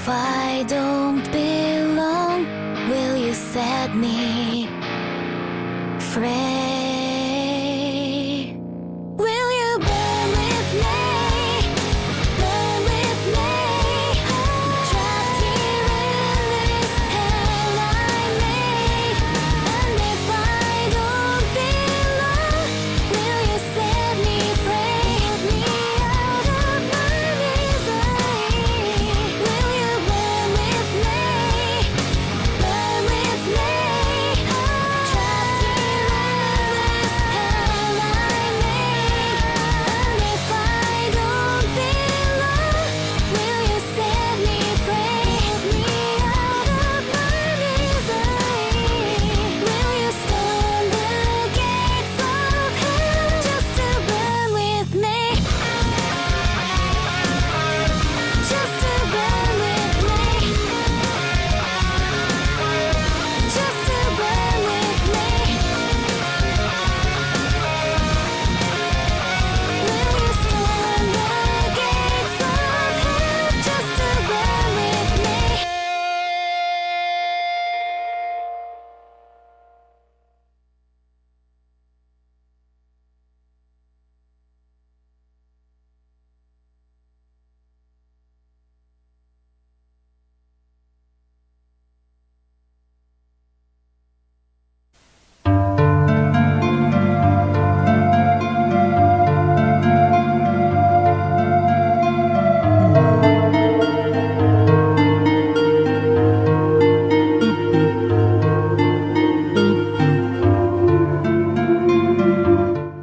if I don't belong, will you set me free? Will you burn with me? Burn with me? Trapped here in this hell I made. And if I don't belong, will you set me free? Get me out of my misery. Will you burn with me? Burn with me? Trapped here in this hell I made. And if I don't belong, will you set me free? Get me out of my misery. Will you storm the gates of hell just to burn with me? Just to burn with me. Just to burn with me. Will you storm the gates of hell just to burn with me?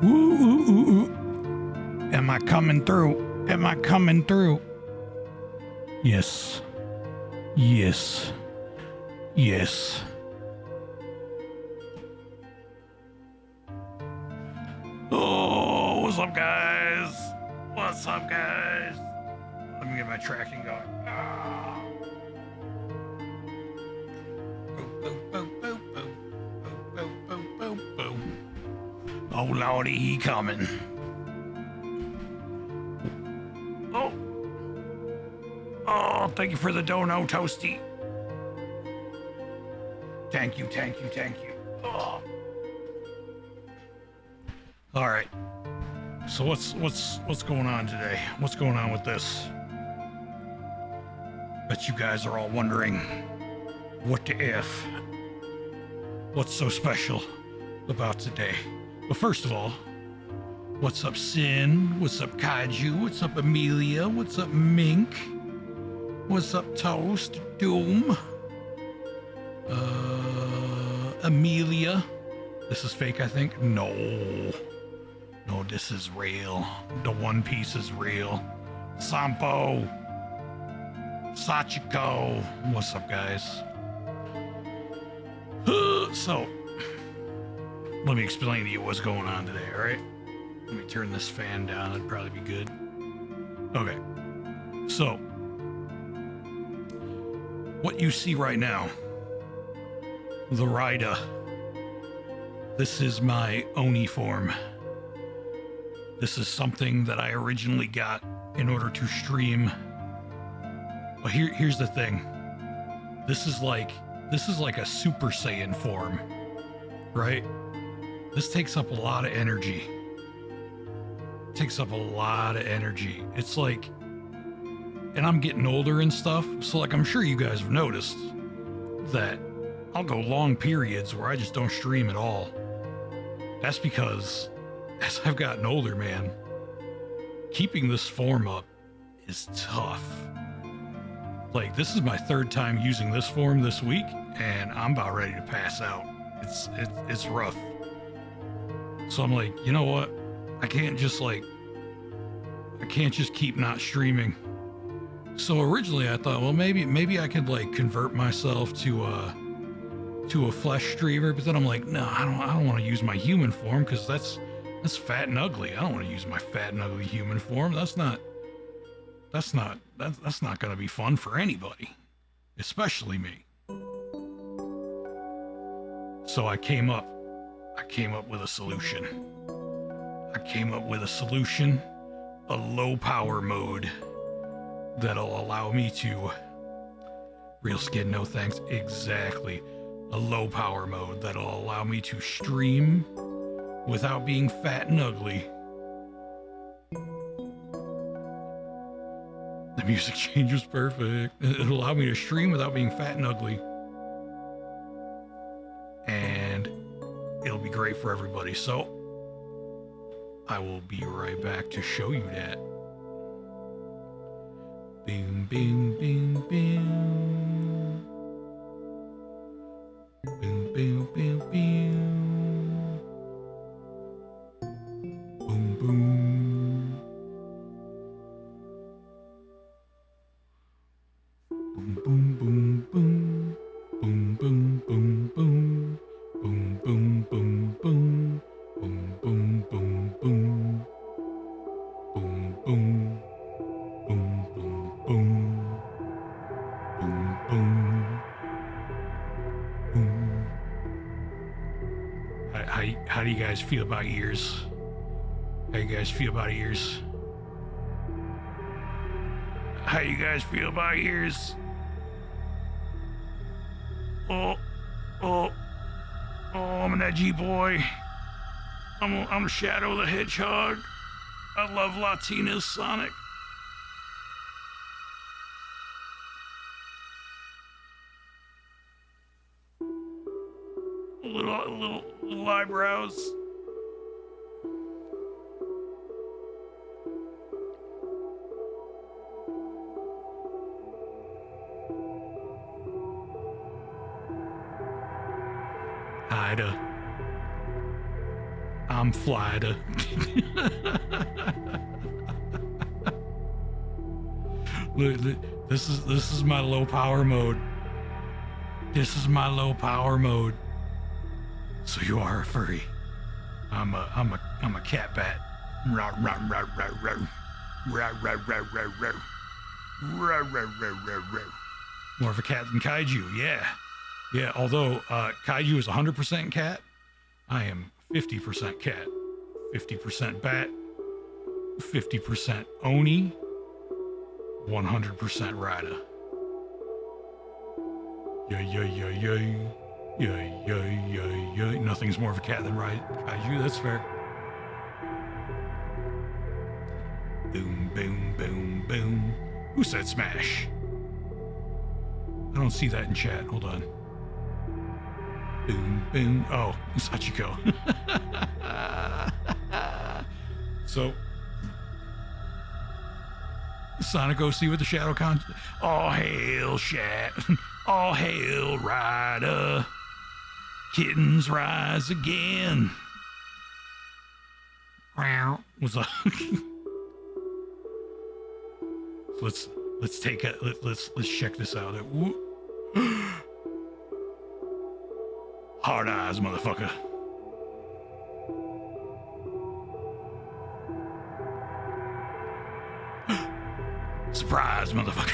Ooh, ooh, ooh, ooh. Am I coming through? Am I coming through? Yes. Yes. Yes. Oh, what's up, guys? What's up, guys? Let me get my tracking going. Ah. Boop, boop, boop, boop, boop. Boop, boop, boop, boop, boop. Oh, Lordy, he coming. Oh. Oh, thank you for the dono, Toasty. Thank you, thank you, thank you. Oh. All right. So what's going on today? What's going on with this? Bet you guys are all wondering, what the F? What's so special about today? Well, first of all, what's up, Sin? What's up, Kaiju? What's up, Amelia? What's up, Mink? What's up, Toast? Doom? Amelia? This is fake, I think? No, this is real. The One Piece is real. Sampo. Sachiko. What's up, guys? So, let me explain to you what's going on today, alright? Let me turn this fan down, that'd probably be good. Okay. So, what you see right now, the Rida. This is my Oni form. This is something that I originally got in order to stream. But here's the thing. This is like a Super Saiyan form, right? This takes up a lot of energy. Takes up a lot of energy. It's like, and I'm getting older and stuff, so like I'm sure you guys have noticed that I'll go long periods where I just don't stream at all. That's because as I've gotten older, man, keeping this form up is tough. Like, this is my third time using this form this week, and I'm about ready to pass out. It's rough. So I'm like, you know what? I can't just keep not streaming. So originally I thought, well, maybe I could like convert myself to a flesh streamer, but then I'm like, no, I don't want to use my human form because that's fat and ugly. I don't want to use my fat and ugly human form. That's not going to be fun for anybody, especially me. So I came up with a solution. A low power mode that'll allow me to Real skin, no thanks. Exactly. A low power mode that'll allow me to stream without being fat and ugly. The music change was perfect. It'll allow me to stream without being fat and ugly. And it'll be great for everybody. So I will be right back to show you that. Boom, boom, boom, boom. Boom, boom, boom, boom. Boom, boom. Boom, boom, boom, boom. Boom, boom, boom, boom. Boom, boom, boom, boom. Boom, boom, boom, boom. Boom, boom. Boom, boom, boom. Boom, boom. Boom. How do you guys feel about ears? How you guys feel about ears? How you guys feel about ears? Oh, I'm an edgy boy. I'm Shadow the Hedgehog. I love Latinas, Sonic. Little eyebrows. Ida. I'm Flyda. Look, this is my low power mode. This is my low power mode. So you are a furry. I'm a cat bat. Rah, rah, rah, rah, rah. Rah, rah, rah, rah, rah. Rah, rah, rah, rah, rah. More of a cat than kaiju, yeah. Yeah, although kaiju is 100% cat, I am 50% cat, 50% bat, 50% oni, 100% rider. Yay. Yeah. Nothing's more of a cat than kaiju, that's fair. Boom, boom, boom, boom. Who said smash? I don't see that in chat. Hold on. Boom, boom. Oh, Sachiko. So, Sonic OC with the Shadow Con. All hail all hail Rider. Kittens rise again. What's up? Let's take it. Let's check this out. Hard eyes, motherfucker. Surprise, motherfucker.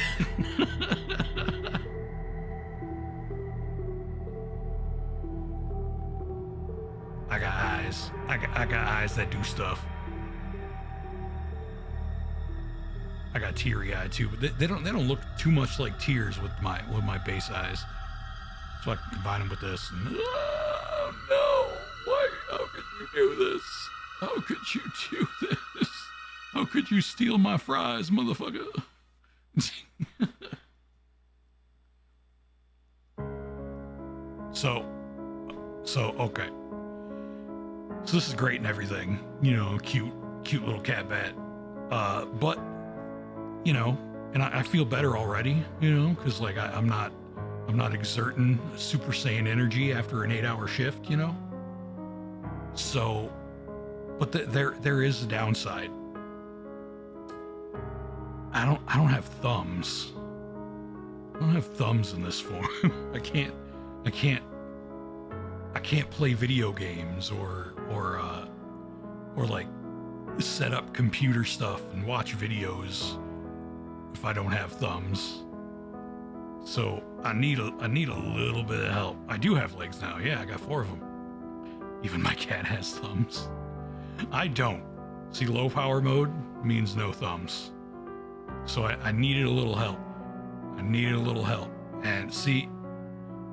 I got eyes. I got eyes that do stuff. I got teary eye too, but they don't look too much like tears with my base eyes. So I can combine them with this. And, oh no! Why? How could you do this? How could you do this? How could you steal my fries, motherfucker? So okay. So this is great and everything, you know, cute little cat bat. But you know, and I feel better already, you know, because like I'm not exerting Super Saiyan energy after an 8-hour shift, you know. So, but there is a downside. I don't have thumbs. I don't have thumbs in this form. I can't play video games or like set up computer stuff and watch videos if I don't have thumbs. So I need a little bit of help. I do have legs now. Yeah, I got 4 of them. Even my cat has thumbs. I don't. See, low power mode means no thumbs. So I needed a little help. And see,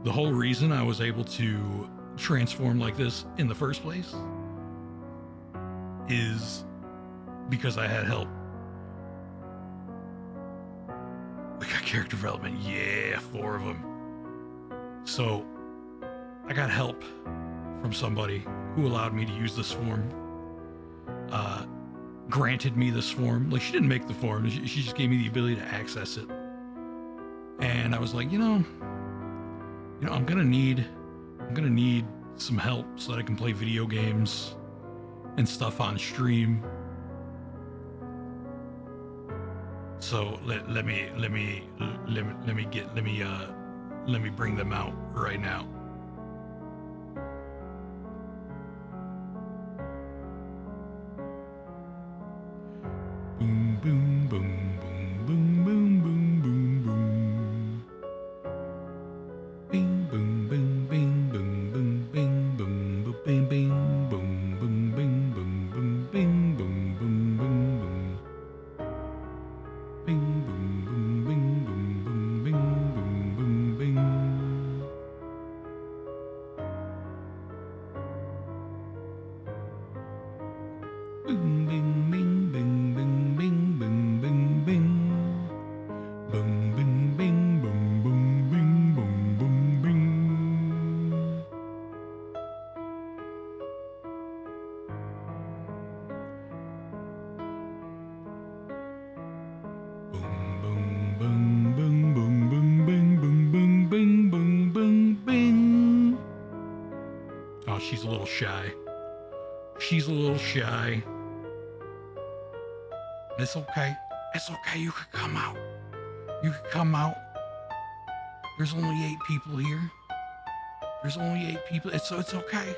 the whole reason I was able to transform like this in the first place is because I had help. We got character development. Yeah, 4 of them. So I got help from somebody who allowed me to use this form. Granted me this form. Like, she didn't make the form. She just gave me the ability to access it. And I was like, I'm gonna need some help so that I can play video games and stuff on stream. So let me bring them out right now. Boom boom boom boom boom boom boom boom boom. Bing boom boom bing boom boom bing boom boom bing bing boom boom bing boom boom bing boom boom boom boom. Bing boom boom bing boom boom bing boom boom bing. Boom bing bing bing bing bing bing bing bing. Boom bing bing boom boom bing boom boom bing. Boom boom boom boom boom boom bing boom boom bing boom boom bing. Oh, she's a little shy. She's a little shy. It's okay. It's okay. You could come out. You could come out. There's only 8 people here. There's only 8 people. It's okay.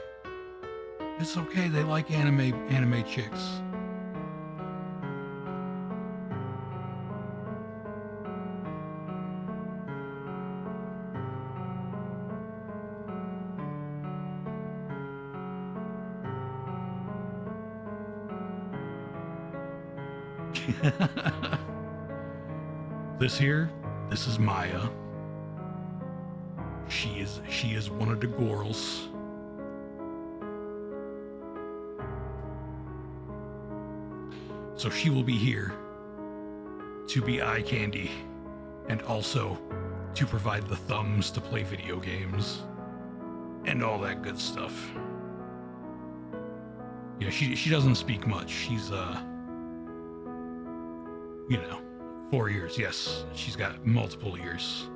It's okay. They like anime chicks. This is Maya. She is one of the girls. So she will be here to be eye candy and also to provide the thumbs to play video games and all that good stuff. Yeah, she doesn't speak much. She's 4 ears. Yes, she's got multiple ears.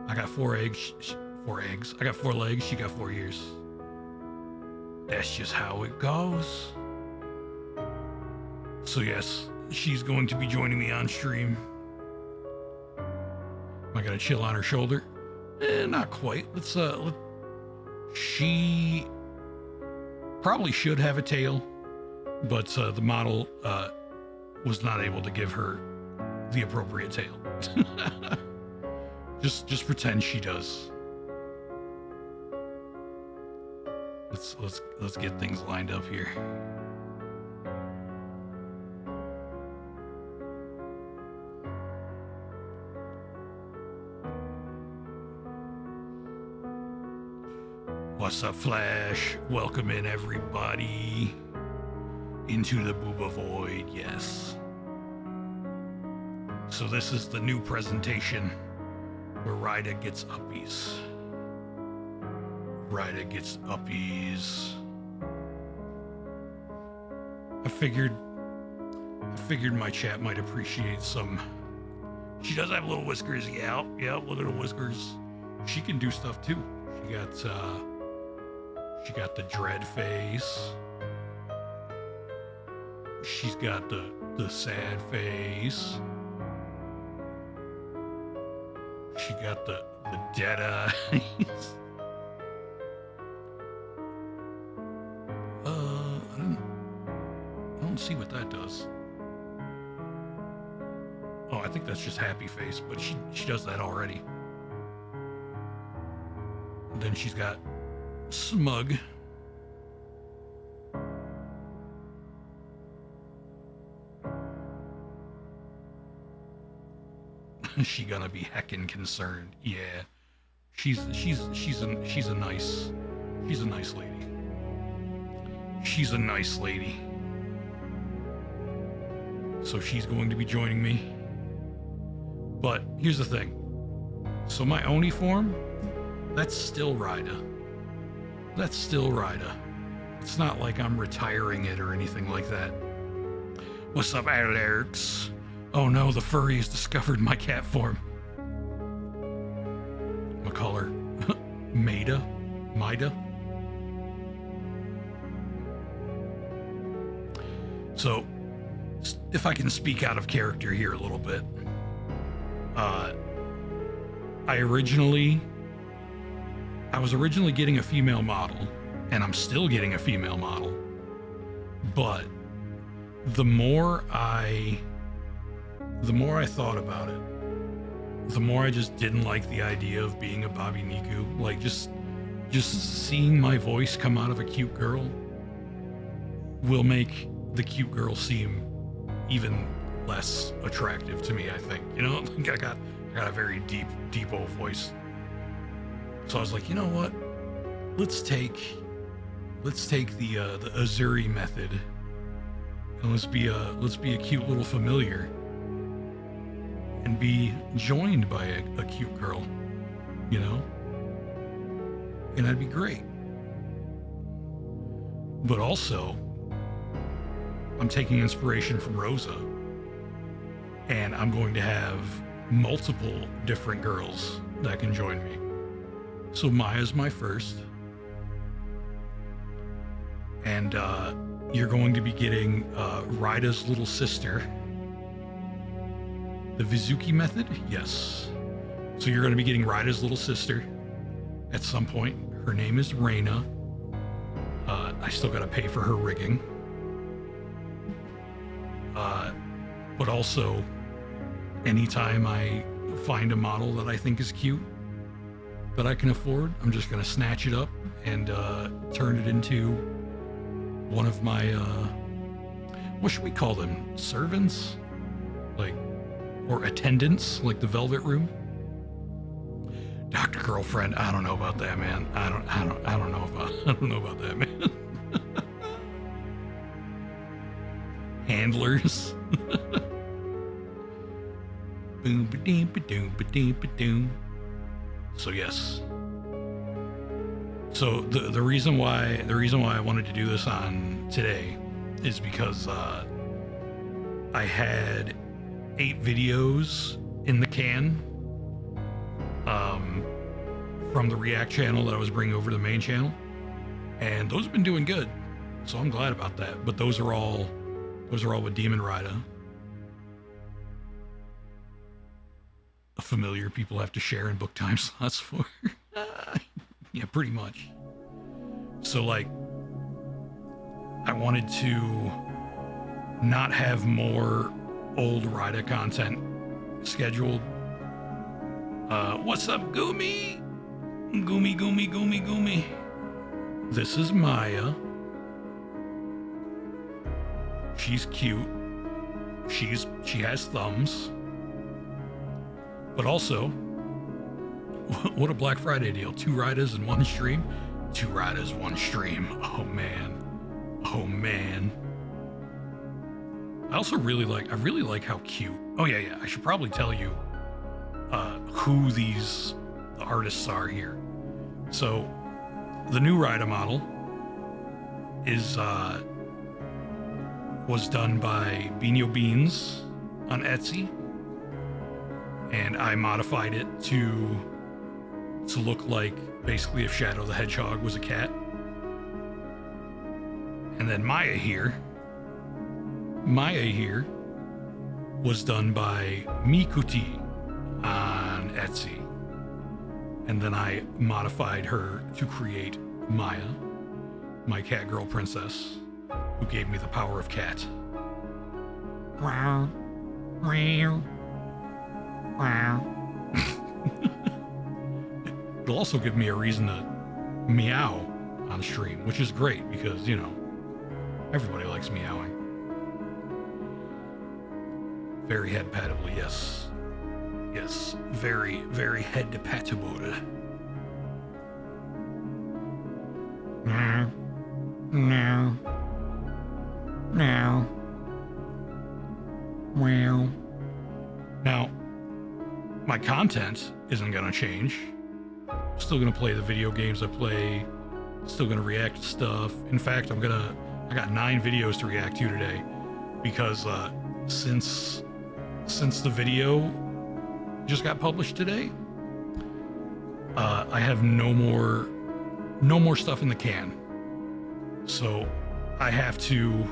I got 4 eggs. 4 eggs. I got 4 legs. She got 4 ears. That's just how it goes. So yes, she's going to be joining me on stream. Am I gonna chill on her shoulder? Not quite. She probably should have a tail, but the model was not able to give her the appropriate tail. just pretend she does. Let's get things lined up here. What's up, Flash? Welcome in, everybody, into the Booba Void. Yes. So this is the new presentation where Ryda gets uppies. Ryda gets uppies. I figured my chat might appreciate some. She does have little whiskers. Yeah, little whiskers. She can do stuff too. She got the dread face. She's got the sad face. She got the dead eyes. I don't see what that does. Oh, I think that's just happy face, but she does that already. And then she's got smug. she gonna be heckin' concerned. Yeah, she's a nice lady. She's a nice lady. So she's going to be joining me. But here's the thing. So my Oni form, that's still Rida. That's still Rida. It's not like I'm retiring it or anything like that. What's up, Alex? Oh no, the furry has discovered my cat form. I'll call her Maida. So, if I can speak out of character here a little bit. I was originally getting a female model, and I'm still getting a female model, but the more I thought about it, the more I just didn't like the idea of being a Bobby Niku. Like, just seeing my voice come out of a cute girl will make the cute girl seem even less attractive to me, I think. You know, like I got a very deep old voice. So I was like, you know what? Let's take the Azuri method, and let's be a cute little familiar, and be joined by a cute girl, you know? And that'd be great. But also, I'm taking inspiration from Rosa, and I'm going to have multiple different girls that can join me. So Maya's my first, and you're going to be getting Rida's little sister. The Vizuki method? Yes. So you're going to be getting Rida's little sister at some point. Her name is Reina. I still got to pay for her rigging. But also, anytime I find a model that I think is cute, that I can afford, I'm just going to snatch it up and turn it into one of my, what should we call them? Servants? Like, or attendants, like the Velvet Room? Dr. Girlfriend, I don't know about that, man. I don't know about that, man. Handlers. Boom ba doom ba doom ba doom ba doom. So yes. So the reason why I wanted to do this on today is because I had 8 videos in the can from the React channel that I was bringing over to the main channel, and those have been doing good. So I'm glad about that. But those are all with Demon Rida. A familiar people have to share in book time slots for. Yeah, pretty much. So like, I wanted to not have more old Rida content scheduled. What's up, Goomy? Goomy. This is Maya. She's cute. She has thumbs. But also, what a Black Friday deal. 2 Ridas in one stream. 2 Ridas, 1 stream. Oh man. I also really like how cute. Oh yeah. I should probably tell you who the artists are here. So the new Rida model was done by Beano Beans on Etsy, and I modified it to look like basically if Shadow the Hedgehog was a cat. And then Maya here was done by Mikuti on Etsy, and then I modified her to create Maya, my cat girl princess, who gave me the power of cat. It'll also give me a reason to meow on stream, which is great because, you know, everybody likes meowing. Very head pattably, yes. Yes, very, very head-patable. No. No. No. Well. Now, my content isn't gonna change. I'm still gonna play the video games I play. Still gonna react to stuff. In fact, I got 9 videos to react to today because since the video just got published today, I have no more stuff in the can. So I have to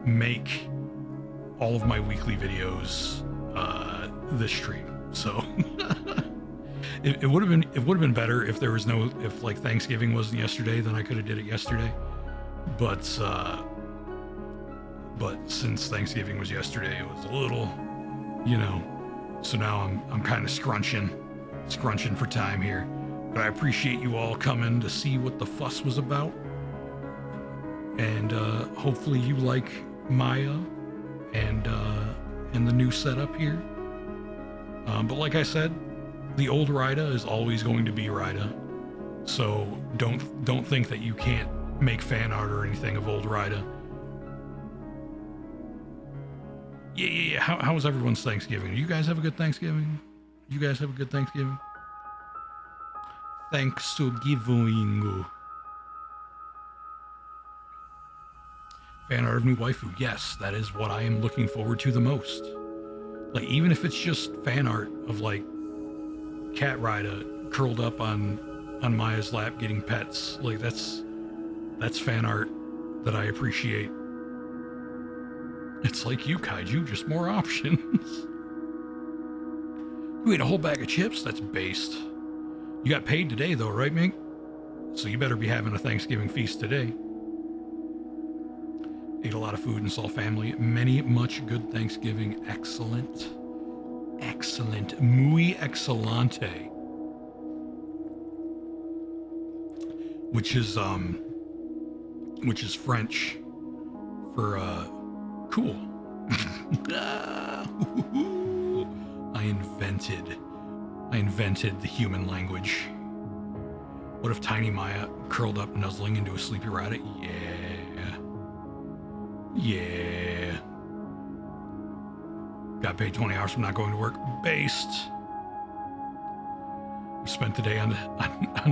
make all of my weekly videos this stream. So it would have been better if there was if like Thanksgiving wasn't yesterday, then I could have did it yesterday. But since Thanksgiving was yesterday, it was a little, so now I'm kind of scrunching for time here. But I appreciate you all coming to see what the fuss was about. And hopefully you like Maya and the new setup here. But like I said, the old Rida is always going to be Rida. So don't think that you can't make fan art or anything of old Rida. Yeah. How was everyone's Thanksgiving? You guys have a good Thanksgiving? You guys have a good Thanksgiving? Thanksgiving. Fan art of new waifu. Yes, that is what I am looking forward to the most. Like, even if it's just fan art of like Cat Rida curled up on Maya's lap getting pets, like that's fan art that I appreciate. It's like you, Kaiju, just more options. You ate a whole bag of chips? That's based. You got paid today though, right, Mink? So you better be having a Thanksgiving feast today. Ate a lot of food and saw family. Much good Thanksgiving. Excellent. Excellent. Muy excelente. Which is French for cool. I invented the human language. What if Tiny Maya curled up nuzzling into a sleepy rabbit? Yeah. Got paid 20 hours from not going to work. Based. We spent the day on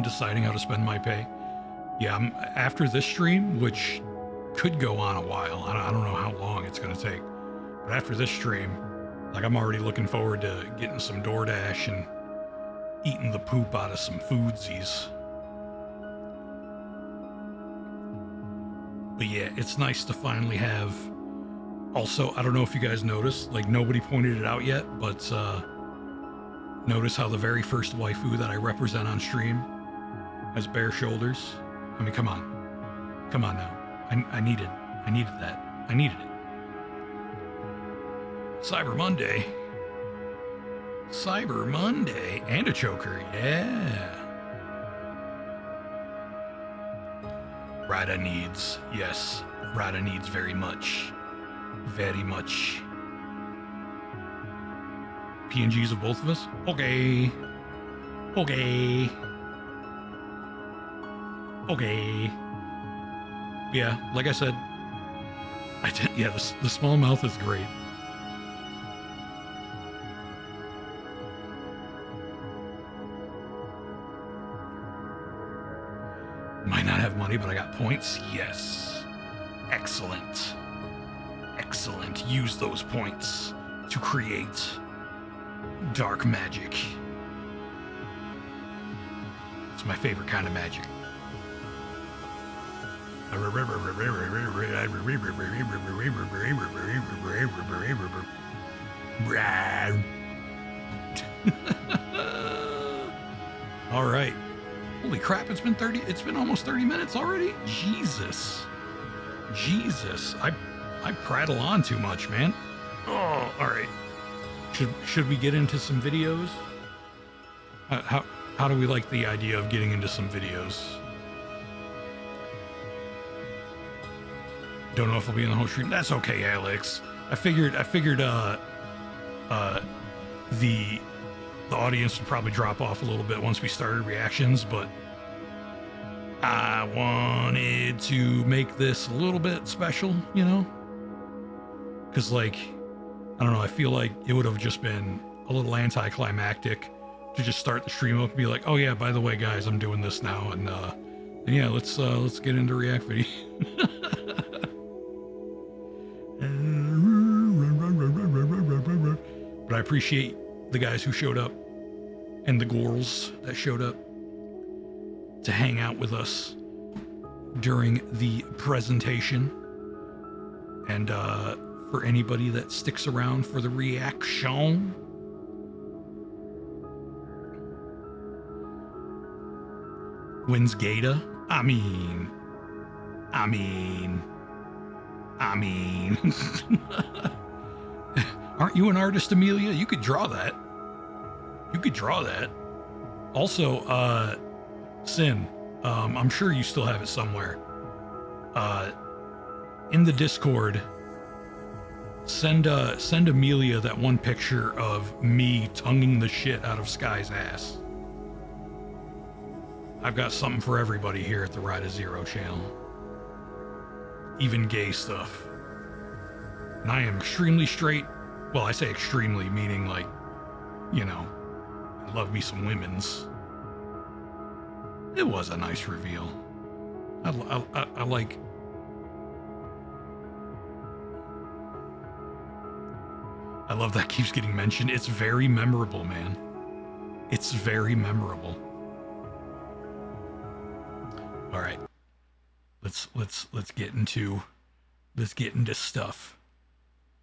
deciding how to spend my pay. Yeah, after this stream, which could go on a while. I don't know how long it's going to take. But after this stream, like, I'm already looking forward to getting some DoorDash and eating the poop out of some foodsies. But yeah, it's nice to finally have... Also, I don't know if you guys noticed, like, nobody pointed it out yet, but notice how the very first waifu that I represent on stream has bare shoulders. I mean, come on now. I needed that. I needed it. Cyber Monday, and a choker, yeah. Rada needs very much. PNGs of both of us? Okay. Yeah, like I said, the small mouth is great. Might not have money, but I got points. Yes. Excellent. Use those points to create dark magic. It's my favorite kind of magic. All right. Holy crap, it's been almost 30 minutes already? Jesus. I prattle on too much, man. Oh, all right. Should we get into some videos? How do we like the idea of getting into some videos? Don't know if I'll be in the whole stream. That's okay, Alex. I figured the audience would probably drop off a little bit once we started reactions, but I wanted to make this a little bit special, you know? Because, like, I don't know, I feel like it would have just been a little anticlimactic to just start the stream up and be like, oh yeah, by the way, guys, I'm doing this now, and yeah, let's get into React video. But I appreciate the guys who showed up and the girls that showed up to hang out with us during the presentation. And for anybody that sticks around for the reaction. Wins Gata? I mean. Aren't you an artist, Amelia? You could draw that. Also, Sin, I'm sure you still have it somewhere. In the Discord, send Amelia that one picture of me tonguing the shit out of Sky's ass. I've got something for everybody here at the Ride of Zero channel. Even gay stuff. And I am extremely straight. Well, I say extremely, meaning like, you know, I love me some women's. It was a nice reveal. I like. I love that keeps getting mentioned. It's very memorable, man. It's very memorable. All right, let's get into stuff.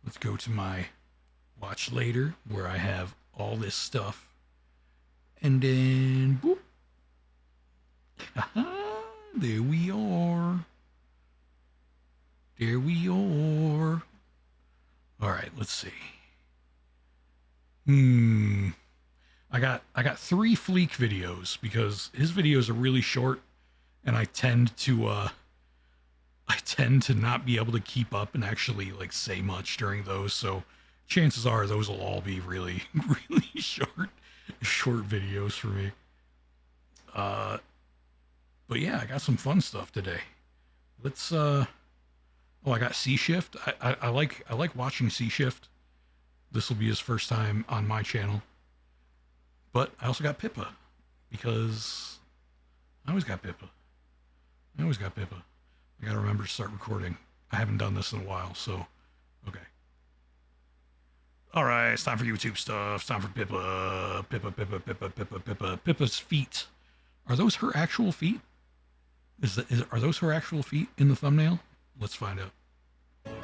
Let's go to my watch later where I have all this stuff, and then boop. There we are. There we are. All right, let's see. I got 3 Fleek videos because his videos are really short, and I tend to not be able to keep up and actually like say much during those. So chances are those will all be really really short videos for me. But yeah, I got some fun stuff today. Let's oh, I got C Shift. I like watching C Shift. This will be his first time on my channel. But I also got Pippa because I always got Pippa. I gotta remember to start recording. I haven't done this in a while, so okay. All right, it's time for YouTube stuff. It's time for Pippa. Pippa's feet. Are those her actual feet? Are those her actual feet in the thumbnail? Let's find out. 5,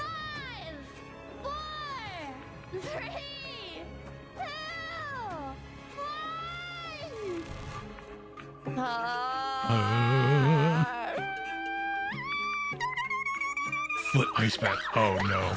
4, 3, 2, 1. Foot ice bath. Oh no.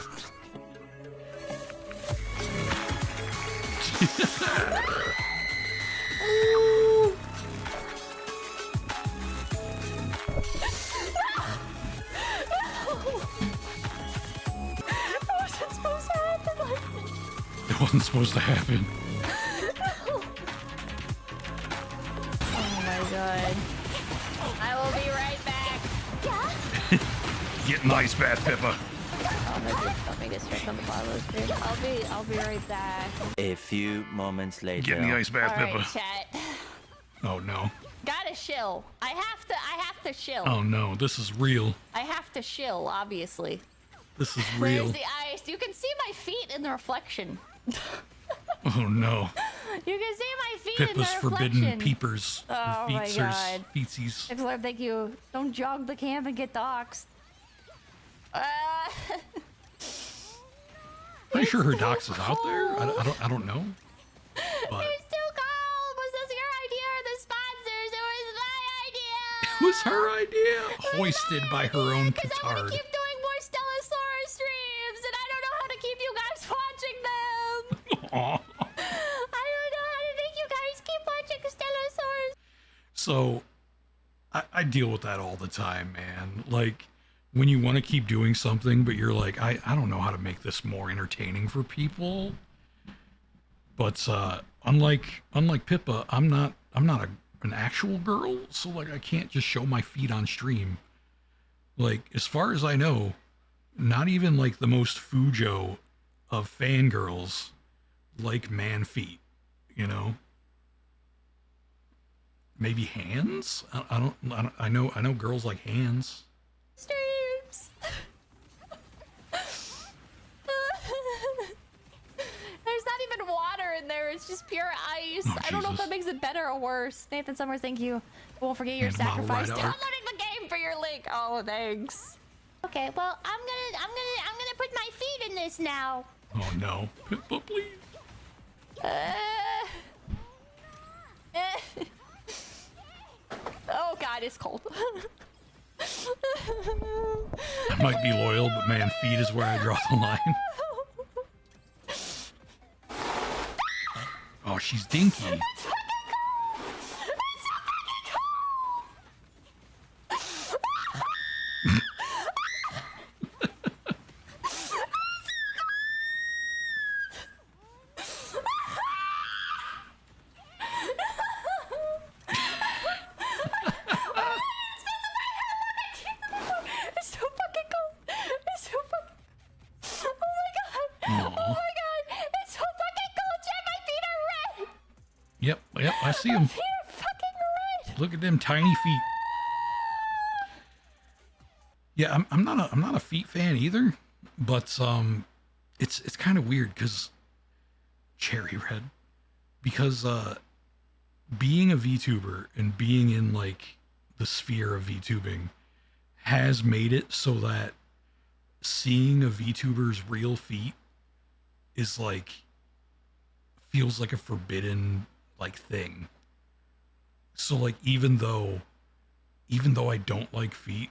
It wasn't supposed to happen. Oh my god. I will be right back. Yeah? Get in the ice bath, Pippa. Let me just check on the bottom of the screen. I'll be right back. A few moments later. Get in the ice bath, All Pippa. right, chat. Oh no. Gotta shill. I have to shill. Oh no, this is real. I have to shill, obviously. This is real. There's the ice. You can see my feet in the reflection. Oh no. You can see my feet Pippa's in the reflection. forbidden peepers. Oh my god. Feetsies. Except, thank you. Don't jog the camp and get doxxed. Pretty sure her docs is out there. I don't know. But It's too cold. Was this your idea or the sponsors? It was my idea. it was her idea. Hoisted by her own Because I want petard. to keep doing more Stellasaurus streams, and I don't know how to keep you guys watching them. Aw. I don't know how to make you guys keep watching Stellasaurus. So I deal with that all the time, man. Like when you want to keep doing something, but you're like, I don't know how to make this more entertaining for people. But unlike Pippa, I'm not an actual girl, so like I can't just show my feet on stream. Like, as far as I know, not even like the most Fujo of fangirls like man feet, you know? Maybe hands? I know girls like hands. Streams. There's not even water in there. It's just pure ice. Oh, I don't know if Jesus. that makes it better or worse. Nathan Summers, thank you. I won't forget your And model sacrifice. ride Downloading arc. the game for your link. Oh, thanks. Okay, well, I'm gonna put my feet in this now. Oh no. Pippa, please. Oh God, it's cold. I might be loyal, but man, feet is where I draw the line. Oh, she's dinky. It's so fucking cold. It's so fucking. Oh my God. Aw. Oh my God. It's so fucking cold. Jen, my feet are red. Yep, I see them. Feet are fucking red. Look at them tiny feet. Yeah, I'm not a feet fan either, but it's kind of weird because cherry red, because being a VTuber and being in like the sphere of VTubing has made it so that seeing a VTuber's real feet is like feels like a forbidden like thing. So like even though I don't like feet,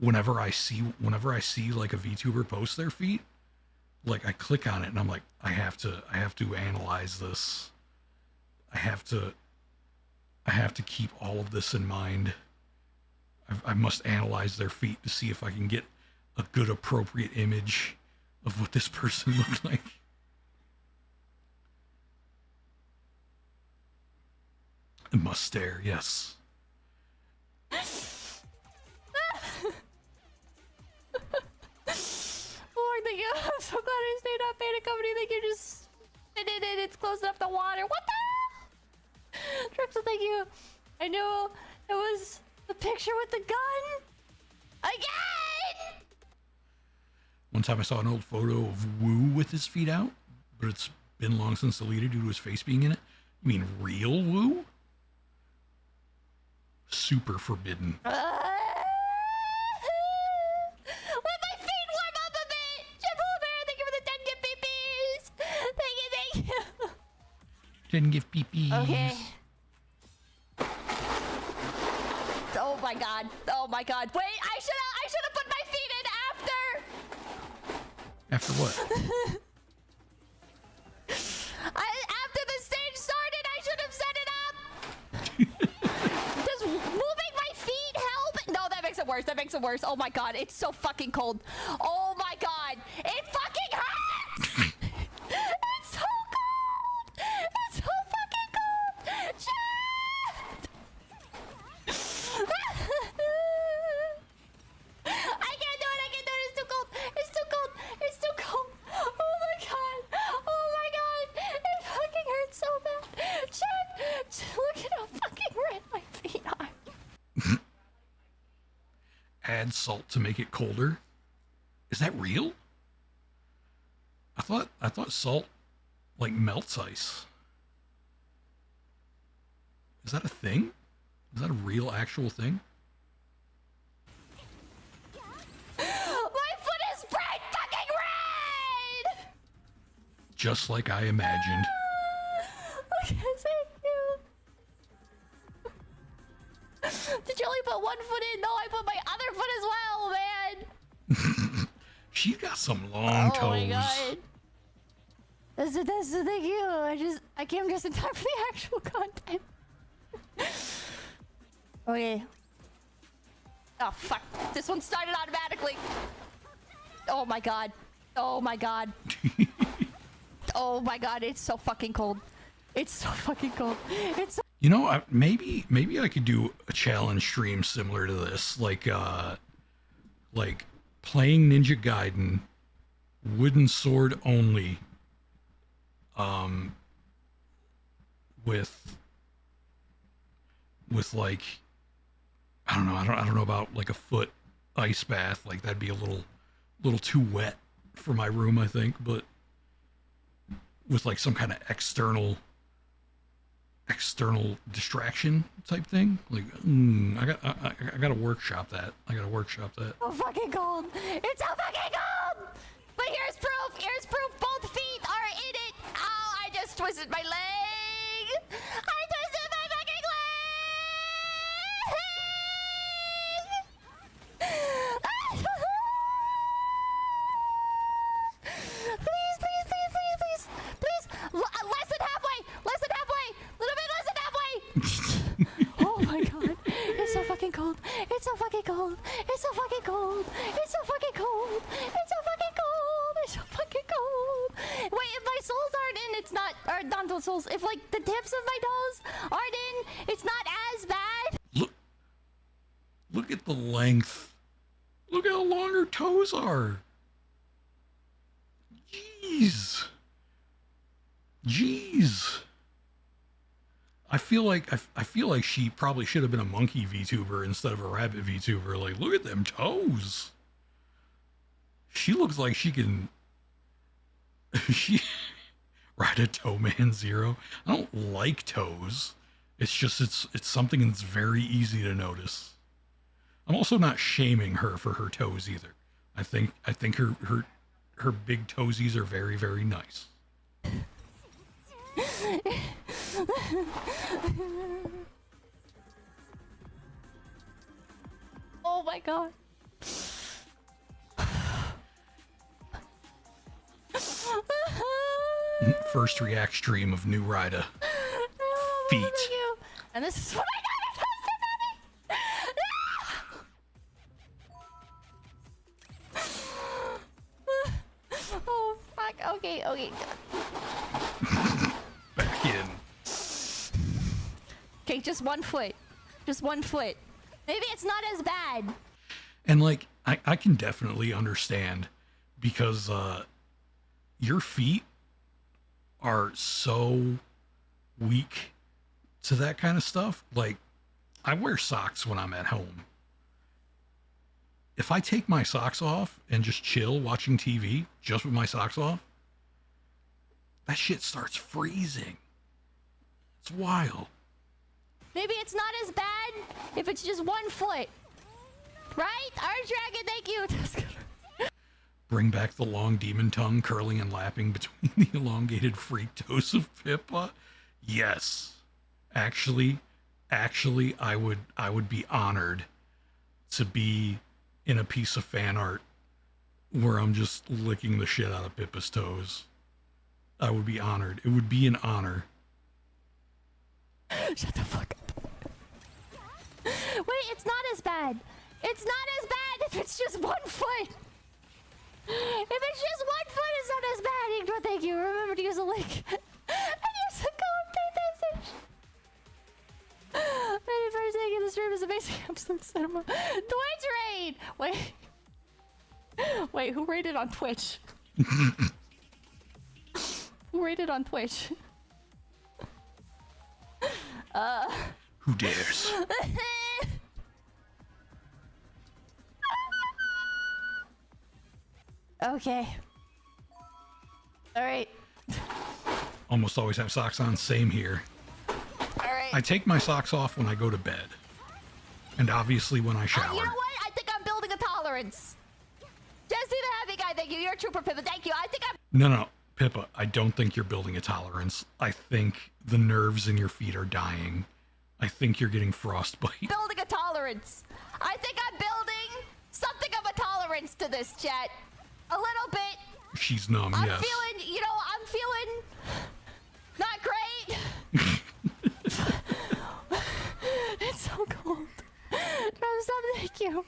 whenever I see like a VTuber post their feet, like I click on it and I'm like, I have to analyze this. I have to keep all of this in mind. I must analyze their feet to see if I can get a good appropriate image of what this person looked like. I must stare, yes. Lord, thank you. I'm so glad I stayed up. Panda Company, thank you. Just it. It's close enough to water. What the hell? Drexel, thank you. I knew it was the picture with the gun. Again! One time I saw an old photo of Woo with his feet out, but it's been long since deleted due to his face being in it. You mean real Woo? Super forbidden. Let my feet warm up a bit. Jeff Bear, thank you for the 10 gift peepees. Thank you. Didn't give peepees. Okay. Oh my God. Oh my God. Wait, I should have put my feet in after. After what? After the stage started, I should have set it up. Does moving my feet help? No, that makes it worse. That makes it worse. Oh my God, it's so fucking cold. Oh my God, it fucking hurts. It's so cold. It's so fucking cold. Shit. I can't do it. I can't do it. It's too cold. It's too cold. It's too cold. Oh my God. Oh my God. It fucking hurts so bad. Chat, look at how fucking red my feet are. Add salt to make it colder. Is that real? I thought salt like melts ice. Is that a thing? Is that a real actual thing? My foot is bright fucking red. Just like I imagined. Okay, thank you. Did you only put one foot in? No, I put my other foot as well, man. She's got some long toes. Oh my God. That's the thank you. I came just in time for the actual content. Okay. Oh, fuck. This one started automatically. Oh, my God. Oh, my God. Oh, my God. It's so fucking cold. It's so fucking cold. It's so... You know, maybe I could do a challenge stream similar to this, like playing Ninja Gaiden, wooden sword only, with like, I don't know about like a foot ice bath. Like that'd be a little too wet for my room, I think, but with like some kind of external distraction type thing. Like, I gotta workshop that. so fucking cold. It's so fucking cold. But here's proof. Here's proof. Both feet are in it. Oh, I just twisted my leg. I twisted my fucking leg. Please, please, please, please, please, please. Less than halfway. Less than halfway. Little bit less than halfway. Oh my God. It's so fucking cold. It's so fucking cold. It's so fucking cold. It's so fucking cold. It's so fucking cold. It's so fucking cold. Wait, if my soles aren't in, it's not, or not the soles, if like the tips of my toes aren't in, it's not as bad. Look at the length. Look how long her toes are. Jeez. I feel like she probably should have been a monkey VTuber instead of a rabbit VTuber. Like, look at them toes. She looks like she can ride a toe man zero. I don't like toes. It's just it's something that's very easy to notice. I'm also not shaming her for her toes either. I think her big toesies are very, very nice. Oh my God. First react stream of new Rida. Feet. And this is what I got. Oh fuck. Okay. Back in. Okay, just 1 foot. Just 1 foot. Maybe it's not as bad. And like, I can definitely understand because your feet are so weak to that kind of stuff. Like, I wear socks when I'm at home. If I take my socks off and just chill watching TV just with my socks off, that shit starts freezing. It's wild. Maybe it's not as bad if it's just 1 foot. Right? Orange Dragon, thank you. Bring back the long demon tongue curling and lapping between the elongated freak toes of Pippa. Yes. Actually, I would be honored to be in a piece of fan art where I'm just licking the shit out of Pippa's toes. I would be honored. It would be an honor. Shut the fuck up. Wait, it's not as bad. It's not as bad if it's just 1 foot. If it's just 1 foot, it's not as bad. Ignore, thank you. Remember to use a link. And use the code message. Many first taking the stream is amazing. Absolute cinema. Twitch raid. Wait, who raided on Twitch? Who raided on Twitch? Who dares? Okay. All right. Almost always have socks on. Same here. All right. I take my socks off when I go to bed. And obviously when I shower. You know what? I think I'm building a tolerance. Jesse the Heavy Guy, thank you. You're a trooper, Pippa. Thank you. I think I'm... No, Pippa, I don't think you're building a tolerance. I think the nerves in your feet are dying. I think you're getting frostbite. building a tolerance. I think I'm building something of a tolerance to this, chat. A little bit. She's numb, I'm yes. I'm feeling not great. It's so cold. Stop, thank you.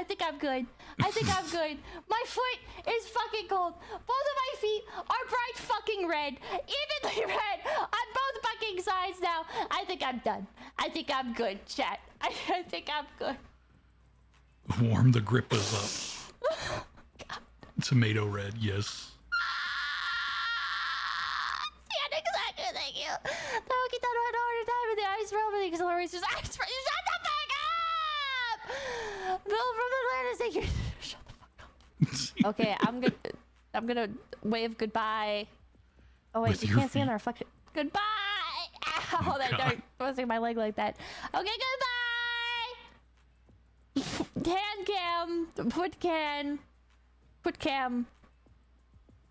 I think I'm good. I think I'm good. My foot is fucking cold. Both of my feet are bright fucking red. Evenly red on both fucking sides now. I think I'm done. I think I'm good, chat. I think I'm good. Warm the grippas up. Tomato red, yes. Yeah, exactly, thank you. That will get done one harder time in the ice realm and the acceleration. Shut the fuck up! Bill from Atlanta, thank you. Shut the fuck up. Okay, I'm gonna wave goodbye. Oh wait, With you your can't see on feet. our fucking goodbye. Ow, Oh, that God. dark twisting my leg like that. Okay, goodbye. Hand cam, foot cam.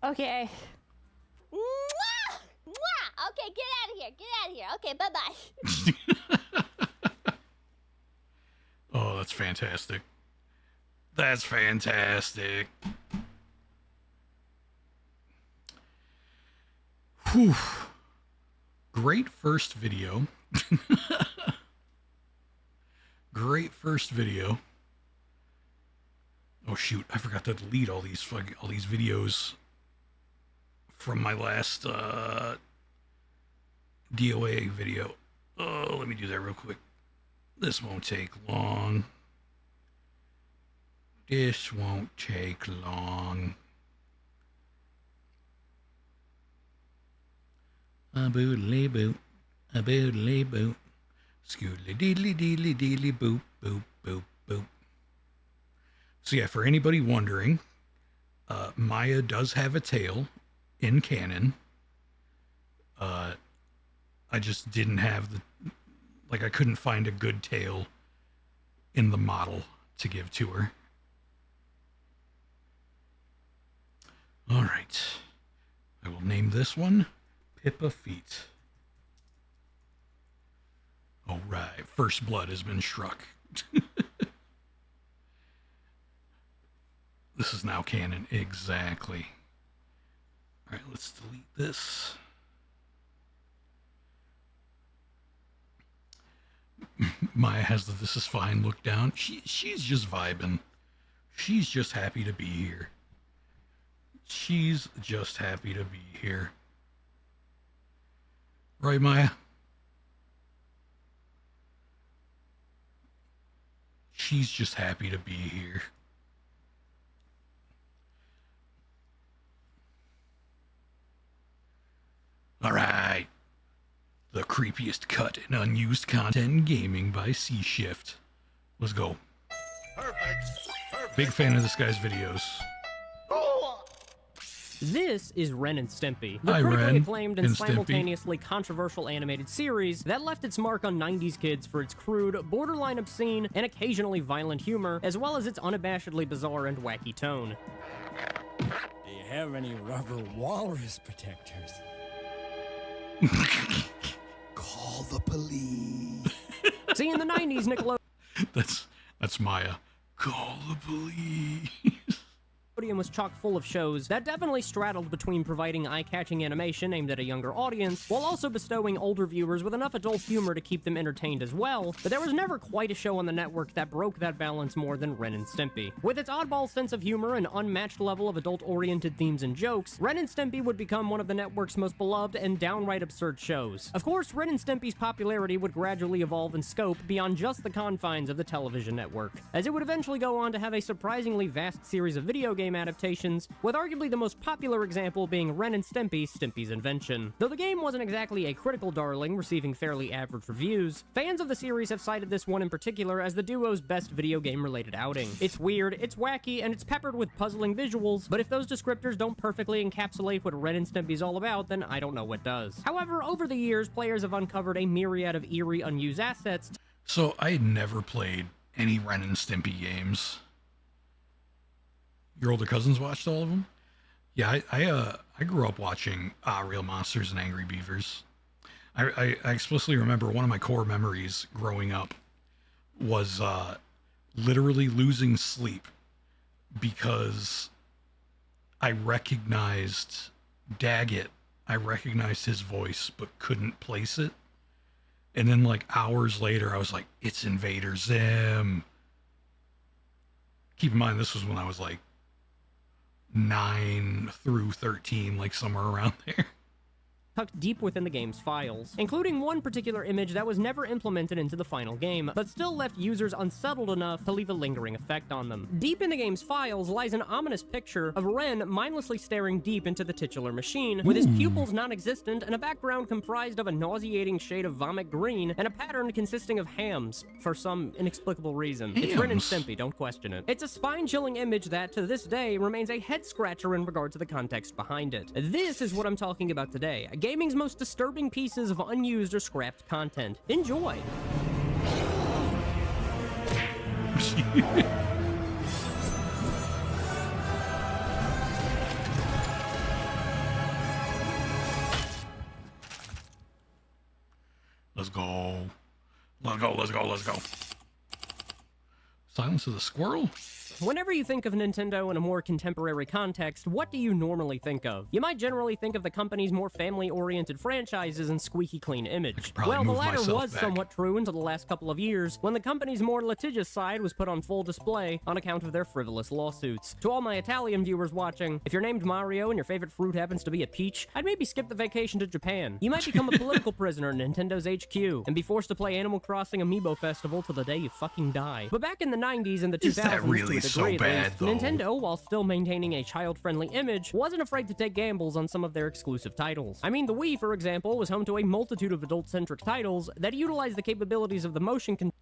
Okay. Mwah! Mwah! Okay, get out of here. Get out of here. Okay, bye-bye. Oh, that's fantastic. That's fantastic. Whew. Great first video. Great first video. Oh shoot, I forgot to delete all these videos from my last DOA video. Oh, let me do that real quick. This won't take long. This won't take long. A boodly boot, a boodly boot, scoodly deedly deedly deedly boop boop boop boop. So yeah, for anybody wondering, Maya does have a tail in canon. I just didn't have I couldn't find a good tail in the model to give to her. All right. I will name this one Pippa Feet. All right. First blood has been struck. This is now canon. Exactly. All right, let's delete this. Maya has the "this is fine" look down. She's just vibing. She's just happy to be here. She's just happy to be here. Right, Maya? She's just happy to be here. All right. The creepiest cut in unused content in gaming by C Shift. Let's go. Perfect. Big fan of this guy's videos. This is Ren and Stimpy, the Hi, critically Ren acclaimed and and Stimpy. simultaneously controversial animated series that left its mark on 90s kids for its crude, borderline obscene, and occasionally violent humor, as well as its unabashedly bizarre and wacky tone. Do you have any rubber walrus protectors? Call the police. See, in the 90s, Nickelodeon That's Maya. Call the police. was chock full of shows that definitely straddled between providing eye-catching animation aimed at a younger audience, while also bestowing older viewers with enough adult humor to keep them entertained as well, but there was never quite a show on the network that broke that balance more than Ren and Stimpy. With its oddball sense of humor and unmatched level of adult-oriented themes and jokes, Ren and Stimpy would become one of the network's most beloved and downright absurd shows. Of course, Ren and Stimpy's popularity would gradually evolve in scope beyond just the confines of the television network, as it would eventually go on to have a surprisingly vast series of video game adaptations, with arguably the most popular example being Ren and Stimpy: Stimpy's Invention. Though the game wasn't exactly a critical darling, receiving fairly average reviews, fans of the series have cited this one in particular as the duo's best video game-related outing. It's weird, it's wacky, and it's peppered with puzzling visuals, but if those descriptors don't perfectly encapsulate what Ren and Stimpy's all about, then I don't know what does. However, over the years, players have uncovered a myriad of eerie, unused assets. So I had never played any Ren and Stimpy games. Your older cousins watched all of them? Yeah, I grew up watching Real Monsters and Angry Beavers. I explicitly remember one of my core memories growing up was literally losing sleep because I recognized Daggett. I recognized his voice, but couldn't place it. And then like hours later, I was like, it's Invader Zim. Keep in mind, this was when I was like 9 through 13, like somewhere around there. tucked deep within the game's files, including one particular image that was never implemented into the final game, but still left users unsettled enough to leave a lingering effect on them. Deep in the game's files lies an ominous picture of Ren mindlessly staring deep into the titular machine, with his pupils non-existent and a background comprised of a nauseating shade of vomit green and a pattern consisting of hams, for some inexplicable reason. It's Ren and Stimpy, don't question it. It's a spine-chilling image that, to this day, remains a head-scratcher in regard to the context behind it. This is what I'm talking about today, gaming's most disturbing pieces of unused or scrapped content. Enjoy! Let's go. Let's go, let's go, let's go. Silence of the Squirrel? Whenever you think of Nintendo in a more contemporary context, what do you normally think of? You might generally think of the company's more family-oriented franchises and squeaky clean image. Well, the latter was somewhat true until the last couple of years, when the company's more litigious side was put on full display on account of their frivolous lawsuits. To all my Italian viewers watching, if you're named Mario and your favorite fruit happens to be a peach, I'd maybe skip the vacation to Japan. You might become a political prisoner in Nintendo's HQ, and be forced to play Animal Crossing Amiibo Festival till the day you fucking die. But back in the 90s and the 2000s, Is that really so bad, though? Nintendo, while still maintaining a child-friendly image, wasn't afraid to take gambles on some of their exclusive titles. I mean, the Wii, for example, was home to a multitude of adult-centric titles that utilized the capabilities of the motion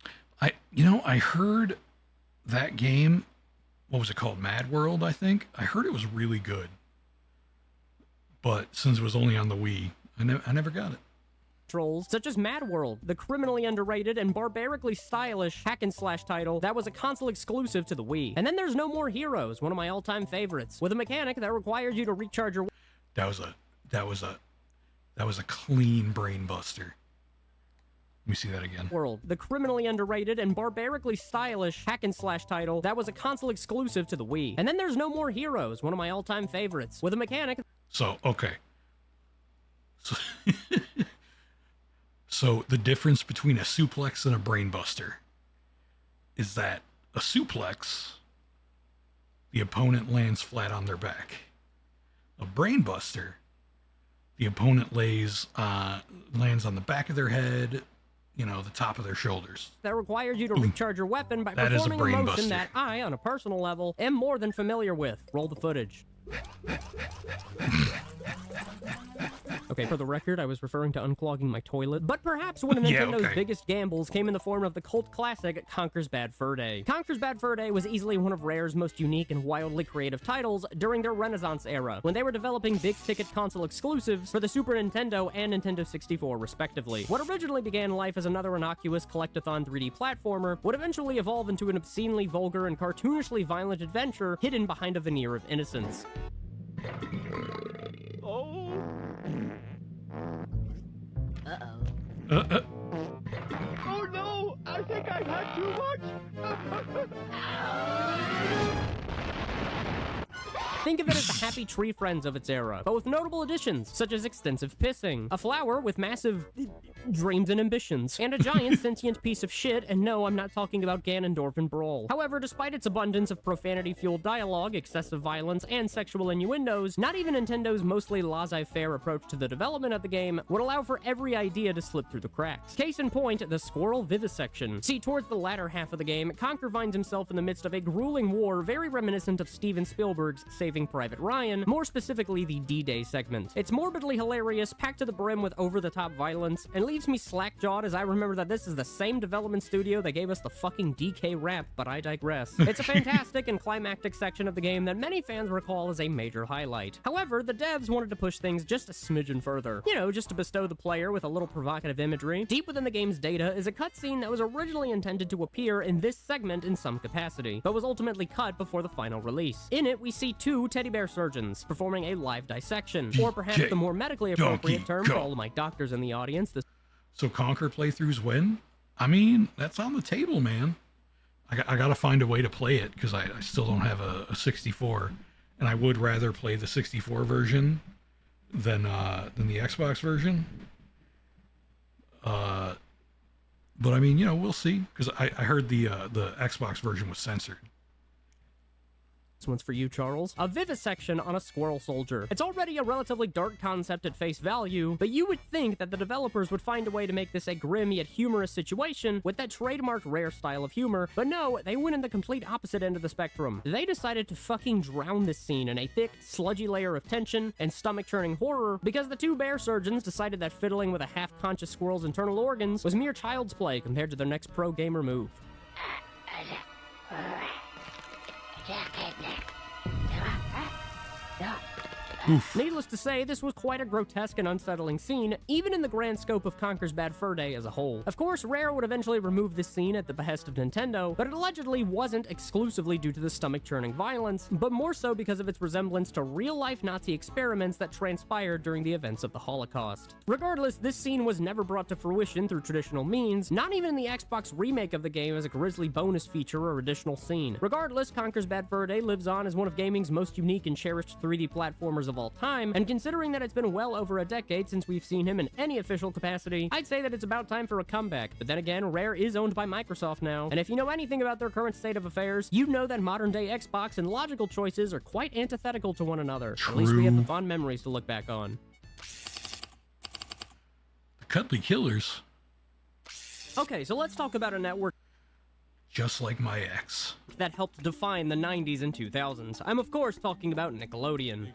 I heard that game, what was it called? Mad World, I think? I heard it was really good. But since it was only on the Wii, I never got it. controls, such as Mad World, the criminally underrated and barbarically stylish hack-and-slash title that was a console exclusive to the Wii. And then there's No More Heroes, one of my all-time favorites, with a mechanic that requires you to recharge your... That was a clean brain buster. Let me see that again. World, the criminally underrated and barbarically stylish hack-and-slash title that was a console exclusive to the Wii. And then there's No More Heroes, one of my all-time favorites, with a mechanic... So, okay. So the difference between a suplex and a brainbuster is that a suplex, the opponent lands flat on their back. A brainbuster, the opponent lands on the back of their head, the top of their shoulders. That requires you to recharge your weapon by performing a motion that I, on a personal level, am more than familiar with. Roll the footage. Okay, for the record, I was referring to unclogging my toilet. But perhaps one of Nintendo's biggest gambles came in the form of the cult classic Conker's Bad Fur Day. Conker's Bad Fur Day was easily one of Rare's most unique and wildly creative titles during their Renaissance era, when they were developing big-ticket console exclusives for the Super Nintendo and Nintendo 64, respectively. What originally began life as another innocuous collectathon 3D platformer would eventually evolve into an obscenely vulgar and cartoonishly violent adventure hidden behind a veneer of innocence. Oh no! I think I've had too much! Think of it as the Happy Tree Friends of its era, but with notable additions, such as extensive pissing, a flower with massive dreams and ambitions, and a giant sentient piece of shit, and no, I'm not talking about Ganondorf and Brawl. However, despite its abundance of profanity-fueled dialogue, excessive violence, and sexual innuendos, not even Nintendo's mostly laissez-faire approach to the development of the game would allow for every idea to slip through the cracks. Case in point, the squirrel vivisection. See, towards the latter half of the game, Conker finds himself in the midst of a grueling war very reminiscent of Steven Spielberg's Saving Private Ryan, more specifically the D-Day segment. It's morbidly hilarious, packed to the brim with over-the-top violence, and leaves me slack-jawed as I remember that this is the same development studio that gave us the fucking DK rap, but I digress. It's a fantastic and climactic section of the game that many fans recall as a major highlight. However, the devs wanted to push things just a smidgen further. Just to bestow the player with a little provocative imagery. Deep within the game's data is a cutscene that was originally intended to appear in this segment in some capacity, but was ultimately cut before the final release. In it, we see two teddy bear surgeons performing a live dissection, or perhaps the more medically appropriate term for all of my doctors in the audience. So Conker playthroughs win? I mean, that's on the table, man. I gotta find a way to play it, because I still don't have a 64, and I would rather play the 64 version than the Xbox version. But I mean, we'll see, because I heard the Xbox version was censored. This one's for you, Charles. A vivisection on a squirrel soldier. It's already a relatively dark concept at face value, but you would think that the developers would find a way to make this a grim yet humorous situation with that trademarked Rare style of humor, but no, they went in the complete opposite end of the spectrum. They decided to fucking drown this scene in a thick, sludgy layer of tension and stomach-churning horror because the two bear surgeons decided that fiddling with a half-conscious squirrel's internal organs was mere child's play compared to their next pro-gamer move. Needless to say, this was quite a grotesque and unsettling scene, even in the grand scope of Conker's Bad Fur Day as a whole. Of course, Rare would eventually remove this scene at the behest of Nintendo, but it allegedly wasn't exclusively due to the stomach-churning violence, but more so because of its resemblance to real-life Nazi experiments that transpired during the events of the Holocaust. Regardless, this scene was never brought to fruition through traditional means, not even in the Xbox remake of the game as a grisly bonus feature or additional scene. Regardless, Conker's Bad Fur Day lives on as one of gaming's most unique and cherished 3D platformers of all time, and considering that it's been well over a decade since we've seen him in any official capacity, I'd say that it's about time for a comeback. But then again, Rare is owned by Microsoft now, and if you know anything about their current state of affairs, you know that modern-day Xbox and logical choices are quite antithetical to one another. True. At least we have the fond memories to look back on. The Cuddly Killers. Okay, so let's talk about a network Just like my ex. that helped define the 90s and 2000s. I'm of course talking about Nickelodeon.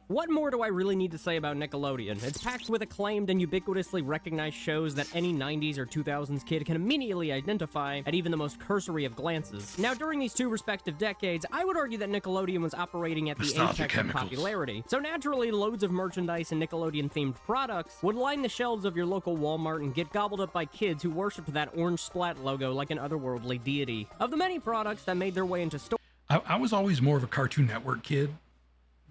What more do I really need to say about Nickelodeon? It's packed with acclaimed and ubiquitously recognized shows that any 90s or 2000s kid can immediately identify at even the most cursory of glances. Now, during these two respective decades, I would argue that Nickelodeon was operating at the Nostalgia apex of chemicals. popularity. So naturally, loads of merchandise and Nickelodeon-themed products would line the shelves of your local Walmart and get gobbled up by kids who worshipped that orange splat logo like an otherworldly deity. Of the many products that made their way into stores, I was always more of a Cartoon Network kid,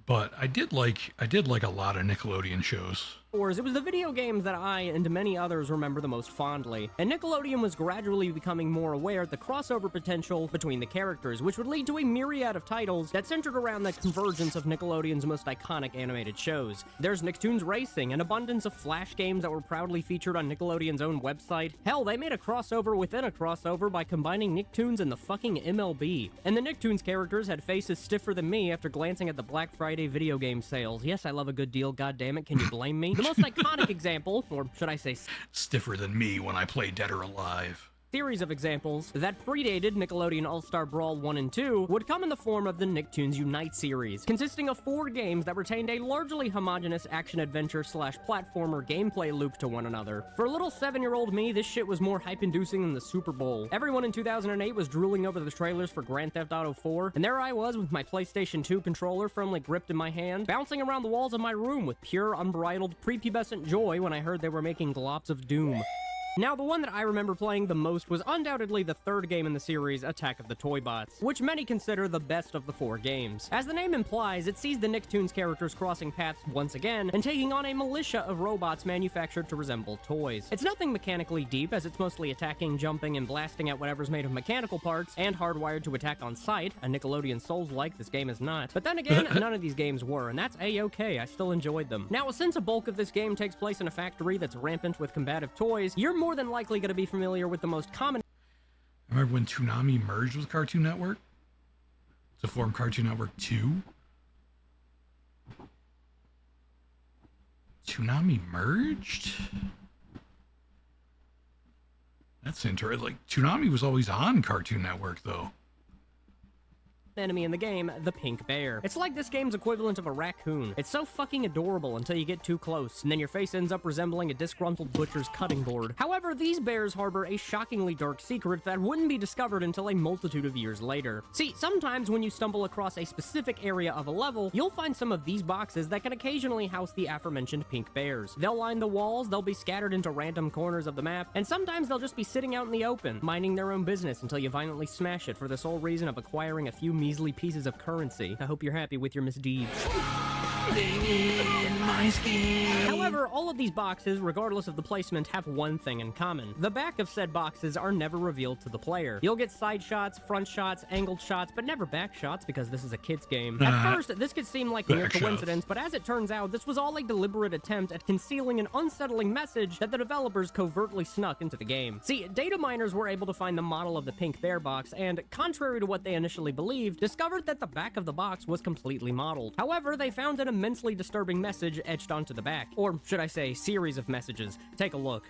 but I did like a lot of Nickelodeon shows. it was the video games that I and many others remember the most fondly, and Nickelodeon was gradually becoming more aware of the crossover potential between the characters, which would lead to a myriad of titles that centered around the convergence of Nickelodeon's most iconic animated shows. There's Nicktoons Racing, an abundance of Flash games that were proudly featured on Nickelodeon's own website. Hell, they made a crossover within a crossover by combining Nicktoons and the fucking MLB. And the Nicktoons characters had faces stiffer than me after glancing at the Black Friday video game sales. Yes, I love a good deal, goddammit, can you blame me? The most iconic example, or should I say Stiffer than me when I play Dead or Alive. series of examples that predated Nickelodeon All-Star Brawl 1 and 2 would come in the form of the Nicktoons Unite series, consisting of 4 games that retained a largely homogeneous action-adventure/platformer gameplay loop to one another. For a little 7-year-old me, this shit was more hype-inducing than the Super Bowl. Everyone in 2008 was drooling over the trailers for Grand Theft Auto 4, and there I was with my PlayStation 2 controller firmly gripped in my hand, bouncing around the walls of my room with pure, unbridled, prepubescent joy when I heard they were making Glops of Doom. Now, the one that I remember playing the most was undoubtedly the third game in the series, Attack of the Toybots, which many consider the best of the 4 games. As the name implies, it sees the Nicktoons characters crossing paths once again and taking on a militia of robots manufactured to resemble toys. It's nothing mechanically deep, as it's mostly attacking, jumping, and blasting at whatever's made of mechanical parts and hardwired to attack on sight. A Nickelodeon Souls-like, this game is not. But then again, none of these games were, and that's a-okay. I still enjoyed them. Now, since a bulk of this game takes place in a factory that's rampant with combative toys, you're more than likely going to be familiar with the most common. Remember when Toonami merged with Cartoon Network to form Cartoon Network 2? Toonami merged? That's interesting. Like, Toonami was always on Cartoon Network, though. Enemy in the game, the pink bear. It's like this game's equivalent of a raccoon. It's so fucking adorable until you get too close, and then your face ends up resembling a disgruntled butcher's cutting board. However, these bears harbor a shockingly dark secret that wouldn't be discovered until a multitude of years later. See, sometimes when you stumble across a specific area of a level, you'll find some of these boxes that can occasionally house the aforementioned pink bears. They'll line the walls, they'll be scattered into random corners of the map, and sometimes they'll just be sitting out in the open, minding their own business until you violently smash it for the sole reason of acquiring a few measly pieces of currency. I hope you're happy with your misdeeds. However, all of these boxes, regardless of the placement, have one thing in common. The back of said boxes are never revealed to the player. You'll get side shots, front shots, angled shots, but never back shots because this is a kid's game. At first, this could seem like mere coincidence, but as it turns out, this was all a deliberate attempt at concealing an unsettling message that the developers covertly snuck into the game. See, data miners were able to find the model of the pink bear box and, contrary to what they initially believed, discovered that the back of the box was completely modeled. However, they found an immensely disturbing message etched onto the back. Or should I say, series of messages. Take a look.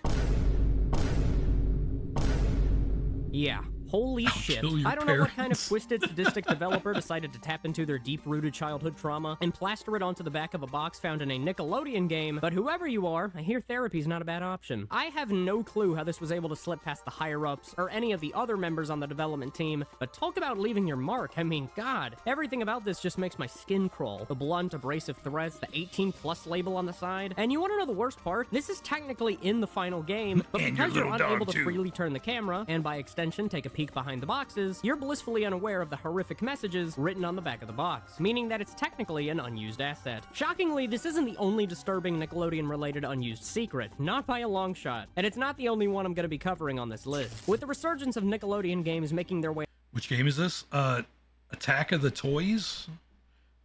Yeah. Holy shit. I don't know what kind of twisted, sadistic developer decided to tap into their deep-rooted childhood trauma and plaster it onto the back of a box found in a Nickelodeon game, but whoever you are, I hear therapy's not a bad option. I have no clue how this was able to slip past the higher-ups or any of the other members on the development team, but talk about leaving your mark. I mean, God, everything about this just makes my skin crawl. The blunt, abrasive threats, the 18+ label on the side, and you want to know the worst part? This is technically in the final game, but because you're unable to freely turn the camera, and by extension take a peek behind the boxes, you're blissfully unaware of the horrific messages written on the back of the box, meaning that it's technically an unused asset. Shockingly, this isn't the only disturbing Nickelodeon-related unused secret, not by a long shot, and it's not the only one I'm going to be covering on this list. With the resurgence of Nickelodeon games making their way— Which game is this? Attack of the Toys?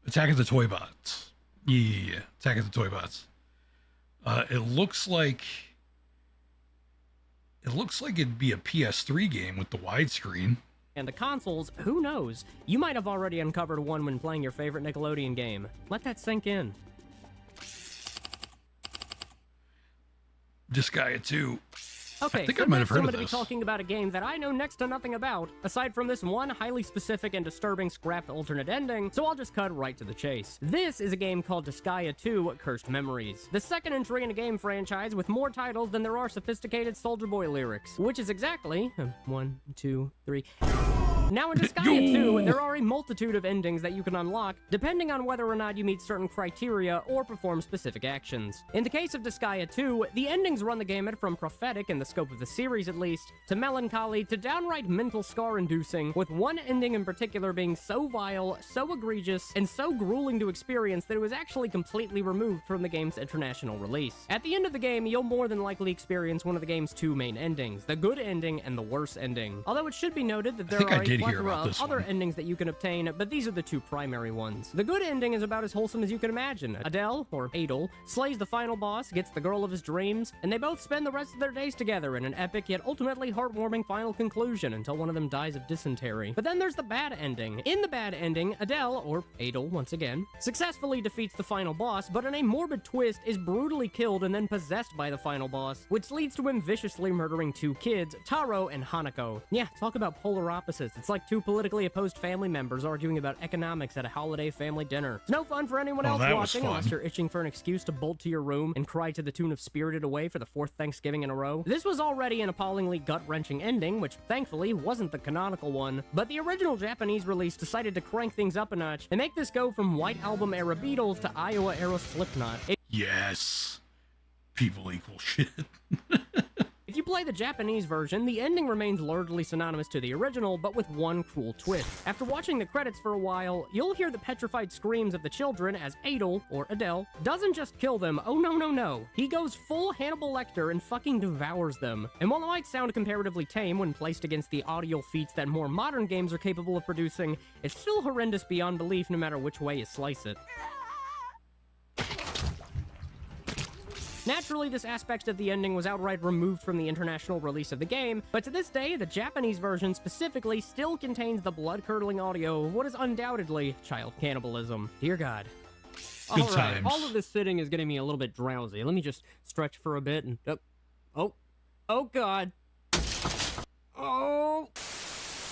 Attack of the Toy Bots. Yeah, Attack of the Toy Bots. It looks like it'd be a PS3 game with the widescreen. And the consoles, who knows? You might have already uncovered one when playing your favorite Nickelodeon game. Let that sink in. Disgaea 2. Okay, I think so I might have next I'm heard going of to be this. talking about a game that I know next to nothing about, aside from this one highly specific and disturbing scrapped alternate ending, so I'll just cut right to the chase. This is a game called Disgaea 2 Cursed Memories, the second entry in a game franchise with more titles than there are sophisticated Soulja Boy lyrics, which is exactly 1, 2, 3... Now in Disgaea 2, there are a multitude of endings that you can unlock, depending on whether or not you meet certain criteria or perform specific actions. In the case of Disgaea 2, the endings run the gamut from prophetic, in the scope of the series at least, to melancholy, to downright mental scar-inducing, with one ending in particular being so vile, so egregious, and so grueling to experience that it was actually completely removed from the game's international release. At the end of the game, you'll more than likely experience one of the game's two main endings, the good ending and the worse ending. Although it should be noted that there are a plethora of other endings that you can obtain, but these are the two primary ones. The good ending is about as wholesome as you can imagine. Adele, or Adel, slays the final boss, gets the girl of his dreams, and they both spend the rest of their days together in an epic yet ultimately heartwarming final conclusion until one of them dies of dysentery. But then there's the bad ending. In the bad ending, Adele, or Adel once again, successfully defeats the final boss, but in a morbid twist is brutally killed and then possessed by the final boss, which leads to him viciously murdering two kids, Taro and Hanako. Yeah, talk about polar opposites. It's like two politically opposed family members arguing about economics at a holiday family dinner. It's no fun for anyone else watching unless you're itching for an excuse to bolt to your room and cry to the tune of Spirited Away for the fourth Thanksgiving in a row. This was already an appallingly gut-wrenching ending, which thankfully wasn't the canonical one, but the original Japanese release decided to crank things up a notch and make this go from White Album era Beatles to Iowa era Slipknot. Yes. People equal shit. If you play the Japanese version, the ending remains largely synonymous to the original, but with one cruel twist. After watching the credits for a while, you'll hear the petrified screams of the children as Adel, or Adele, doesn't just kill them, oh no. He goes full Hannibal Lecter and fucking devours them. And while it might sound comparatively tame when placed against the audio feats that more modern games are capable of producing, it's still horrendous beyond belief no matter which way you slice it. Naturally, this aspect of the ending was outright removed from the international release of the game, but to this day, the Japanese version specifically still contains the blood-curdling audio of what is undoubtedly child cannibalism. Dear God. Good times. All of this sitting is getting me a little bit drowsy. Let me just stretch for a bit and... Oh God. Oh...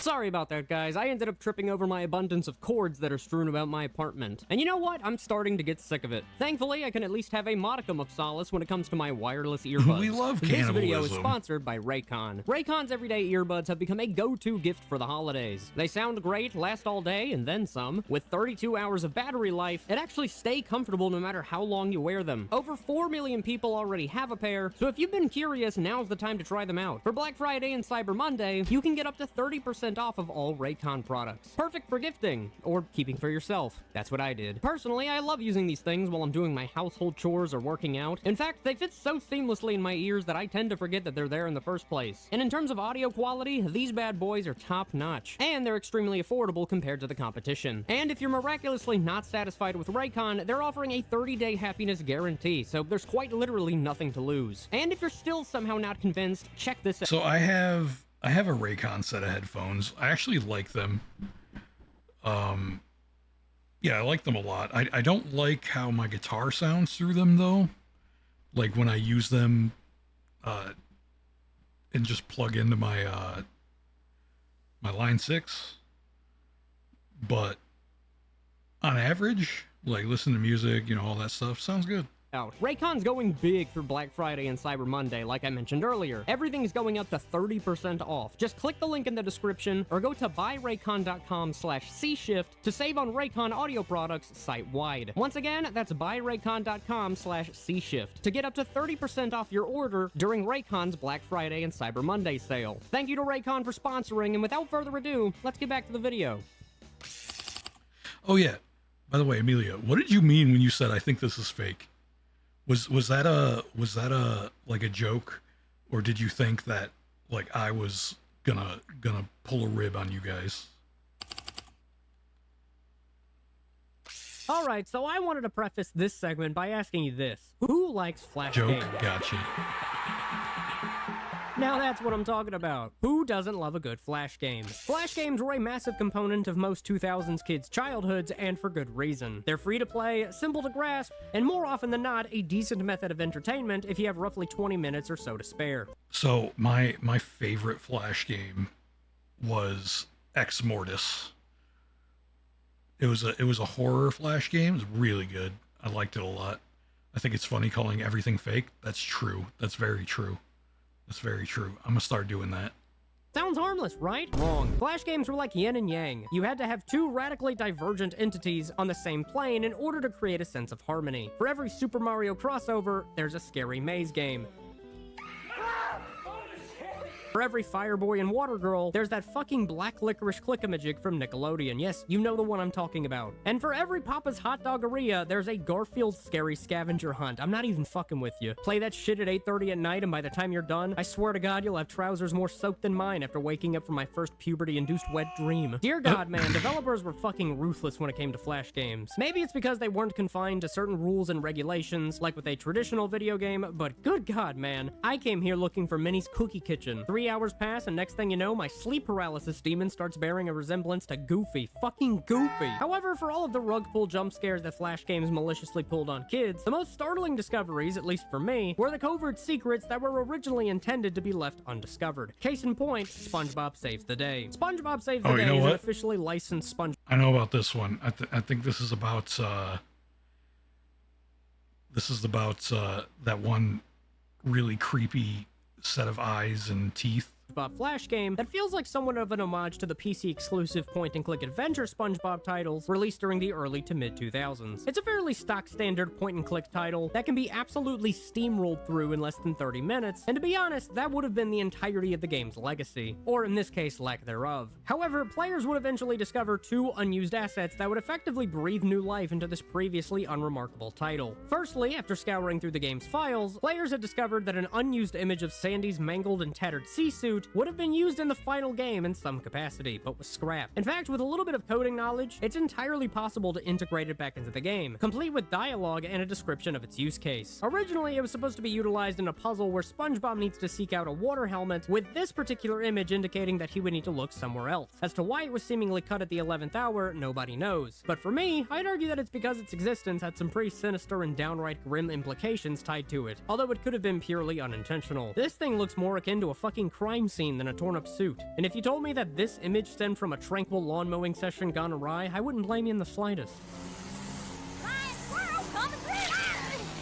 Sorry about that, guys. I ended up tripping over my abundance of cords that are strewn about my apartment. And you know what? I'm starting to get sick of it. Thankfully, I can at least have a modicum of solace when it comes to my wireless earbuds. We love cannibalism. This video is sponsored by Raycon. Raycon's everyday earbuds have become a go-to gift for the holidays. They sound great, last all day, and then some. With 32 hours of battery life, and actually stay comfortable no matter how long you wear them. Over 4 million people already have a pair, so if you've been curious, now's the time to try them out. For Black Friday and Cyber Monday, you can get up to 30% 30% off of all Raycon products. Perfect for gifting, or keeping for yourself. That's what I did. Personally, I love using these things while I'm doing my household chores or working out. In fact, they fit so seamlessly in my ears that I tend to forget that they're there in the first place. And in terms of audio quality, these bad boys are top-notch. And they're extremely affordable compared to the competition. And if you're miraculously not satisfied with Raycon, they're offering a 30-day happiness guarantee, so there's quite literally nothing to lose. And if you're still somehow not convinced, check this out. So I have a Raycon set of headphones. I actually like them. Yeah, I like them a lot. I don't like how my guitar sounds through them though. Like when I use them and just plug into my my Line 6. But on average, like listen to music, you know, all that stuff sounds good. Raycon's going big for Black Friday and Cyber Monday, like I mentioned earlier. Everything's going up to 30% off. Just click the link in the description or go to buyraycon.com/cshift to save on Raycon audio products site-wide. Once again, that's buyraycon.com/cshift to get up to 30% off your order during Raycon's Black Friday and Cyber Monday sale. Thank you to Raycon for sponsoring, and without further ado, let's get back to the video. Oh yeah. By the way, Amelia, what did you mean when you said I think this is fake? Was that a like a joke, or did you think that like I was gonna pull a rib on you guys? Alright, so I wanted to preface this segment by asking you this. Who likes Flash Joke, games? gotcha. Now that's what I'm talking about. Who doesn't love a good Flash game? Flash games were a massive component of most 2000s kids' childhoods, and for good reason. They're free to play, simple to grasp, and more often than not, a decent method of entertainment if you have roughly 20 minutes or so to spare. So my favorite Flash game was Ex Mortis. It was a horror Flash game. It was really good. I liked it a lot. I think it's funny calling everything fake. That's true. That's very true. That's very true. I'm gonna start doing that. Sounds harmless, right? Wrong. Flash games were like yin and yang. You had to have two radically divergent entities on the same plane in order to create a sense of harmony. For every Super Mario crossover, there's a scary maze game. For every Fireboy and Water Girl, there's that fucking black licorice click-a-majig from Nickelodeon. Yes, you know the one I'm talking about. And for every Papa's Hot Doggeria, there's a Garfield scary scavenger hunt. I'm not even fucking with you. Play that shit at 8:30 at night, and by the time you're done, I swear to God, you'll have trousers more soaked than mine after waking up from my first puberty-induced wet dream. Dear God, man, developers were fucking ruthless when it came to Flash games. Maybe it's because they weren't confined to certain rules and regulations, like with a traditional video game, but good God, man, I came here looking for Minnie's Cookie Kitchen. 3 hours pass, and next thing you know, my sleep paralysis demon starts bearing a resemblance to Goofy. Fucking Goofy. However, for all of the rug pull jump scares that Flash games maliciously pulled on kids, the most startling discoveries, at least for me, were the covert secrets that were originally intended to be left undiscovered. Case in point, SpongeBob Saves the Day. SpongeBob Saves the Day is an officially licensed SpongeBob. I know about this one. I think this is about that one really creepy set of eyes and teeth. Flash game that feels like somewhat of an homage to the PC-exclusive point-and-click adventure SpongeBob titles released during the early to mid-2000s. It's a fairly stock-standard point-and-click title that can be absolutely steamrolled through in less than 30 minutes, and to be honest, that would have been the entirety of the game's legacy, or in this case, lack thereof. However, players would eventually discover two unused assets that would effectively breathe new life into this previously unremarkable title. Firstly, after scouring through the game's files, players had discovered that an unused image of Sandy's mangled and tattered sea suit would have been used in the final game in some capacity, but was scrapped. In fact, with a little bit of coding knowledge, it's entirely possible to integrate it back into the game, complete with dialogue and a description of its use case. Originally, it was supposed to be utilized in a puzzle where SpongeBob needs to seek out a water helmet, with this particular image indicating that he would need to look somewhere else. As to why it was seemingly cut at the 11th hour, nobody knows. But for me, I'd argue that it's because its existence had some pretty sinister and downright grim implications tied to it, although it could have been purely unintentional. This thing looks more akin to a fucking crime scene than a torn-up suit. And if you told me that this image stemmed from a tranquil lawn mowing session gone awry, I wouldn't blame you in the slightest. Flying squirrel coming through!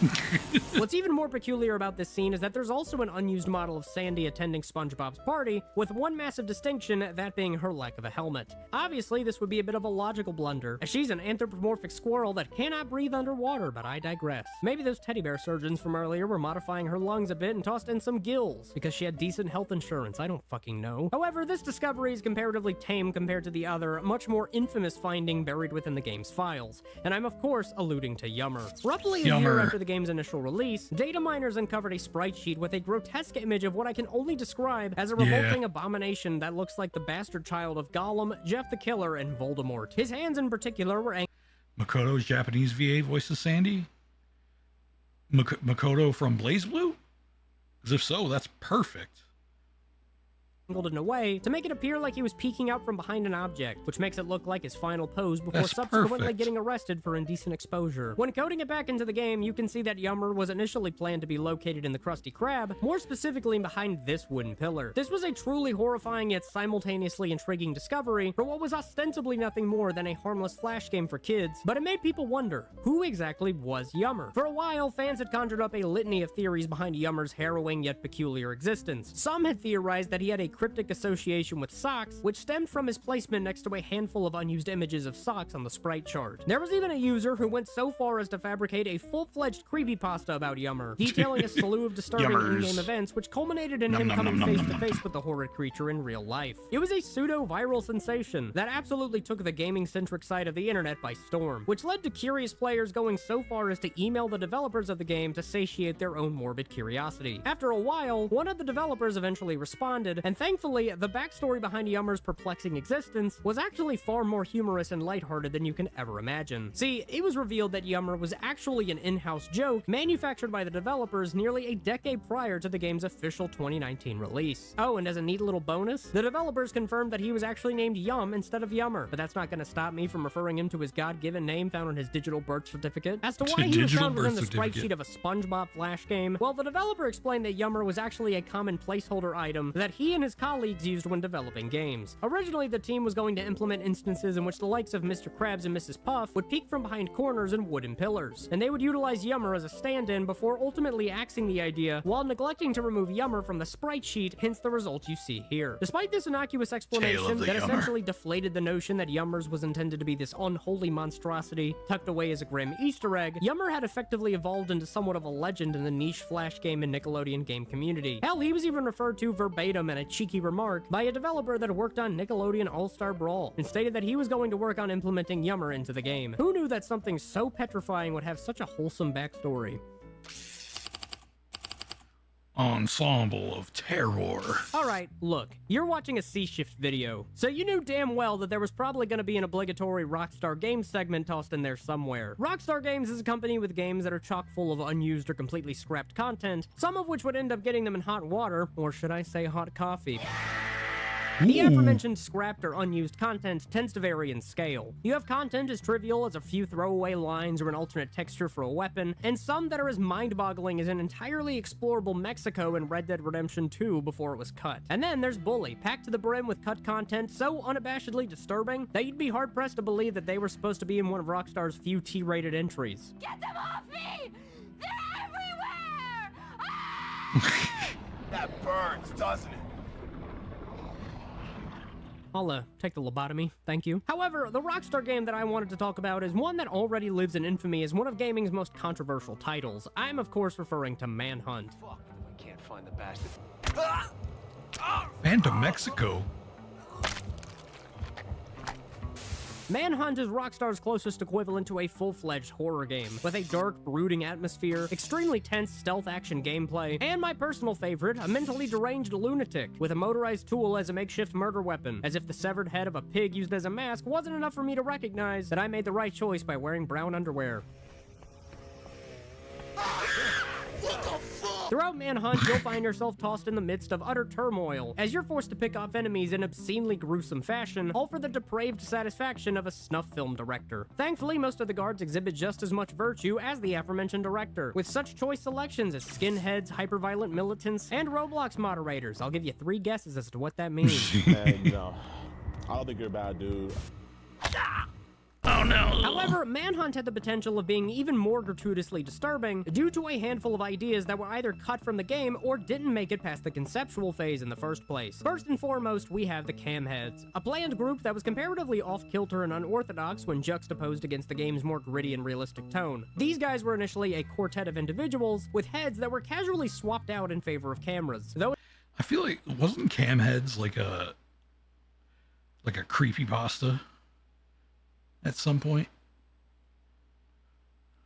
What's even more peculiar about this scene is that there's also an unused model of Sandy attending SpongeBob's party, with one massive distinction, that being her lack of a helmet. Obviously, this would be a bit of a logical blunder, as she's an anthropomorphic squirrel that cannot breathe underwater, but I digress. Maybe those teddy bear surgeons from earlier were modifying her lungs a bit and tossed in some gills, because she had decent health insurance, I don't fucking know. However, this discovery is comparatively tame compared to the other, much more infamous finding buried within the game's files, and I'm of course alluding to Yummer. Roughly a year Yummer. after the game's initial release, data miners uncovered a sprite sheet with a grotesque image of what I can only describe as a revolting abomination that looks like the bastard child of Gollum, Jeff the Killer, and Voldemort. His hands in particular were Makoto's Japanese VA voices Sandy? Makoto from Blaze Blue? Because if so, that's perfect. angled in a way to make it appear like he was peeking out from behind an object, which makes it look like his final pose before That's subsequently perfect. getting arrested for indecent exposure. When coding it back into the game, you can see that Yummer was initially planned to be located in the Krusty Krab, more specifically behind this wooden pillar. This was a truly horrifying yet simultaneously intriguing discovery for what was ostensibly nothing more than a harmless flash game for kids, but it made people wonder, who exactly was Yummer? For a while, fans had conjured up a litany of theories behind Yummer's harrowing yet peculiar existence. Some had theorized that he had a cryptic association with socks, which stemmed from his placement next to a handful of unused images of socks on the sprite chart. There was even a user who went so far as to fabricate a full-fledged creepypasta about Yummer, detailing a slew of disturbing Yummers. in-game events which culminated in Nom him nom coming nom nom face nom to nom. face with the horrid creature in real life. It was a pseudo-viral sensation that absolutely took the gaming-centric side of the internet by storm, which led to curious players going so far as to email the developers of the game to satiate their own morbid curiosity. After a while, one of the developers eventually responded, and thankfully, the backstory behind Yummer's perplexing existence was actually far more humorous and lighthearted than you can ever imagine. See, it was revealed that Yummer was actually an in-house joke manufactured by the developers nearly a decade prior to the game's official 2019 release. Oh, and as a neat little bonus, the developers confirmed that he was actually named Yum instead of Yummer, but that's not going to stop me from referring him to his God-given name found on his digital birth certificate. As to why he was Digital found within birth the sprite certificate. sheet of a SpongeBob Flash game, well, the developer explained that Yummer was actually a common placeholder item that he and his colleagues used when developing games. Originally, the team was going to implement instances in which the likes of Mr. Krabs and Mrs. Puff would peek from behind corners and wooden pillars, and they would utilize Yummer as a stand-in before ultimately axing the idea while neglecting to remove Yummer from the sprite sheet, hence the result you see here. Despite this innocuous explanation the that Yummer. essentially deflated the notion that Yummers was intended to be this unholy monstrosity tucked away as a grim Easter egg, Yummer had effectively evolved into somewhat of a legend in the niche Flash game and Nickelodeon game community. Hell, he was even referred to verbatim in a cheeky remark by a developer that worked on Nickelodeon All-Star Brawl, and stated that he was going to work on implementing Yummer into the game. Who knew that something so petrifying would have such a wholesome backstory? Ensemble of terror. Alright, look, you're watching a C-Shift video, so you knew damn well that there was probably going to be an obligatory Rockstar Games segment tossed in there somewhere. Rockstar Games is a company with games that are chock full of unused or completely scrapped content, some of which would end up getting them in hot water, or should I say hot coffee. The aforementioned scrapped or unused content tends to vary in scale. You have content as trivial as a few throwaway lines or an alternate texture for a weapon, and some that are as mind-boggling as an entirely explorable Mexico in Red Dead Redemption 2 before it was cut. And then there's Bully, packed to the brim with cut content so unabashedly disturbing that you'd be hard-pressed to believe that they were supposed to be in one of Rockstar's few T-rated entries. Get them off me! They're everywhere! Ah! That burns, doesn't it? I'll take the lobotomy, thank you. However, the Rockstar game that I wanted to talk about is one that already lives in infamy as one of gaming's most controversial titles. I'm of course referring to Manhunt. Fuck, I can't find the bastard. Phantom Mexico. Manhunt is Rockstar's closest equivalent to a full-fledged horror game, with a dark, brooding atmosphere, extremely tense stealth action gameplay, and my personal favorite, a mentally deranged lunatic, with a motorized tool as a makeshift murder weapon, as if the severed head of a pig used as a mask wasn't enough for me to recognize that I made the right choice by wearing brown underwear. Throughout Manhunt, you'll find yourself tossed in the midst of utter turmoil, as you're forced to pick off enemies in obscenely gruesome fashion, all for the depraved satisfaction of a snuff film director. Thankfully, most of the guards exhibit just as much virtue as the aforementioned director, with such choice selections as skinheads, hyperviolent militants, and Roblox moderators. I'll give you 3 guesses as to what that means. And no, I don't think you're a bad dude. Oh no. However, Manhunt had the potential of being even more gratuitously disturbing due to a handful of ideas that were either cut from the game or didn't make it past the conceptual phase in the first place. First and foremost, we have the Camheads, a bland group that was comparatively off-kilter and unorthodox when juxtaposed against the game's more gritty and realistic tone. These guys were initially a quartet of individuals with heads that were casually swapped out in favor of cameras. Though I feel like, wasn't Camheads like a creepypasta at some point?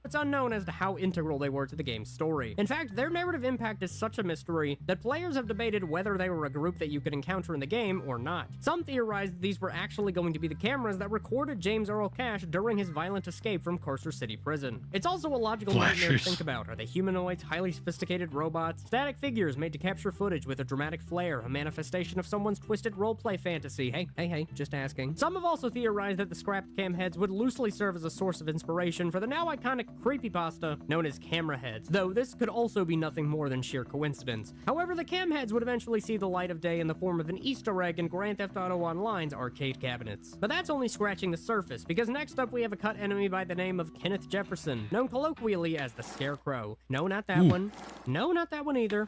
it's unknown as to how integral they were to the game's story. In fact, their narrative impact is such a mystery that players have debated whether they were a group that you could encounter in the game or not. Some theorized that these were actually going to be the cameras that recorded James Earl Cash during his violent escape from Courser City Prison. It's also a logical nightmare to think about. Are they humanoids, highly sophisticated robots, static figures made to capture footage with a dramatic flair, a manifestation of someone's twisted roleplay fantasy? Hey, just asking. Some have also theorized that the scrapped cam heads would loosely serve as a source of inspiration for the now iconic creepypasta known as camera heads, though this could also be nothing more than sheer coincidence. However, the cam heads would eventually see the light of day in the form of an Easter egg in Grand Theft Auto Online's arcade cabinets. But that's only scratching the surface, because next up we have a cut enemy by the name of Kenneth Jefferson, known colloquially as the Scarecrow. No, not that one. No, not that one either.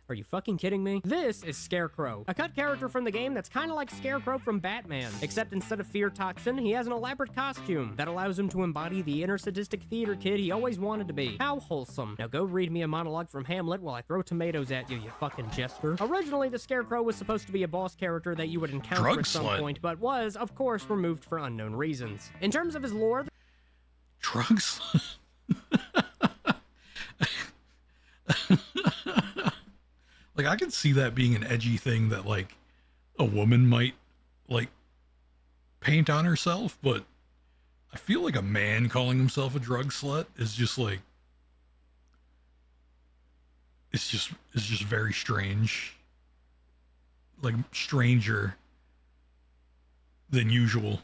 Are you fucking kidding me? This is Scarecrow, a cut character from the game that's kinda like Scarecrow from Batman, except instead of fear toxin, he has an elaborate costume that allows him to embody the inner sadistic theater kid he always wanted to be. How wholesome. Now go read me a monologue from Hamlet while I throw tomatoes at you, you fucking jester. Originally, the Scarecrow was supposed to be a boss character that you would encounter at some point, but was, of course, removed for unknown reasons. In terms of his lore... Drug slut? Like, I could see that being an edgy thing that, like, a woman might, like, paint on herself, but I feel like a man calling himself a drug slut is just, like, it's just very strange. Like, stranger than usual.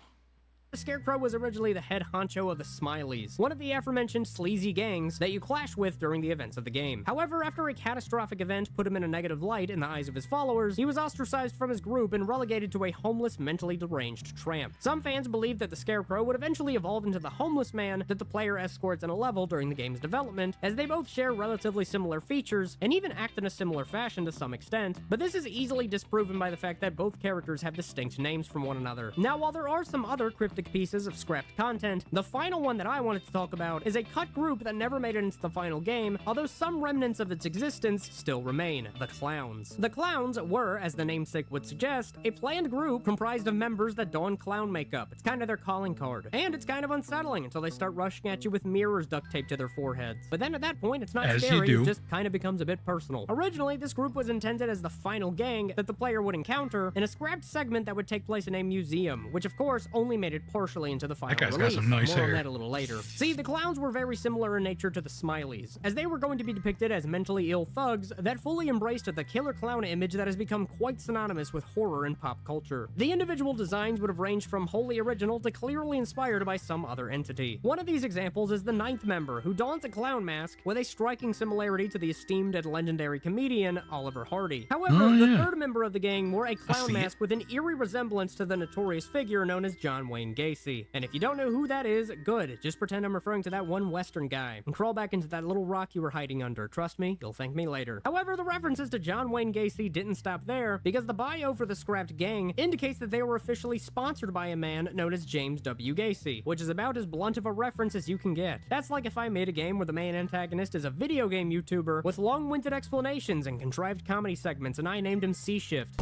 The Scarecrow was originally the head honcho of the Smileys, one of the aforementioned sleazy gangs that you clash with during the events of the game. However, after a catastrophic event put him in a negative light in the eyes of his followers, he was ostracized from his group and relegated to a homeless, mentally deranged tramp. Some fans believe that the Scarecrow would eventually evolve into the homeless man that the player escorts in a level during the game's development, as they both share relatively similar features and even act in a similar fashion to some extent, but this is easily disproven by the fact that both characters have distinct names from one another. Now, while there are some other cryptic pieces of scrapped content, the final one that I wanted to talk about is a cut group that never made it into the final game, although some remnants of its existence still remain: the Clowns. The Clowns were, as the namesake would suggest, a planned group comprised of members that don clown makeup. It's kind of their calling card, and it's kind of unsettling until they start rushing at you with mirrors duct taped to their foreheads. But then at that point, it's not scary, it just kind of becomes a bit personal. Originally, this group was intended as the final gang that the player would encounter in a scrapped segment that would take place in a museum, which of course only made it partially into the final that guy's release. got some nice More hair. on that a little later. See, the Clowns were very similar in nature to the Smileys, as they were going to be depicted as mentally ill thugs that fully embraced the killer clown image that has become quite synonymous with horror in pop culture. The individual designs would have ranged from wholly original to clearly inspired by some other entity. One of these examples is the ninth member, who dons a clown mask with a striking similarity to the esteemed and legendary comedian Oliver Hardy. However, the third member of the gang wore a clown mask with an eerie resemblance to the notorious figure known as John Wayne Gacy. And if you don't know who that is, good. Just pretend I'm referring to that one Western guy and crawl back into that little rock you were hiding under. Trust me, you'll thank me later. However, the references to John Wayne Gacy didn't stop there, because the bio for the scrapped gang indicates that they were officially sponsored by a man known as James W. Gacy, which is about as blunt of a reference as you can get. That's like if I made a game where the main antagonist is a video game YouTuber with long-winded explanations and contrived comedy segments, and I named him C-Shift.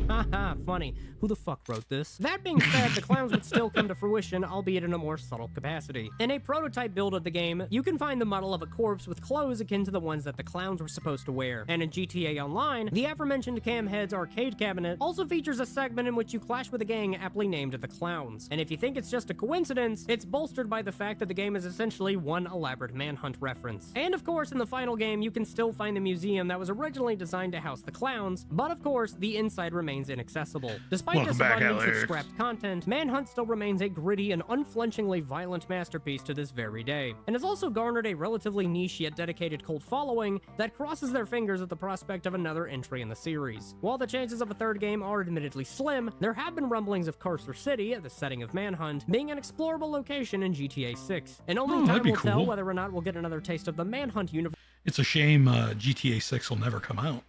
Haha, funny. Who the fuck wrote this? That being said, the Clowns would still come to fruition, albeit in a more subtle capacity. In a prototype build of the game, you can find the model of a corpse with clothes akin to the ones that the Clowns were supposed to wear. And in GTA Online, the aforementioned Camhead's arcade cabinet also features a segment in which you clash with a gang aptly named the Clowns. And if you think it's just a coincidence, it's bolstered by the fact that the game is essentially one elaborate manhunt reference. And of course, in the final game, you can still find the museum that was originally designed to house the Clowns, but of course, the inside remains inaccessible. Despite Welcome this back, abundance of Alex. scrapped content, Manhunt still remains a gritty and unflinchingly violent masterpiece to this very day, and has also garnered a relatively niche yet dedicated cult following that crosses their fingers at the prospect of another entry in the series. While the chances of a third game are admittedly slim, there have been rumblings of Cursor City, the setting of Manhunt, being an explorable location in GTA 6, and only that'd time be will tell cool. whether or not we'll get another taste of the Manhunt universe. It's a shame GTA 6 will never come out.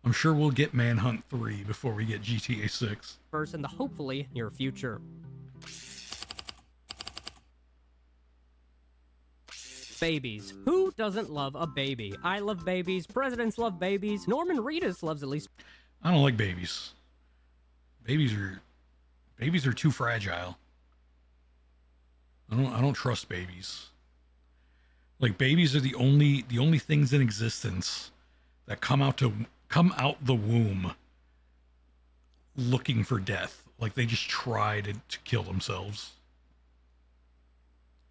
I'm sure we'll get Manhunt 3 before we get GTA 6. In the hopefully near future. Babies. Who doesn't love a baby? I love babies, presidents love babies, Norman Reedus loves at least I don't like babies. Babies are too fragile. I don't trust babies. Like, babies are the only things in existence that come out the womb looking for death. Like, they just try to kill themselves.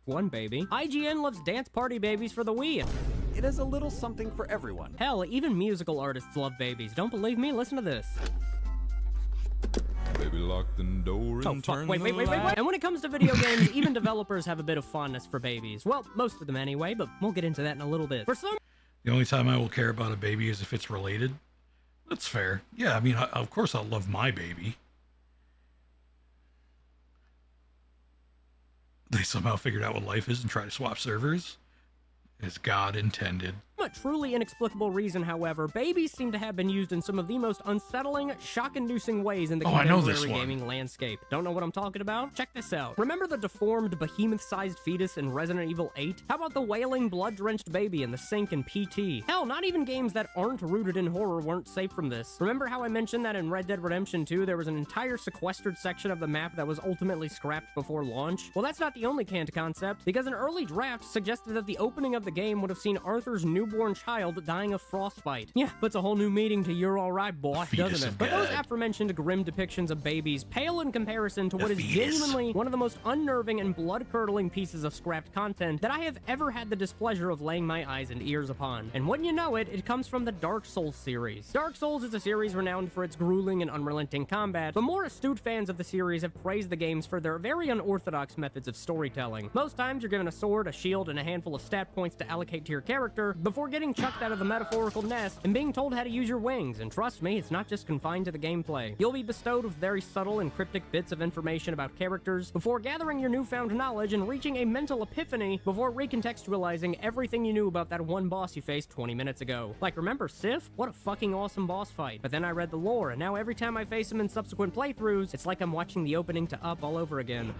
one baby. IGN loves dance party babies for the Wii. It is a little something for everyone. Hell, even musical artists love babies. Don't believe me? Listen to this. Baby, lock the door and Oh, fuck. turn Wait. the light. And when it comes to video games, even developers have a bit of fondness for babies. Well, most of them anyway, but we'll get into that in a little bit. For some The only time I will care about a baby is if it's related. That's fair. Yeah, I mean, of course I'll love my baby. They somehow figured out what life is and try to swap servers, as God intended. a truly inexplicable reason, however, babies seem to have been used in some of the most unsettling, shock-inducing ways in the I know contemporary this one. gaming landscape. Don't know what I'm talking about? Check this out. Remember the deformed, behemoth-sized fetus in Resident Evil 8? How about the wailing, blood-drenched baby in The Sink and PT? Hell, not even games that aren't rooted in horror weren't safe from this. Remember how I mentioned that in Red Dead Redemption 2 there was an entire sequestered section of the map that was ultimately scrapped before launch? Well, that's not the only canned concept, because an early draft suggested that the opening of the game would have seen Arthur's newborn child dying of frostbite. Yeah, puts a whole new meaning to "you're alright, boy," Fetus doesn't it? of But those God. aforementioned grim depictions of babies pale in comparison to what is fetus. genuinely one of the most unnerving and blood-curdling pieces of scrapped content that I have ever had the displeasure of laying my eyes and ears upon. And wouldn't you know it, it comes from the Dark Souls series. Dark Souls is a series renowned for its grueling and unrelenting combat, but more astute fans of the series have praised the games for their very unorthodox methods of storytelling. Most times you're given a sword, a shield, and a handful of stat points to allocate to your character before getting chucked out of the metaphorical nest and being told how to use your wings. And trust me, it's not just confined to the gameplay. You'll be bestowed with very subtle and cryptic bits of information about characters before gathering your newfound knowledge and reaching a mental epiphany before recontextualizing everything you knew about that one boss you faced 20 minutes ago. Like, remember Sif? What a fucking awesome boss fight. But then I read the lore, and now every time I face him in subsequent playthroughs, it's like I'm watching the opening to Up all over again.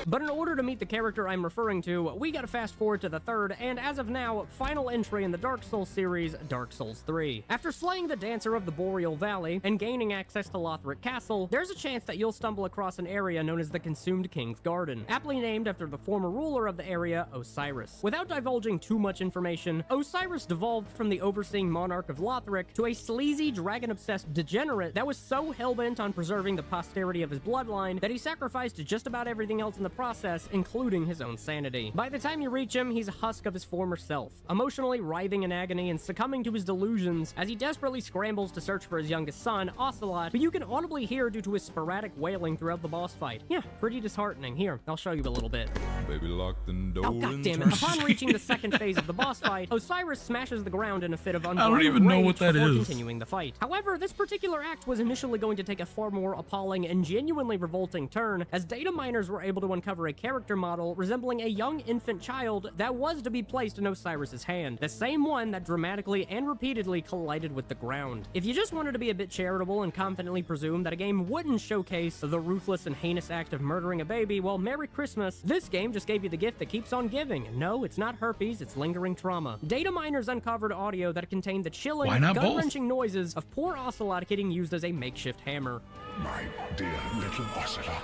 But in order to meet the character I'm referring to, we gotta fast forward to the third, and as of now, final entry in the Dark Souls series, Dark Souls 3. After slaying the Dancer of the Boreal Valley and gaining access to Lothric Castle, there's a chance that you'll stumble across an area known as the Consumed King's Garden, aptly named after the former ruler of the area, Osiris. Without divulging too much information, Osiris devolved from the overseeing monarch of Lothric to a sleazy, dragon-obsessed degenerate that was so hell-bent on preserving the posterity of his bloodline that he sacrificed just about everything else in the process, including his own sanity. By the time you reach him, he's a husk of his former self, emotionally writhing in agony and succumbing to his delusions as he desperately scrambles to search for his youngest son, Ocelot, who you can audibly hear due to his sporadic wailing throughout the boss fight. Yeah, pretty disheartening. Here, I'll show you a little bit. Baby, lock the door Oh, and goddammit. turn Upon reaching the second phase of the boss fight, Osiris smashes the ground in a fit of don't even know rage what that before is. continuing the fight. However, this particular act was initially going to take a far more appalling and genuinely revolting turn, as data miners were able to uncover a character model resembling a young infant child that was to be placed in Osiris's hand, the same one that dramatically and repeatedly collided with the ground. If you just wanted to be a bit charitable and confidently presume that a game wouldn't showcase the ruthless and heinous act of murdering a baby, well, Merry Christmas. This game just gave you the gift that keeps on giving. No, it's not herpes, it's lingering trauma. Data miners uncovered audio that contained the chilling, Why not both? gut-wrenching noises of poor Ocelot getting used as a makeshift hammer. My dear little Ocelot.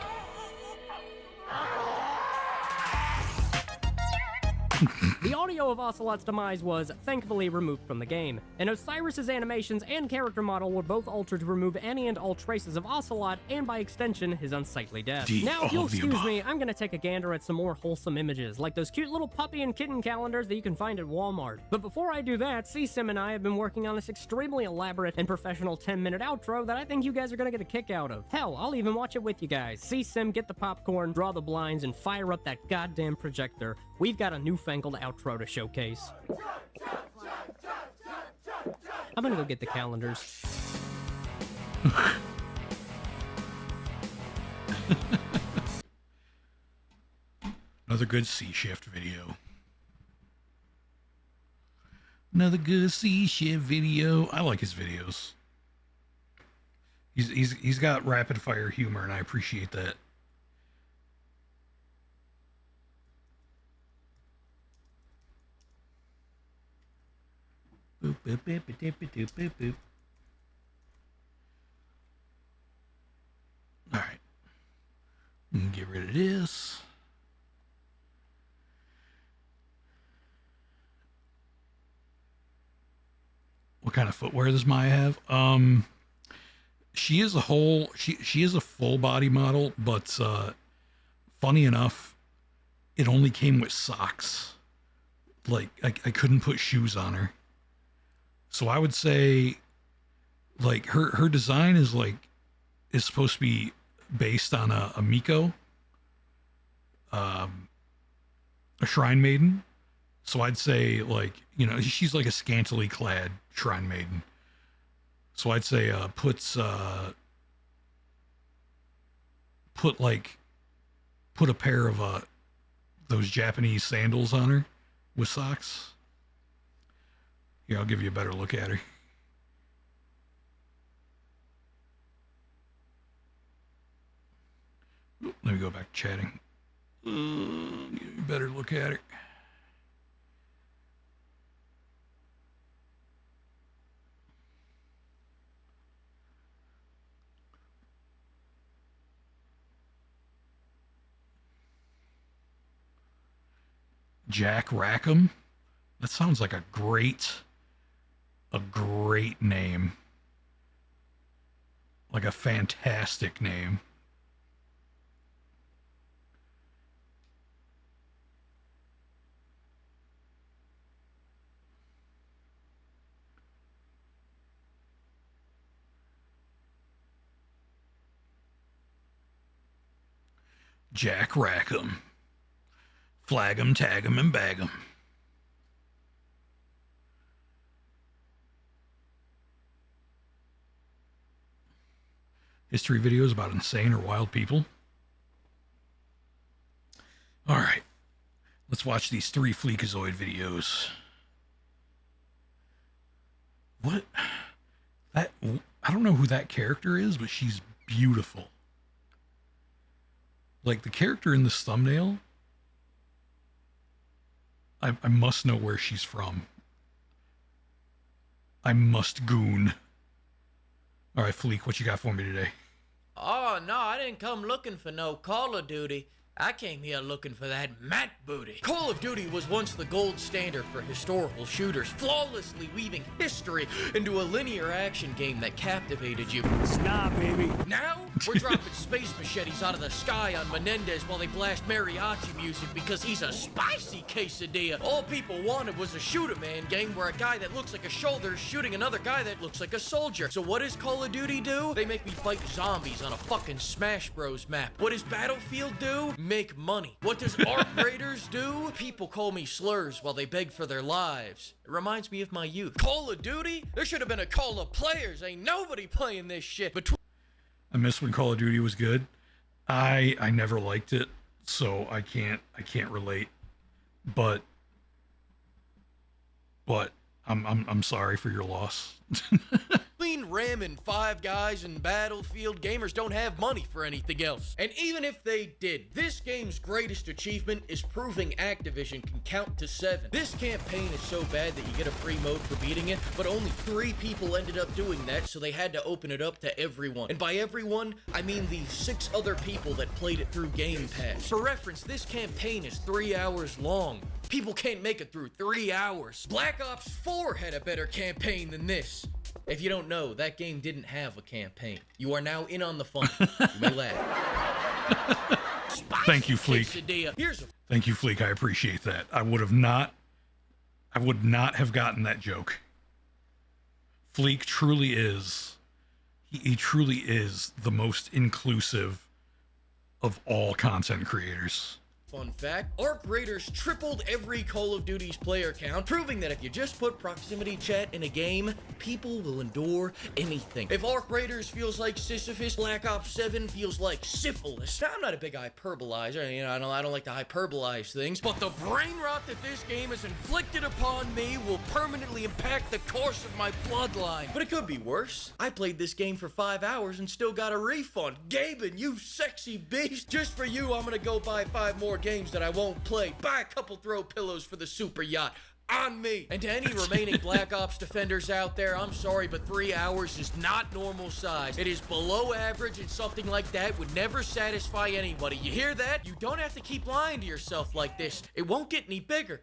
The audio of Ocelot's demise was thankfully removed from the game, and Osiris's animations and character model were both altered to remove any and all traces of Ocelot, and by extension, his unsightly death. Now, if you'll excuse me, I'm gonna take a gander at some more wholesome images, like those cute little puppy and kitten calendars that you can find at Walmart. But before I do that, C-Sim and I have been working on this extremely elaborate and professional 10-minute outro that I think you guys are gonna get a kick out of. Hell, I'll even watch it with you guys. C-Sim, get the popcorn, draw the blinds, and fire up that goddamn projector. We've got a newfangled outro to showcase. I'm gonna go get the calendars. Another good C-Shift video. Another good C-Shift video. I like his videos. He's got rapid fire humor, and I appreciate that. Boop, boop, boop, boop, boop, boop, boop, boop. All right. Get rid of this. What kind of footwear does Maya have? She is she is a full body model, but funny enough, it only came with socks. Like I couldn't put shoes on her. So I would say like her design is supposed to be based on a Miko, a shrine maiden. So I'd say she's like a scantily clad shrine maiden. So I'd say put a pair of those Japanese sandals on her with socks. Here, I'll give you a better look at her. Let me go back to chatting. Give you a better look at her. Jack Rackham. That sounds like a great name. Like a fantastic name. Jack Rackham. Flag 'em, tag 'em, and bag 'em. History videos about insane or wild people. All right. Let's watch these 3 Fleekazoid videos. What? I don't know who that character is, but she's beautiful. Like the character in this thumbnail, I must know where she's from. I must goon. All right, Fleek, what you got for me today? Oh, no, I didn't come looking for no Call of Duty. I came here looking for that Matt booty. Call of Duty was once the gold standard for historical shooters, flawlessly weaving history into a linear action game that captivated you. Nah, baby. Now, we're dropping space machetes out of the sky on Menendez while they blast mariachi music because he's a spicy quesadilla. All people wanted was a shoot-a-man game where a guy that looks like a shoulder is shooting another guy that looks like a soldier. So what does Call of Duty do? They make me fight zombies on a fucking Smash Bros map. What does Battlefield do? Make money. What does Ark Raiders do? People call me slurs while they beg for their lives. It reminds me of my youth. Call of Duty? There should have been a Call of Players. Ain't nobody playing this shit. I miss when Call of Duty was good. I never liked it, so I can't relate. But I'm sorry for your loss. Between ramming 5 guys in Battlefield, gamers don't have money for anything else. And even if they did, this game's greatest achievement is proving Activision can count to 7. This campaign is so bad that you get a free mode for beating it, but only 3 people ended up doing that, so they had to open it up to everyone. And by everyone, I mean the 6 other people that played it through Game Pass. For reference, this campaign is 3 hours long. People can't make it through 3 hours. Black Ops 4 had a better campaign than this. If you don't know, that game didn't have a campaign. You are now in on the fun. You may laugh. Thank you, Fleek. Thank you, Fleek. I appreciate that. I would not have gotten that joke. Fleek truly is, he truly is the most inclusive of all content creators. Fun fact, Arc Raiders tripled every Call of Duty's player count, proving that if you just put proximity chat in a game, people will endure anything. If Arc Raiders feels like Sisyphus, Black Ops 7 feels like syphilis. Now, I'm not a big hyperbolizer, you know, I don't like to hyperbolize things, but the brain rot that this game has inflicted upon me will permanently impact the course of my bloodline. But it could be worse. I played this game for 5 hours and still got a refund. Gaben, you sexy beast. Just for you, I'm gonna go buy 5 more games that I won't play. Buy a couple throw pillows for the super yacht. On me. And to any remaining Black Ops defenders out there, I'm sorry, but 3 hours is not normal size. It is below average, and something like that would never satisfy anybody. You hear that? You don't have to keep lying to yourself like this. It won't get any bigger.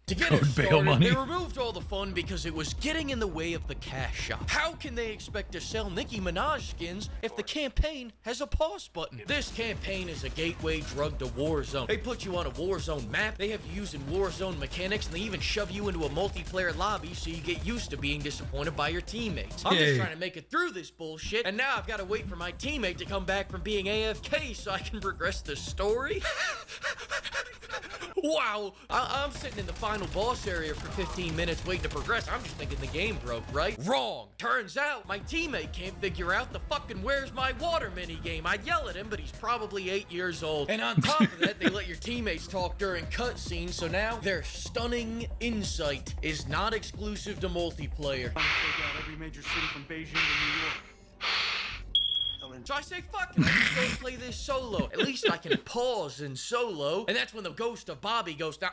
To get it started, they removed all the fun because it was getting in the way of the cash shop. How can they expect to sell Nicki Minaj skins if the campaign has a pause button? This campaign is a gateway drug to Warzone. They put you on a Warzone map, they have you using Warzone mechanics, and they even shove you into a multiplayer lobby so you get used to being disappointed by your teammates. I'm just trying to make it through this bullshit, and now I've got to wait for my teammate to come back from being AFK so I can progress the story? Wow, I'm sitting in the final boss area for 15 minutes waiting to progress. I'm just thinking the game broke, right? Wrong. Turns out my teammate can't figure out the fucking where's my water minigame. I yell at him, but he's probably 8 years old. And on top of that, they let your teammates talk during cutscenes, so now their stunning insight is not exclusive to multiplayer. Take out every major city from Beijing to New York. So I say, fuck it, I'm just gonna play this solo. At least I can pause in solo. And that's when the ghost of Bobby goes down.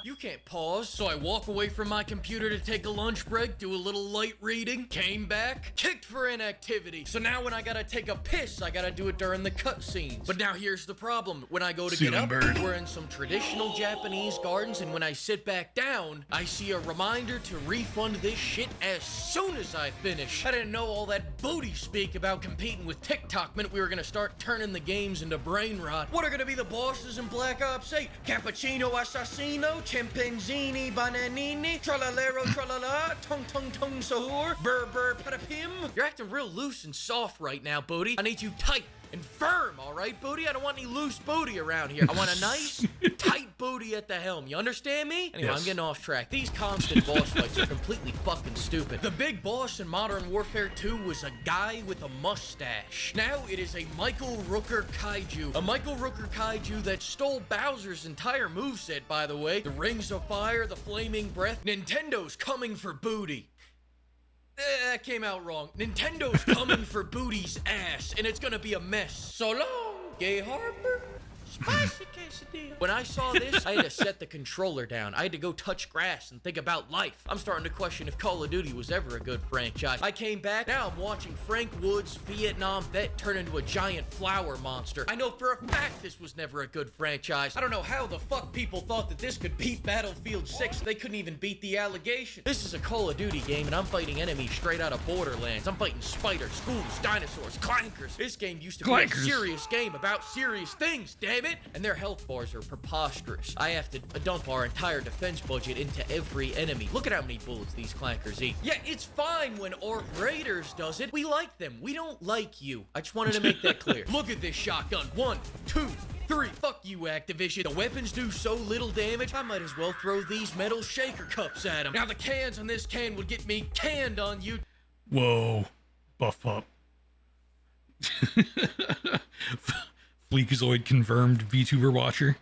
You can't pause. So I walk away from my computer to take a lunch break, do a little light reading, came back, kicked for inactivity. So now when I gotta take a piss, I gotta do it during the cutscenes. But now here's the problem. When I go to get up, we're in some traditional Japanese gardens, and when I sit back down, I see a reminder to refund this shit as soon as I finish. I didn't know all that booty speak about competing with TikTok meant we were gonna start turning the games into brain rot. What are gonna be the bosses in Black Ops 8? Cappuccino Assassino, Chimpanzini Bananini, Tralalero Tralala, Tung Tung Tung Sahur, Burr Burr Patapim. You're acting real loose and soft right now, Booty. I need you tight and firm, all right, Booty? I don't want any loose booty around here. I want a nice, tight booty at the helm. You understand me? Anyway, I'm getting off track. These constant boss fights are completely fucking stupid. The big boss in Modern Warfare 2 was a guy with a mustache. Now it is a Michael Rooker kaiju. A Michael Rooker kaiju that stole Bowser's entire moveset, by the way. The Rings of Fire, the Flaming Breath. Nintendo's coming for Booty. That came out wrong. Nintendo's coming for Booty's ass, and it's gonna be a mess. So long, Gay Harbor. Spicy quesadilla. When I saw this, I had to set the controller down. I had to go touch grass and think about life. I'm starting to question if Call of Duty was ever a good franchise. I came back, now I'm watching Frank Woods' Vietnam vet turn into a giant flower monster. I know for a fact this was never a good franchise. I don't know how the fuck people thought that this could beat Battlefield 6. They couldn't even beat the allegation. This is a Call of Duty game, and I'm fighting enemies straight out of Borderlands. I'm fighting spiders, ghouls, dinosaurs, clankers. This game used to be a serious game about serious things, damn it! And their health bars are preposterous. I have to dump our entire defense budget into every enemy. Look at how many bullets these clankers eat. Yeah, it's fine when Arc Raiders does it. We like them. We don't like you. I just wanted to make that clear. Look at this shotgun. 1, 2, 3. Fuck you, Activision. The weapons do so little damage, I might as well throw these metal shaker cups at them. Now the cans on this can would get me canned on you. Whoa. Buff up. Fleekazoid confirmed VTuber watcher.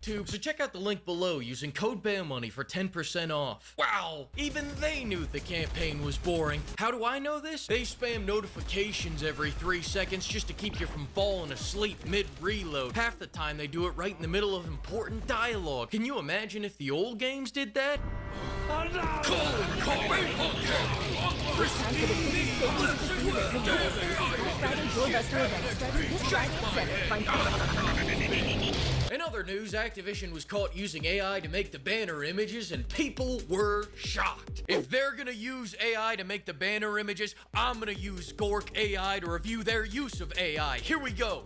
too. So check out the link below using code BAMONEY for 10% off. Wow, even they knew the campaign was boring. How do I know this? They spam notifications every 3 seconds just to keep you from falling asleep mid-reload. Half the time they do it right in the middle of important dialogue. Can you imagine if the old games did that? In other news, Activision was caught using AI to make the banner images, and people were shocked. If they're gonna use AI to make the banner images, I'm gonna use Gork AI to review their use of AI. Here we go.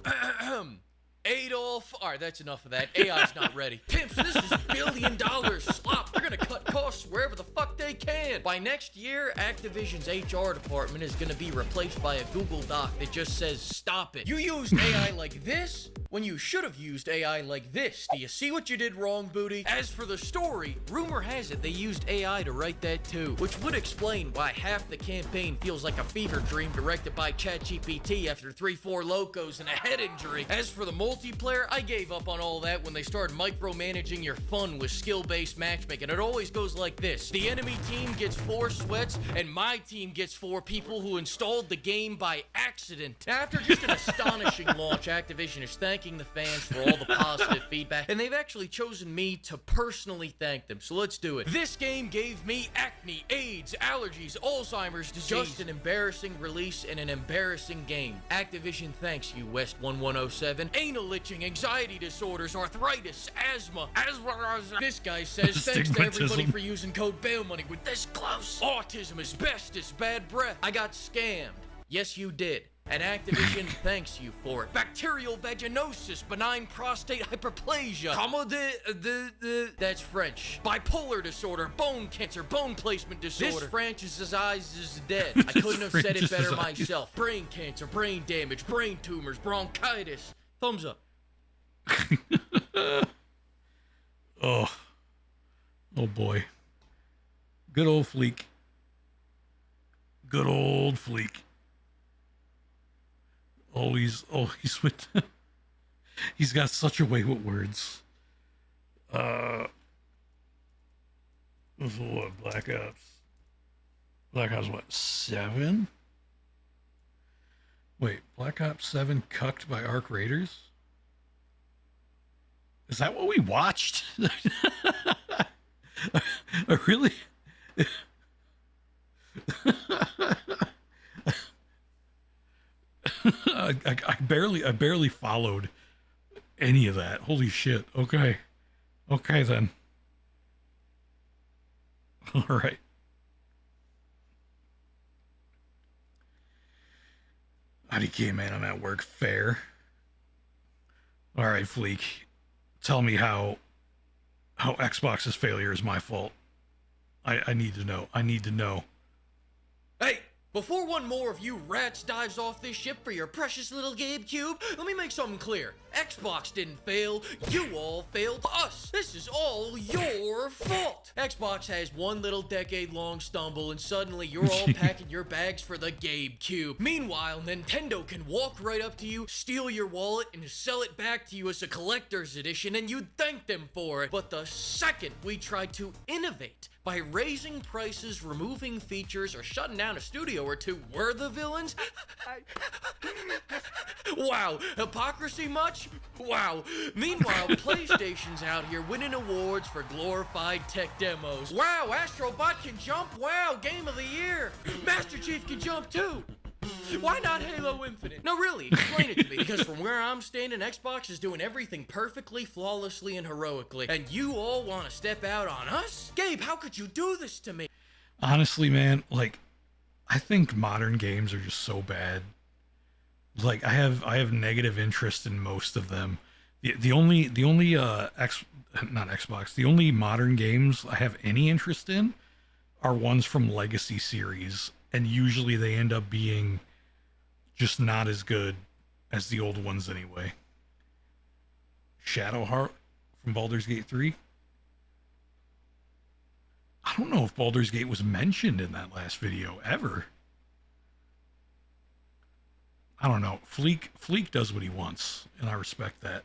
Adolf. All right, that's enough of that. AI's not ready. Pimps, this is billion-dollar slop. They're gonna cut costs wherever the fuck they can. By next year, Activision's HR department is gonna be replaced by a Google Doc that just says, stop it. You used AI like this when you should have used AI like this. Do you see what you did wrong, Booty? As for the story, rumor has it they used AI to write that too, which would explain why half the campaign feels like a fever dream directed by ChatGPT after 3-4 locos and a head injury. As for the multiplayer, I gave up on all that when they started micromanaging your fun with skill-based matchmaking. It always goes like this. The enemy team gets 4 sweats, and my team gets 4 people who installed the game by accident. After just an astonishing launch, Activision is thanking the fans for all the positive feedback, and they've actually chosen me to personally thank them. So let's do it. This game gave me acne, AIDS, allergies, Alzheimer's disease. Just an embarrassing release and an embarrassing game. Activision thanks you, West 1107. Anal itching, anxiety disorders, arthritis, asthma. This guy says thanks to everybody for using code BAILMONEY with this close. Autism, asbestos, bad breath. I got scammed. Yes, you did. And Activision thanks you for it. Bacterial vaginosis, benign prostate hyperplasia, that's French. Bipolar disorder, bone cancer, bone placement disorder. This franchise's eyes is dead. I couldn't have said it better myself. Brain cancer, brain damage, brain tumors, bronchitis. Thumbs up. Oh boy. Good old Fleek. Good old Fleek. Always with he's got such a way with words. This is what, Black Ops what, 7? Wait, Black Ops 7 cucked by Arc Raiders? Is that what we watched? I really I barely followed any of that. Holy shit. Okay then. All right. IDK, man, I'm at work. Fair. All right, Fleek. Tell me how Xbox's failure is my fault. I need to know. I need to know. Hey! Before one more of you rats dives off this ship for your precious little GameCube, let me make something clear. Xbox didn't fail, you all failed us. This is all your fault. Xbox has one little decade-long stumble and suddenly you're all packing your bags for the GameCube. Meanwhile, Nintendo can walk right up to you, steal your wallet, and sell it back to you as a collector's edition, and you'd thank them for it. But the second we tried to innovate by raising prices, removing features, or shutting down a studio or two, we're the villains? Wow, hypocrisy much? Wow. Meanwhile, PlayStation's out here winning awards for glorified tech demos. Wow, Astrobot can jump? Wow, Game of the Year. Master Chief can jump too. Why not Halo Infinite? No, really, explain it to me. Because from where I'm standing, Xbox is doing everything perfectly, flawlessly, and heroically. And you all want to step out on us? Gabe, how could you do this to me? Honestly, man, like, I think modern games are just so bad. Like, I have negative interest in most of them. The only modern games I have any interest in are ones from Legacy series, and usually they end up being just not as good as the old ones anyway. Shadowheart from Baldur's Gate 3. I don't know if Baldur's Gate was mentioned in that last video ever. I don't know. Fleek does what he wants, and I respect that.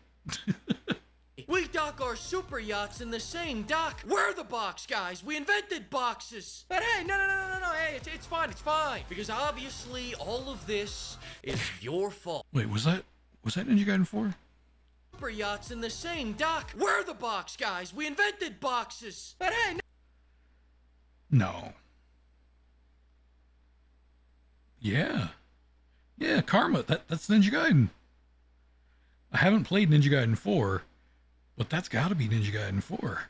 We dock our super yachts in the same dock. We're the box guys. We invented boxes. But hey, no. Hey, it's fine. It's fine. Because obviously all of this is your fault. Wait, was that Ninja Gaiden 4? Super yachts in the same dock. We're the box guys. We invented boxes. But hey, No. Yeah. Yeah, Karma. That's Ninja Gaiden. I haven't played Ninja Gaiden 4, but that's got to be Ninja Gaiden 4.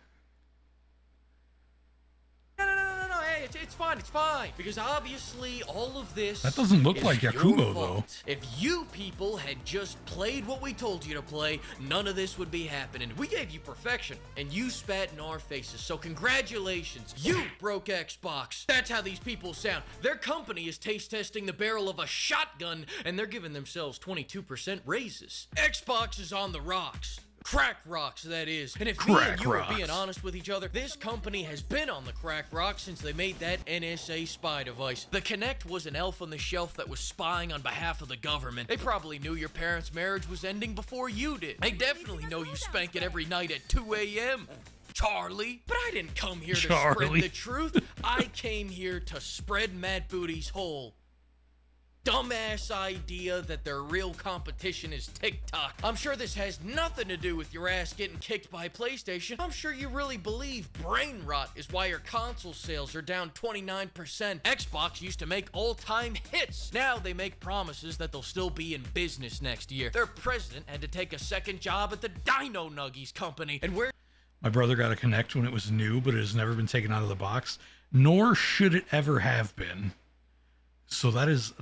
No. Hey, it's fine. It's fine. Because obviously all of this. That doesn't look is like your Yakumo, fault. though. If you people had just played what we told you to play, none of this would be happening. We gave you perfection, and you spat in our faces. So congratulations, you broke Xbox. That's how these people sound. Their company is taste testing the barrel of a shotgun, and they're giving themselves 22% raises. Xbox is on the rocks. Crack rocks, that is. And if me and you are being honest with each other, this company has been on the crack rock since they made that NSA spy device. The Kinect was an elf on the shelf that was spying on behalf of the government. They probably knew your parents' marriage was ending before you did. They definitely know you spank it every night at 2 a.m. Charlie. But I didn't come here to spread the truth. I came here to spread Matt Booty's whole dumbass idea that their real competition is TikTok. I'm sure this has nothing to do with your ass getting kicked by PlayStation. I'm sure you really believe brain rot is why your console sales are down 29%. Xbox used to make all-time hits. Now they make promises that they'll still be in business next year. Their president had to take a second job at the Dino Nuggies company. And where My brother got a Kinect when it was new, but it has never been taken out of the box, nor should it ever have been. So that is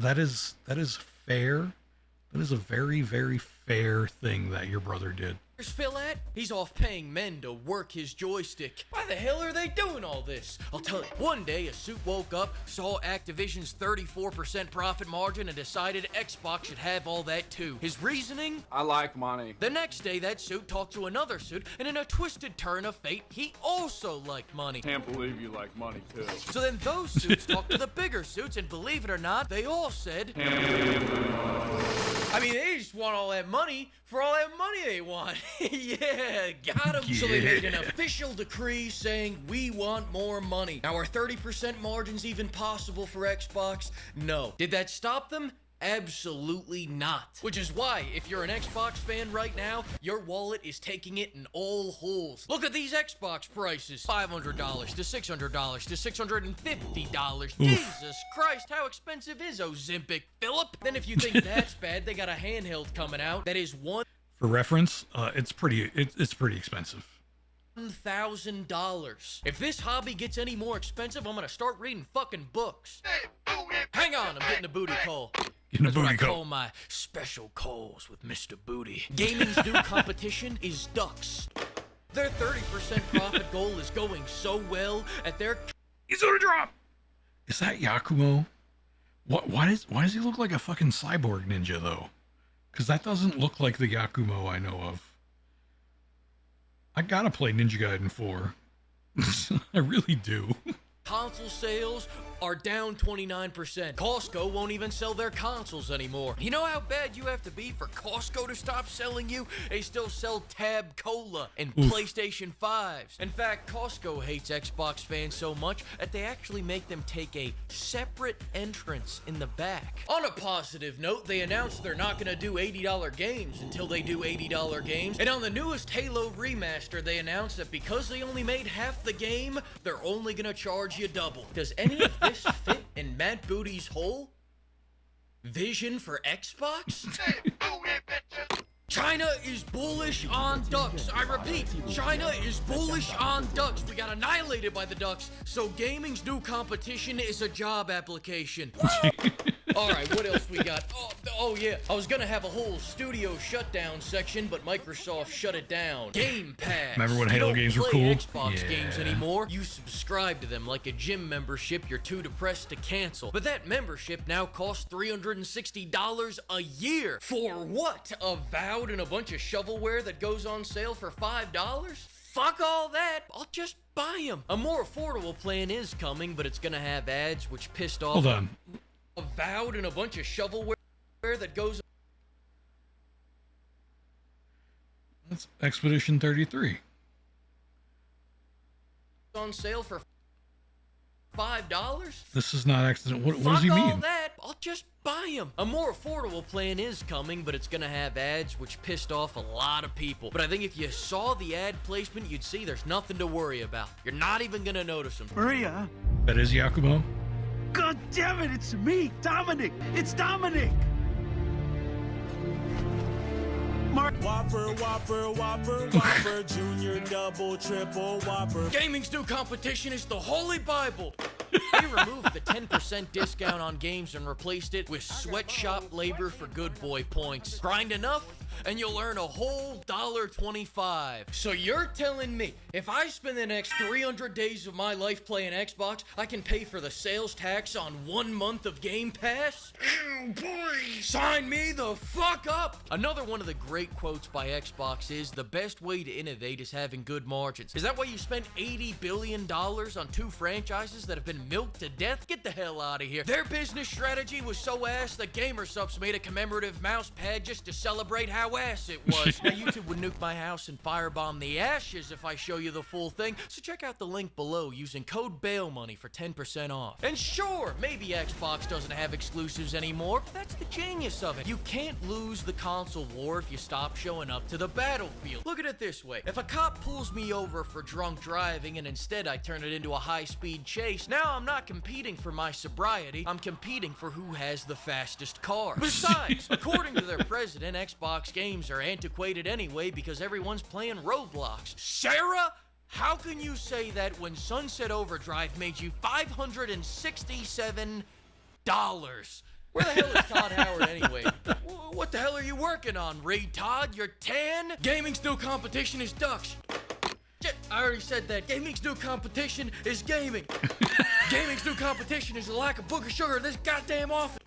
fair. That is a very, very fair thing that your brother did. Where's Phil at? He's off paying men to work his joystick. Why the hell are they doing all this? I'll tell you. One day, a suit woke up, saw Activision's 34% profit margin, and decided Xbox should have all that too. His reasoning? I like money. The next day, that suit talked to another suit, and in a twisted turn of fate, he also liked money. Can't believe you like money too. So then those suits talked to the bigger suits, and believe it or not, they all said, I mean, they just want all that money for all that money they want. Yeah, got him. Yeah. So they made an official decree saying we want more money. Now, are 30% margins even possible for Xbox? No. Did that stop them? Absolutely not. Which is why, if you're an Xbox fan right now, your wallet is taking it in all holes. Look at these Xbox prices. $500 to $600 to $650. Jesus Christ, how expensive is Ozempic, Philip? Then if you think that's bad, they got a handheld coming out that is For reference, it's pretty expensive. $1,000. If this hobby gets any more expensive, I'm gonna start reading fucking books. Hang on, I'm getting a booty call. That's what I call my special calls with Mr. Booty. Gaming's new competition is ducks. Their 30% profit goal is going so well at their... He's gonna drop! Is that Yakumo? Why does he look like a fucking cyborg ninja, though? Because that doesn't look like the Yakumo I know of. I gotta play Ninja Gaiden 4. I really do. Console sales are down 29%. Costco won't even sell their consoles anymore. You know how bad you have to be for Costco to stop selling you? They still sell Tab Cola and PlayStation 5s. In fact, Costco hates Xbox fans so much that they actually make them take a separate entrance in the back. On a positive note, they announced they're not gonna do $80 games until they do $80 games. And on the newest Halo remaster, they announced that because they only made half the game, they're only gonna charge you double. Does any of this fit in Matt Booty's whole vision for Xbox? China is bullish on ducks. I repeat, China is bullish on ducks. We got annihilated by the ducks, so gaming's new competition is a job application. Alright, what else we got? Oh yeah, I was gonna have a whole studio shutdown section, but Microsoft shut it down. Game Pass. Remember when Halo games were cool? You don't play Xbox games anymore. You subscribe to them like a gym membership you're too depressed to cancel. But that membership now costs $360 a year. For what? Avowed and a bunch of shovelware that goes on sale for $5? Fuck all that. I'll just buy them. A more affordable plan is coming, but it's gonna have ads which pissed off. Hold on. Avowed and a bunch of shovelware that goes. That's Expedition 33. On sale for $5? This is not accident. What Fuck does he all mean? that. I'll just buy them. A more affordable plan is coming, but it's gonna have ads, which pissed off a lot of people. But I think if you saw the ad placement, you'd see there's nothing to worry about. You're not even gonna notice them. Maria? That is Yakumo. God damn it, it's me, Dominic! It's Dominic! Whopper, Whopper, Whopper, Whopper, Junior, Double, Triple, Whopper. Gaming's new competition is the Holy Bible. They removed the 10% discount on games and replaced it with sweatshop labor for good boy points. Grind enough, and you'll earn a whole $1.25. So you're telling me, if I spend the next 300 days of my life playing Xbox, I can pay for the sales tax on 1 month of Game Pass? Ew, boy! Sign me the fuck up! Another one of the great quotes by Xbox is, the best way to innovate is having good margins. Is that why you spent $80 billion on 2 franchises that have been milked to death? Get the hell out of here. Their business strategy was so ass that GamerSupps made a commemorative mouse pad just to celebrate how ass it was. Now YouTube would nuke my house and firebomb the ashes if I show you the full thing, so check out the link below using code BAILMONEY for 10% off. And sure, maybe Xbox doesn't have exclusives anymore, but that's the genius of it. You can't lose the console war if you stop showing up to the battlefield. Look at it this way. If a cop pulls me over for drunk driving and instead I turn it into a high-speed chase, now I'm not competing for my sobriety, I'm competing for who has the fastest car. Besides, according to their president, Xbox games are antiquated anyway because everyone's playing Roblox. Sarah? How can you say that when Sunset Overdrive made you $567? Where the hell is Todd Howard anyway? What the hell are you working on, Ray Todd? You're tan? Gaming's new competition is ducks. Shit, I already said that. Gaming's new competition is gaming. Gaming's new competition is the lack of booger sugar in this goddamn office.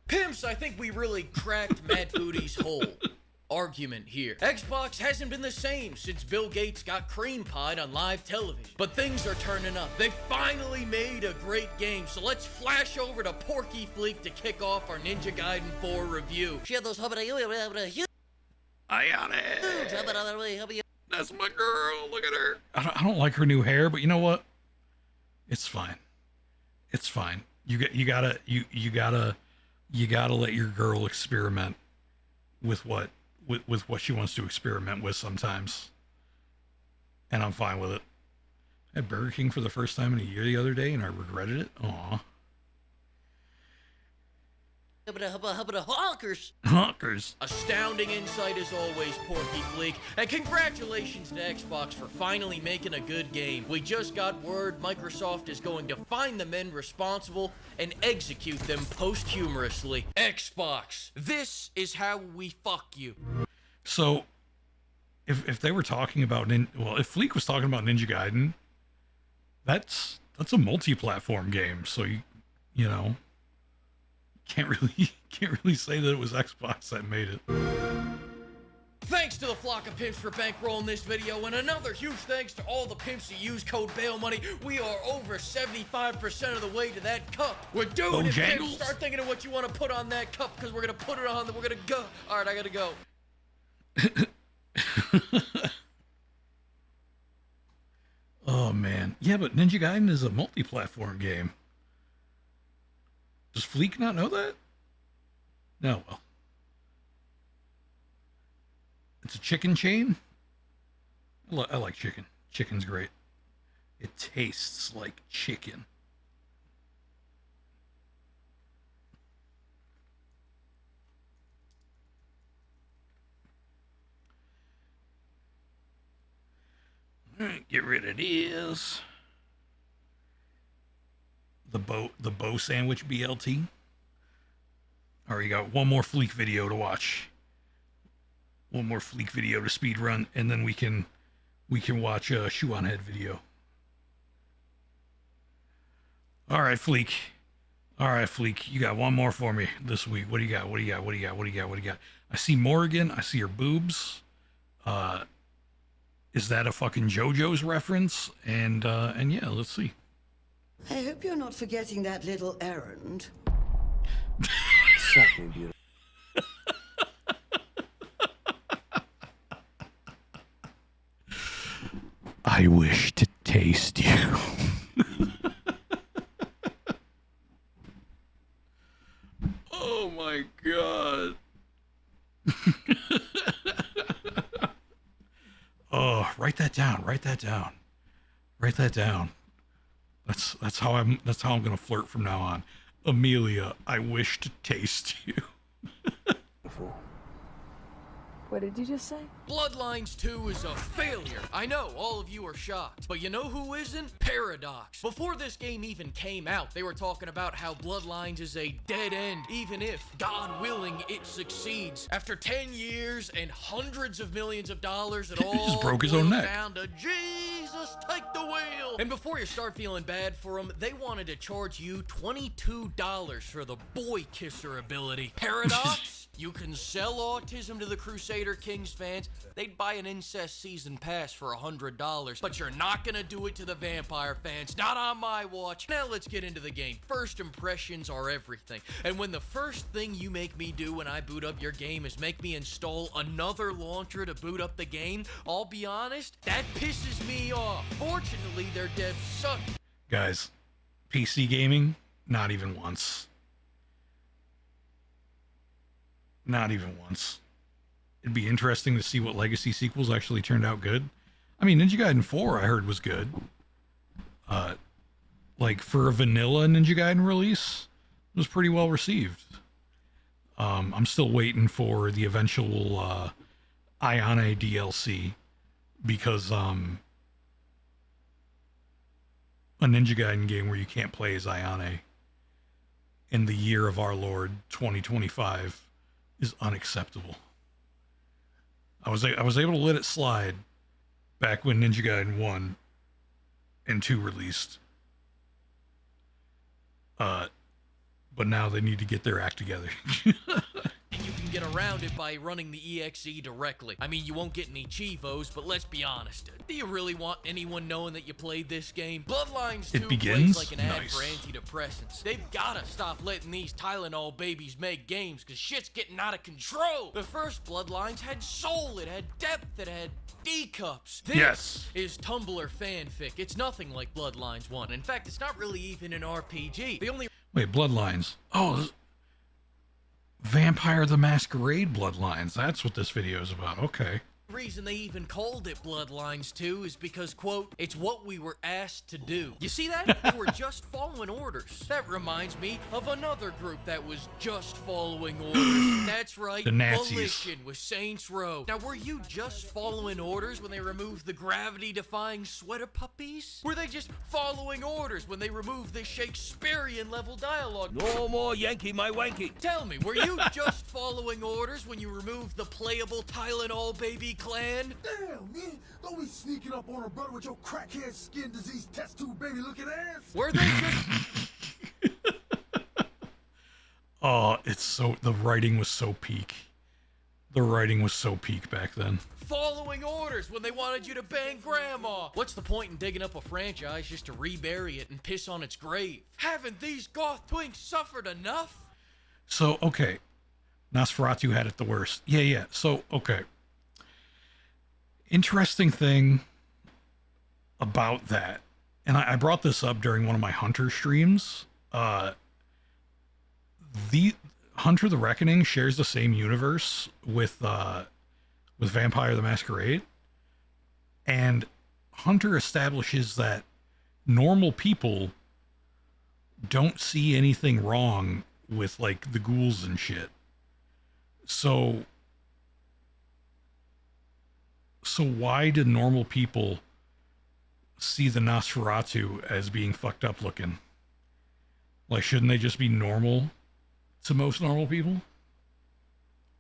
Pimps, I think we really cracked Mad Booty's whole argument here. Xbox hasn't been the same since Bill Gates got cream pied on live television. But things are turning up. They finally made a great game, so let's flash over to Porky Fleek to kick off our Ninja Gaiden 4 review. Ayane! That's my girl. Look at her. I don't like her new hair, but you know what? It's fine. It's fine. You gotta let your girl experiment with what she wants to experiment with sometimes. And I'm fine with it. I had Burger King for the first time in a year the other day and I regretted it. Aw. Honkers. Astounding insight as always, Porky Fleek. And congratulations to Xbox for finally making a good game. We just got word Microsoft is going to find the men responsible and execute them posthumously. Xbox, this is how we fuck you. So, if they were talking about, if Fleek was talking about Ninja Gaiden, that's a multi-platform game. So you know. Can't really say that it was Xbox that made it. Thanks to the flock of pimps for bankrolling this video, and another huge thanks to all the pimps who use code BAILMONEY. We are over 75% of the way to that cup. We're doing it, pimps. Start thinking of what you want to put on that cup, because we're going to put it on, and we're going to go. All right, I got to go. Oh, man. Yeah, but Ninja Gaiden is a multi-platform game. Does Fleek not know that? No, well. It's a chicken chain? I like chicken. Chicken's great. It tastes like chicken. All right, get rid of this. The bow sandwich BLT. All right, you got one more Fleek video to watch. One more Fleek video to speed run, and then we can watch a Shoe on Head video. All right, Fleek. You got one more for me this week. What do you got? I see Morrigan. I see her boobs. Is that a fucking JoJo's reference? And yeah, let's see. I hope you're not forgetting that little errand. Something beautiful. I wish to taste you. Oh my god. Oh, write that down. Write that down. Write that down. That's how I'm gonna flirt from now on. Amelia, I wish to taste you. What did you just say? Bloodlines 2 is a failure. I know, all of you are shocked. But you know who isn't? Paradox. Before this game even came out, they were talking about how Bloodlines is a dead end, even if, God willing, it succeeds. After 10 years and hundreds of millions of dollars, it all just broke his own boils neck. down to Jesus, take the wheel. And before you start feeling bad for them, they wanted to charge you $22 for the boy kisser ability. Paradox? You can sell autism to the Crusader Kings fans. They'd buy an incest season pass for $100, but you're not gonna do it to the vampire fans. Not on my watch. Now let's get into the game. First impressions are everything. And when the first thing you make me do when I boot up your game is make me install another launcher to boot up the game, I'll be honest, that pisses me off. Fortunately, their devs suck. Guys, PC gaming, not even once. Not even once. It'd be interesting to see what Legacy sequels actually turned out good. I mean, Ninja Gaiden 4 I heard was good. Like for a vanilla Ninja Gaiden release, it was pretty well received. I'm still waiting for the eventual Ayane DLC because a Ninja Gaiden game where you can't play as Ayane in the year of our Lord 2025 is unacceptable. I was able to let it slide back when Ninja Gaiden 1 and 2 released. But now they need to get their act together. And you can get around it by running the EXE directly. I mean, you won't get any Chivos, but let's be honest. Do you really want anyone knowing that you played this game? Bloodlines 2 plays like an ad for antidepressants. They've gotta stop letting these Tylenol babies make games, because shit's getting out of control. The first Bloodlines had soul, it had depth, it had D-cups. This is Tumblr fanfic. It's nothing like Bloodlines 1. In fact, it's not really even an RPG. The only... Wait, Bloodlines. Oh, Vampire the Masquerade Bloodlines. That's what this video is about. Okay. reason they even called it Bloodlines 2 is because, quote, it's what we were asked to do. You see that? We were just following orders. That reminds me of another group that was just following orders. That's right, the Nazis. Volition with Saints Row. Now, were you just following orders when they removed the gravity-defying sweater puppies? Were they just following orders when they removed the Shakespearean-level dialogue? No more Yankee my wanky. Tell me, were you just following orders when you removed the playable Tylenol baby clan? Damn, man! Don't be sneaking up on a brother with your crackhead skin disease test tube baby looking ass! Were they just... Oh, it's so... The writing was so peak. The writing was so peak back then. Following orders when they wanted you to bang grandma. What's the point in digging up a franchise just to rebury it and piss on its grave? Haven't these goth twinks suffered enough? So, okay. Nosferatu had it the worst. Yeah. So, okay. Interesting thing about that, and I brought this up during one of my Hunter streams. The Hunter the Reckoning shares the same universe with Vampire the Masquerade, and Hunter establishes that normal people don't see anything wrong with like the ghouls and shit. So why do normal people see the Nosferatu as being fucked up looking? Like, shouldn't they just be normal to most normal people?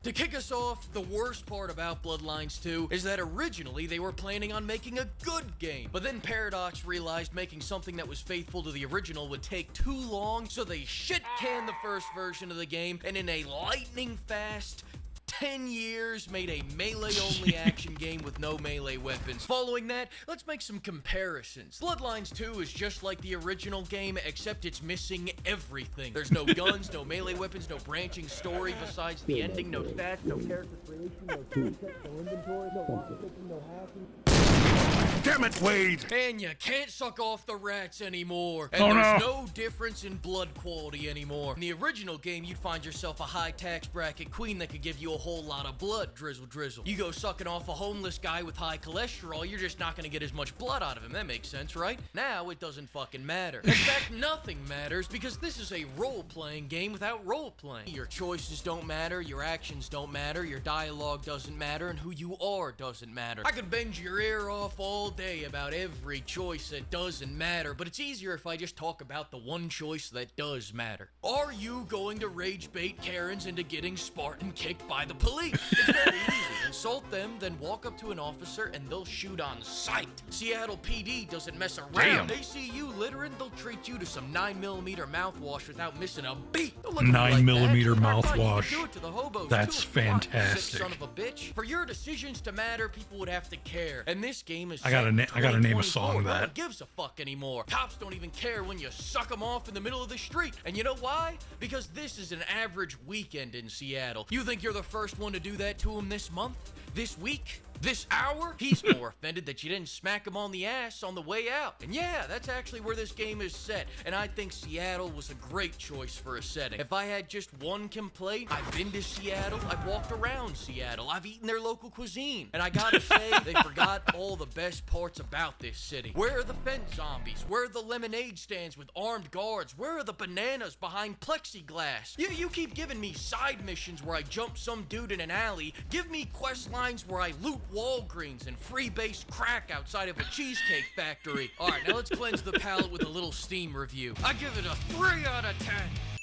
To kick us off, the worst part about Bloodlines 2 is that originally they were planning on making a good game. But then Paradox realized making something that was faithful to the original would take too long, so they shit-canned the first version of the game, and in a lightning-fast 10 years made a melee-only action game with no melee weapons. Following that, let's make some comparisons. Bloodlines 2 is just like the original game, except it's missing everything. There's no guns, no melee weapons, no branching story besides the ending, no stats, no character creation, no content, no inventory, no lockpicking, no hacking. Damn it, Wade! And you can't suck off the rats anymore. And Oh, there's no. no difference in blood quality anymore. In the original game, you'd find yourself a high tax bracket queen that could give you a whole lot of blood, drizzle drizzle. You go sucking off a homeless guy with high cholesterol, you're just not gonna get as much blood out of him. That makes sense, right? Now it doesn't fucking matter. In fact, nothing matters because this is a role-playing game without role-playing. Your choices don't matter, your actions don't matter, your dialogue doesn't matter, and who you are doesn't matter. I could bend your ear off all day about every choice that doesn't matter, but it's easier if I just talk about the one choice that does matter. Are you going to rage bait Karens into getting Spartan kicked by the police? It's very easy. Insult them, then walk up to an officer and they'll shoot on sight. Seattle PD doesn't mess around. Damn. They see you littering, they'll treat you to some 9mm mouthwash without missing a beat. Don't look at me 9mm like that. Matter of fact, you mouthwash. could do it to the hobos That's too if you want, you sick fantastic. son of a bitch. For your decisions to matter, people would have to care. And this game is I gotta name a 2024. song No that. one gives a fuck anymore. Cops don't even care when you suck them off in the middle of the street. And you know why? Because this is an average weekend in Seattle. You think you're the first one to do that to him this month? This week? This hour? He's more offended that you didn't smack him on the ass on the way out. And yeah, that's actually where this game is set. And I think Seattle was a great choice for a setting. If I had just one complaint, I've been to Seattle, I've walked around Seattle, I've eaten their local cuisine. And I gotta say, they forgot all the best parts about this city. Where are the fence zombies? Where are the lemonade stands with armed guards? Where are the bananas behind plexiglass? You keep giving me side missions where I jump some dude in an alley. Give me quest lines where I loot Walgreens and freebase crack outside of a cheesecake factory. Alright, now let's cleanse the palate with a little Steam review. I give it a 3 out of 10.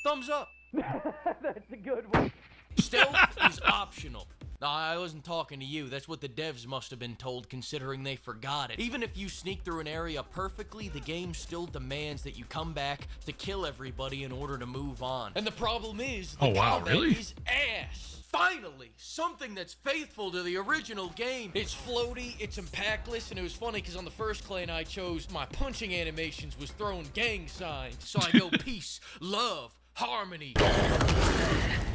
Thumbs up. That's a good one. Stealth is optional. No, I wasn't talking to you. That's what the devs must have been told, considering they forgot it. Even if you sneak through an area perfectly, the game still demands that you come back to kill everybody in order to move on. And the problem is, the combat is ass. Finally, something that's faithful to the original game. It's floaty, it's impactless, and it was funny because on the first clan I chose, my punching animations was throwing gang signs. So I go peace, love, harmony.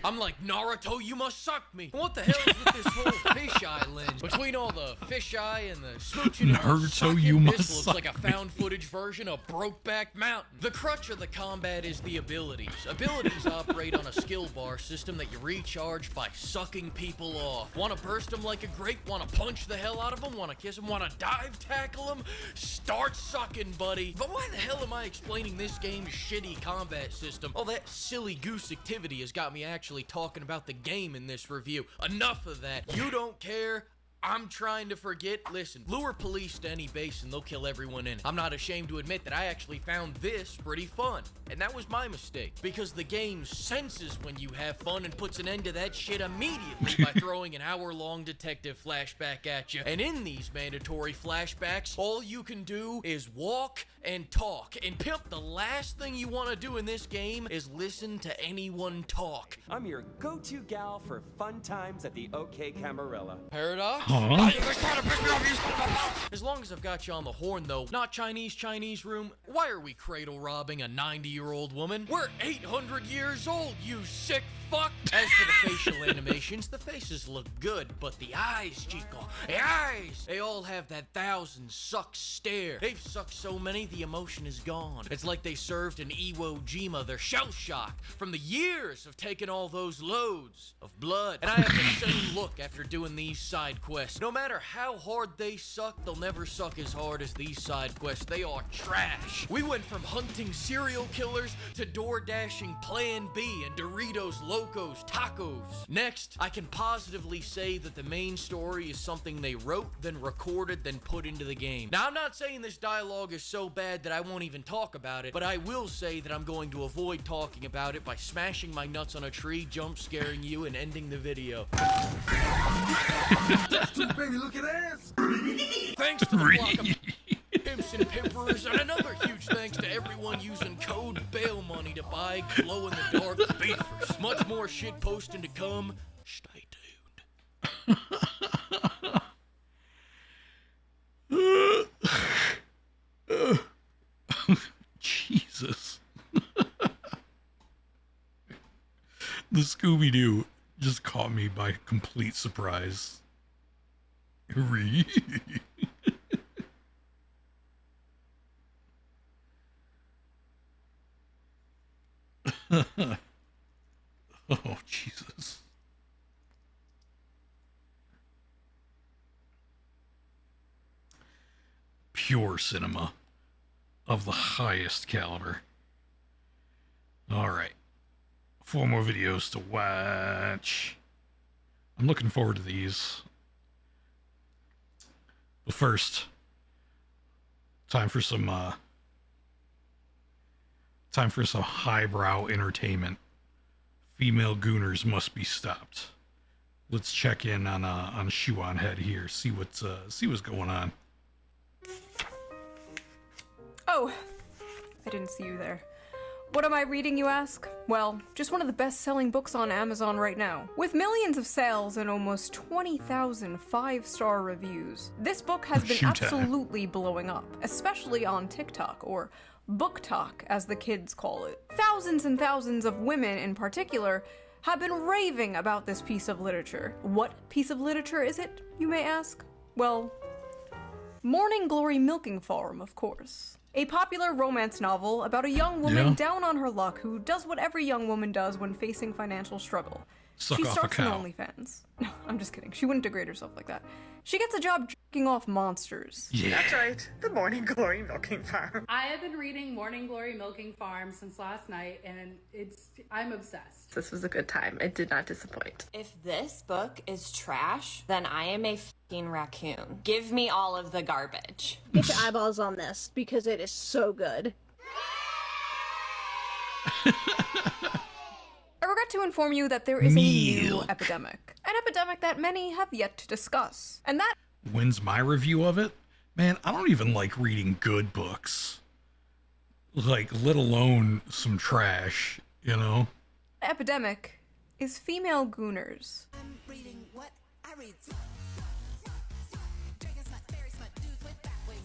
I'm like, Naruto, you must suck me. What the hell is with this whole fisheye lens? Between all the fisheye and the smooching and the Naruto, sucking, you this must looks suck like a found footage version of Brokeback Mountain. The crutch of the combat is the abilities. Abilities operate on a skill bar system that you recharge by sucking people off. Want to burst them like a grape? Want to punch the hell out of them? Want to kiss them? Want to dive tackle them? Start sucking, buddy. But why the hell am I explaining this game's shitty combat system? All that silly goose activity has got me actually talking about the game in this review. Enough of that. You don't care. I'm trying to forget. Listen, lure police to any base and they'll kill everyone in it. I'm not ashamed to admit that I actually found this pretty fun. And that was my mistake. Because the game senses when you have fun and puts an end to that shit immediately by throwing an hour-long detective flashback at you. And in these mandatory flashbacks, all you can do is walk and talk. And pimp, the last thing you want to do in this game is listen to anyone talk. I'm your go-to gal for fun times at the OK Camarilla. Paradox? Huh? As long as I've got you on the horn, though, not Chinese room, why are we cradle robbing a 90-year-old woman? We're 800 years old, you sick fuck! As for the facial animations, the faces look good, but the eyes, Chico, the eyes! They all have that thousand suck stare. They've sucked so many, the emotion is gone. It's like they served an Iwo Jima their shell shock from the years of taking all those loads of blood. And I have the same look after doing these side quests. No matter how hard they suck, they'll never suck as hard as these side quests. They are trash. We went from hunting serial killers to door dashing Plan B and Doritos Locos Tacos. Next, I can positively say that the main story is something they wrote, then recorded, then put into the game. Now, I'm not saying this dialogue is so bad that I won't even talk about it, but I will say that I'm going to avoid talking about it by smashing my nuts on a tree, jump scaring you, and ending the video. Baby, look at ass. Thanks to the block of pimps and pimpers, and another huge thanks to everyone using code bail money to buy glow-in-the-dark beefers. Much more shit posting to come. Stay tuned. Jesus. The Scooby-Doo just caught me by complete surprise. Oh, Jesus. Pure cinema of the highest caliber. All right. 4 more videos to watch. I'm looking forward to these. But first, time for some highbrow entertainment. Female gooners must be stopped. Let's check in on Shoe on Head here. See what's going on. Oh, I didn't see you there. What am I reading, you ask? Well, just one of the best-selling books on Amazon right now. With millions of sales and almost 20,000 5-star reviews, this book has been absolutely blowing up, especially on TikTok, or Book Talk, as the kids call it. Thousands and thousands of women in particular have been raving about this piece of literature. What piece of literature is it, you may ask? Well, Morning Glory Milking Farm, of course. A popular romance novel about a young woman down on her luck who does what every young woman does when facing financial struggle. She starts an OnlyFans. No, I'm just kidding. She wouldn't degrade herself like that. She gets a job jerking off monsters. Yeah. That's right. The Morning Glory Milking Farm. I have been reading Morning Glory Milking Farm since last night, and I'm obsessed. This was a good time. It did not disappoint. If this book is trash, then I am a f***ing raccoon. Give me all of the garbage. Get your eyeballs on this, because it is so good. I regret to inform you that there is a new epidemic. An epidemic that many have yet to discuss. And that When's my review of it? Man, I don't even like reading good books. Like, let alone some trash, you know? epidemic is female gooners.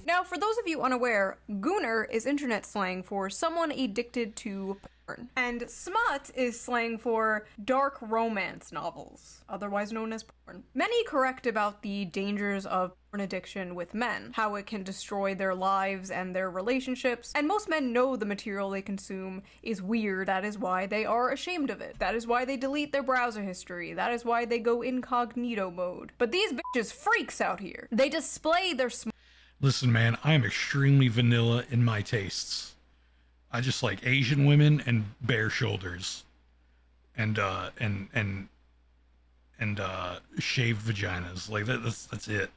Now, for those of you unaware, gooner is internet slang for someone addicted to porn. And smut is slang for dark romance novels, otherwise known as porn. Many correct about the dangers of porn addiction with men, how it can destroy their lives and their relationships, and most men know the material they consume is weird. That is why they are ashamed of it. That is why they delete their browser history. That is why they go incognito mode. But these bitches freaks out here. They display their Listen, man, I am extremely vanilla in my tastes. I just like Asian women and bare shoulders, and shaved vaginas. Like that's it.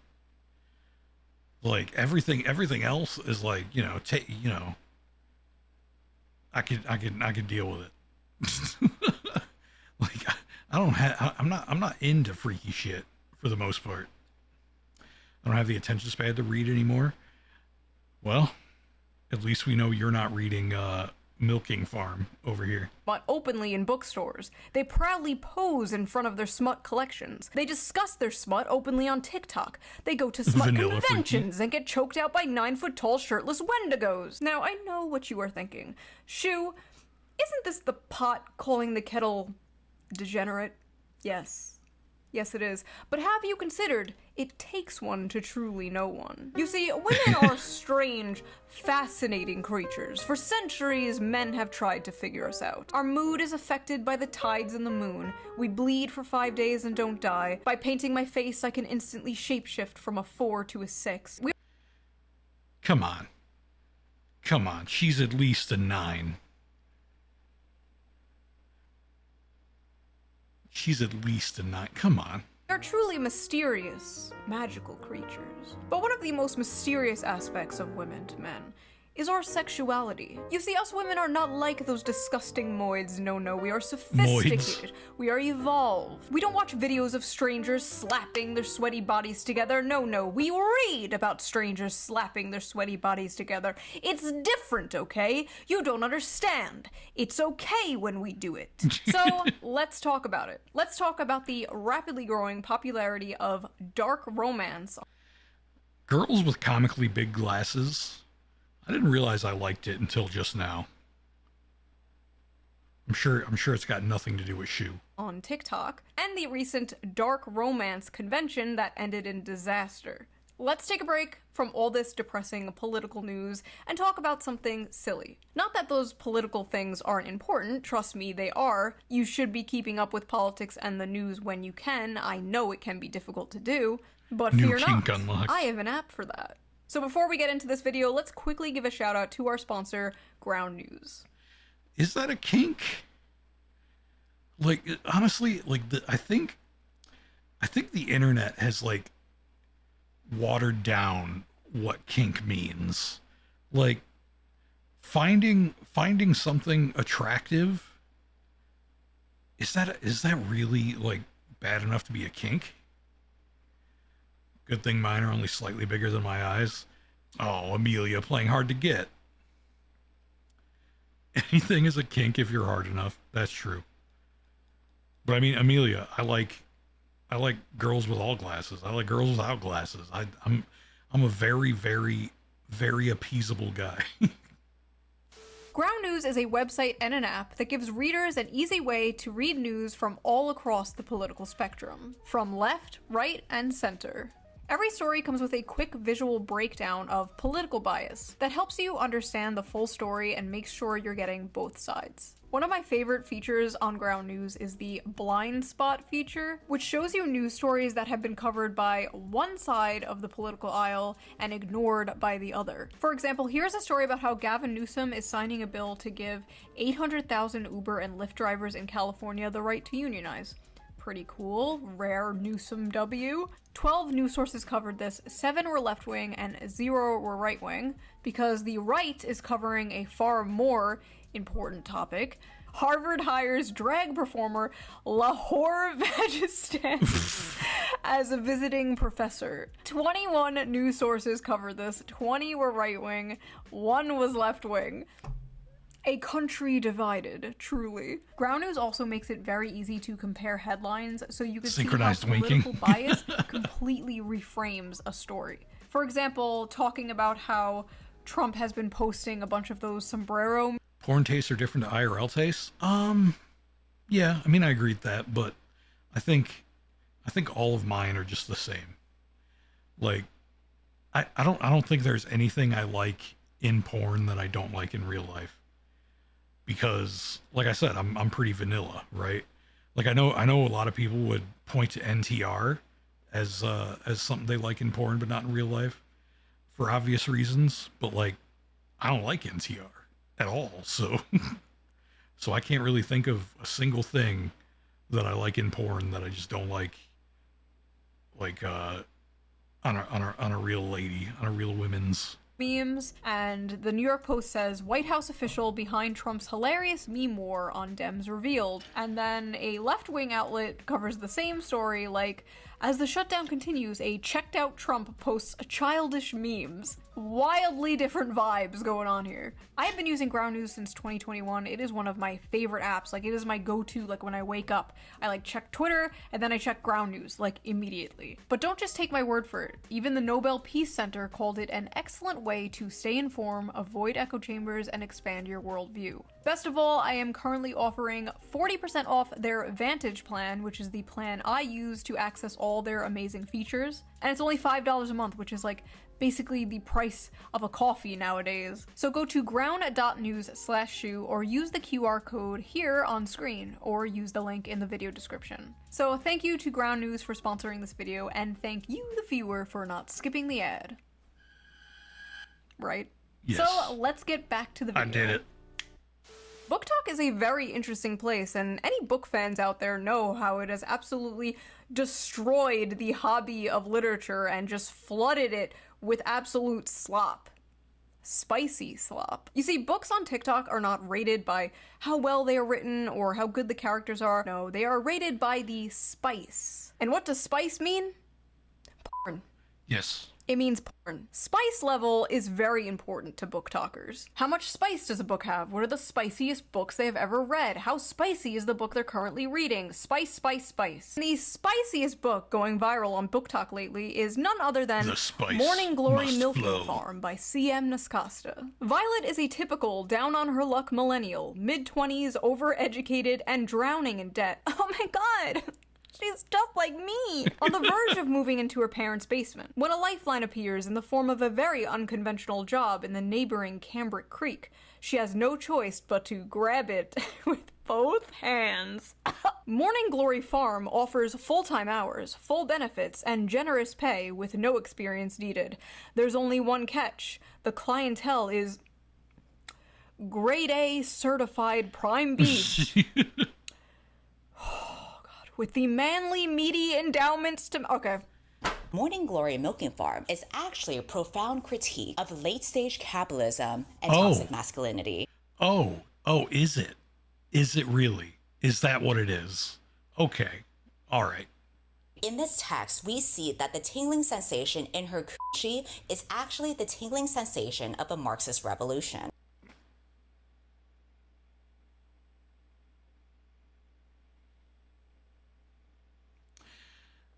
Like everything else is like, you know, I could deal with it. Like I'm not into freaky shit for the most part. I don't have the attention span to read anymore. Well, at least we know you're not reading Milking Farm over here. Smut openly in bookstores. They proudly pose in front of their smut collections. They discuss their smut openly on TikTok. They go to smut conventions and get choked out by 9-foot-tall shirtless wendigos. Now, I know what you are thinking. Shoo, isn't this the pot calling the kettle degenerate? Yes. Yes, it is. But have you considered it takes one to truly know one? You see, women are strange, fascinating creatures. For centuries, men have tried to figure us out. Our mood is affected by the tides and the moon. We bleed for 5 days and don't die. By painting my face, I can instantly shapeshift from a 4 to a 6. Come on. Come on. She's at least a 9. She's at least a 9. Come on. We are truly mysterious, magical creatures. But one of the most mysterious aspects of women to men is our sexuality. You see, us women are not like those disgusting moids. No, we are sophisticated. We are evolved. We don't watch videos of strangers slapping their sweaty bodies together. No, we read about strangers slapping their sweaty bodies together. It's different, okay? You don't understand. It's okay when we do it. So, let's talk about it. Let's talk about the rapidly growing popularity of dark romance. Girls with comically big glasses. I didn't realize I liked it until just now. I'm sure it's got nothing to do with Shoe. On TikTok, and the recent dark romance convention that ended in disaster. let's take a break from all this depressing political news and talk about something silly. Not that those political things aren't important, trust me, they are. You should be keeping up with politics and the news when you can. I know it can be difficult to do, but fear not. Unlocked. I have an app for that. So before we get into this video, let's quickly give a shout out to our sponsor, Ground News. Is that a kink? Like, honestly, like, I think the internet has, like, watered down what kink means. Like, finding something attractive, is that really, like, bad enough to be a kink? Good thing mine are only slightly bigger than my eyes. Oh, Amelia, playing hard to get. Anything is a kink if you're hard enough. That's true. But I mean, Amelia, I like girls with all glasses. I like girls without glasses. I'm a very, very, very appeasable guy. Ground News is a website and an app that gives readers an easy way to read news from all across the political spectrum, from left, right, and center. Every story comes with a quick visual breakdown of political bias that helps you understand the full story and makes sure you're getting both sides. One of my favorite features on Ground News is the blind spot feature, which shows you news stories that have been covered by one side of the political aisle and ignored by the other. For example, here's a story about how Gavin Newsom is signing a bill to give 800,000 Uber and Lyft drivers in California the right to unionize. Pretty cool. Rare Newsom W. 12 news sources covered this, 7 were left-wing and 0 were right-wing, because the right is covering a far more important topic. Harvard hires drag performer Lahore Vagistan as a visiting professor. 21 news sources covered this, 20 were right-wing, 1 was left-wing. A country divided, truly. Ground News also makes it very easy to compare headlines, so you can see how political bias completely reframes a story. For example, talking about how Trump has been posting a bunch of those sombrero. Porn tastes are different to IRL tastes? Yeah, I mean, I agree with that, but I think all of mine are just the same. Like, I don't think there's anything I like in porn that I don't like in real life. Because, like I said, I'm pretty vanilla, right? Like, I know a lot of people would point to NTR as something they like in porn, but not in real life, for obvious reasons. But like, I don't like NTR at all, so I can't really think of a single thing that I like in porn that I just don't like on a real lady, on a real women's. Memes, and the New York Post says White House official behind Trump's hilarious meme war on Dems revealed. And then a left-wing outlet covers the same story, like, as the shutdown continues, a checked out Trump posts childish memes. Wildly different vibes going on here. I have been using Ground News since 2021. It is one of my favorite apps. Like, it is my go-to, like, when I wake up. I, like, check Twitter, and then I check Ground News, like, immediately. But don't just take my word for it. Even the Nobel Peace Center called it an excellent way to stay informed, avoid echo chambers, and expand your worldview. Best of all, I am currently offering 40% off their Vantage plan, which is the plan I use to access all their amazing features. And it's only $5 a month, which is, like, basically the price of a coffee nowadays. So go to ground.news/shoe or use the QR code here on screen, or use the link in the video description. So thank you to Ground News for sponsoring this video, and thank you, the viewer, for not skipping the ad. Right? Yes. So let's get back to the video. I did it. Book Talk is a very interesting place, and any book fans out there know how it has absolutely destroyed the hobby of literature and just flooded it with absolute slop. Spicy slop. You see, books on TikTok are not rated by how well they are written or how good the characters are. No, they are rated by the spice. And what does spice mean? Porn. Yes. It means porn. Spice level is very important to book talkers. How much spice does a book have? What are the spiciest books they have ever read? How spicy is the book they're currently reading? Spice, spice, spice. And the spiciest book going viral on Book Talk lately is none other than Morning Glory Milking Farm by C.M. Nascosta. Violet is a typical down-on-her-luck millennial, mid-20s, overeducated, and drowning in debt. Oh my god! She's just like me! On the verge of moving into her parents' basement, when a lifeline appears in the form of a very unconventional job in the neighboring Cambric Creek. She has no choice but to grab it with both hands. Morning Glory Farm offers full-time hours, full benefits, and generous pay with no experience needed. There's only one catch. The clientele is grade A certified prime beef. Oh god. With the manly, meaty endowments to... Okay. Morning Glory Milking Farm is actually a profound critique of late-stage capitalism and Oh. toxic masculinity. Oh, is it? Is it really? Is that what it is? Okay. All right. In this text, we see that the tingling sensation in her coochie is actually the tingling sensation of a Marxist revolution.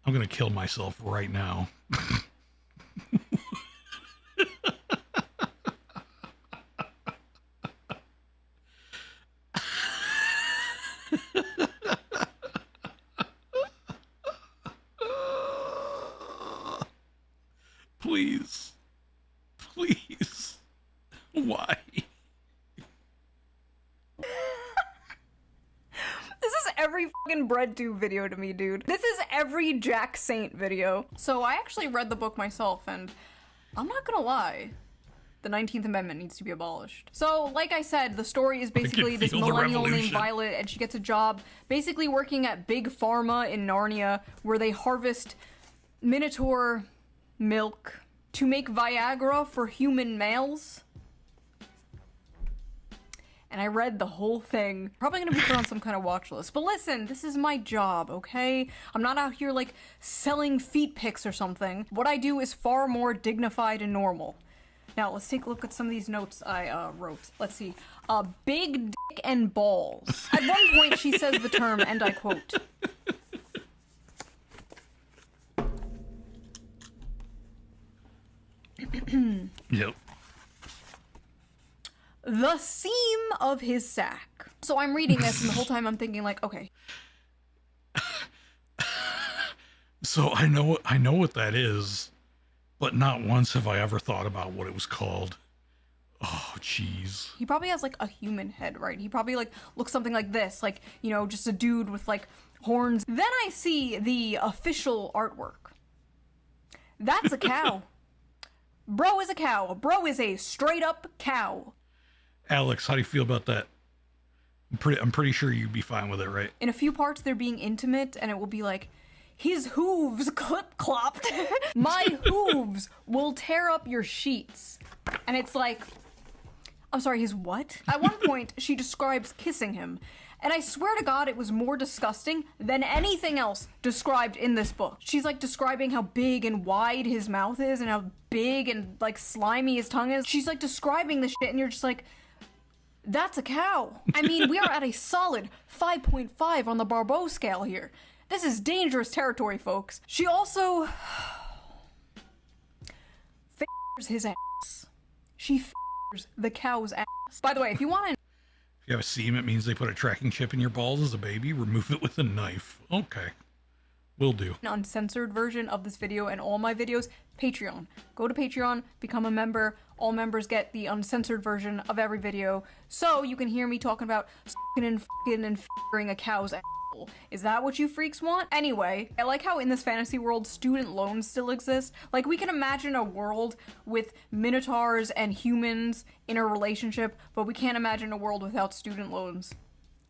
I'm going to kill myself right now. Please. Please. Why? This is every fucking BreadTube video to me, dude. This is every Jack Saint video. So I actually read the book myself, and I'm not gonna lie. The 19th Amendment needs to be abolished. So, like I said, the story is basically this millennial named Violet, and she gets a job basically working at Big Pharma in Narnia, where they harvest Minotaur milk to make Viagra for human males. And I read the whole thing. Probably gonna be put on some kind of watch list. But listen, this is my job, okay? I'm not out here, like, selling feet pics or something. What I do is far more dignified and normal. Now, let's take a look at some of these notes I wrote. Let's see. Big dick and balls. At one point, she says the term, and I quote, Yep. the seam of his sack. So I'm reading this, and the whole time I'm thinking, like, okay. So I know what that is, but not once have I ever thought about what it was called. Oh, jeez. He probably has, like, a human head, right? He probably, like, looks something like this, like, you know, just a dude with, like, horns. Then I see the official artwork. That's a cow. Bro is a cow. Bro is a straight-up cow. Alex, how do you feel about that? I'm pretty sure you'd be fine with it, right? In a few parts, they're being intimate, and it will be like, his hooves clip-clopped. My hooves will tear up your sheets. And it's like, I'm sorry, his what? At one point, she describes kissing him. And I swear to God, it was more disgusting than anything else described in this book. She's like describing how big and wide his mouth is and how big and like slimy his tongue is. She's like describing the shit and you're just like, that's a cow. I mean, we are at a solid 5.5 on the Barbeau scale here. This is dangerous territory, folks. She also f***ers his ass. She f***ers the cow's ass. By the way, if you want to... If you have a seam, it means they put a tracking chip in your balls as a baby. Remove it with a knife. Okay. Will do. An uncensored version of this video and all my videos, Patreon. Go to Patreon, become a member. All members get the uncensored version of every video, so you can hear me talking about s***ing and f***ing and f***ing a cow's ass. Is that what you freaks want? Anyway, I like how in this fantasy world, student loans still exist. Like, we can imagine a world with minotaurs and humans in a relationship, but we can't imagine a world without student loans.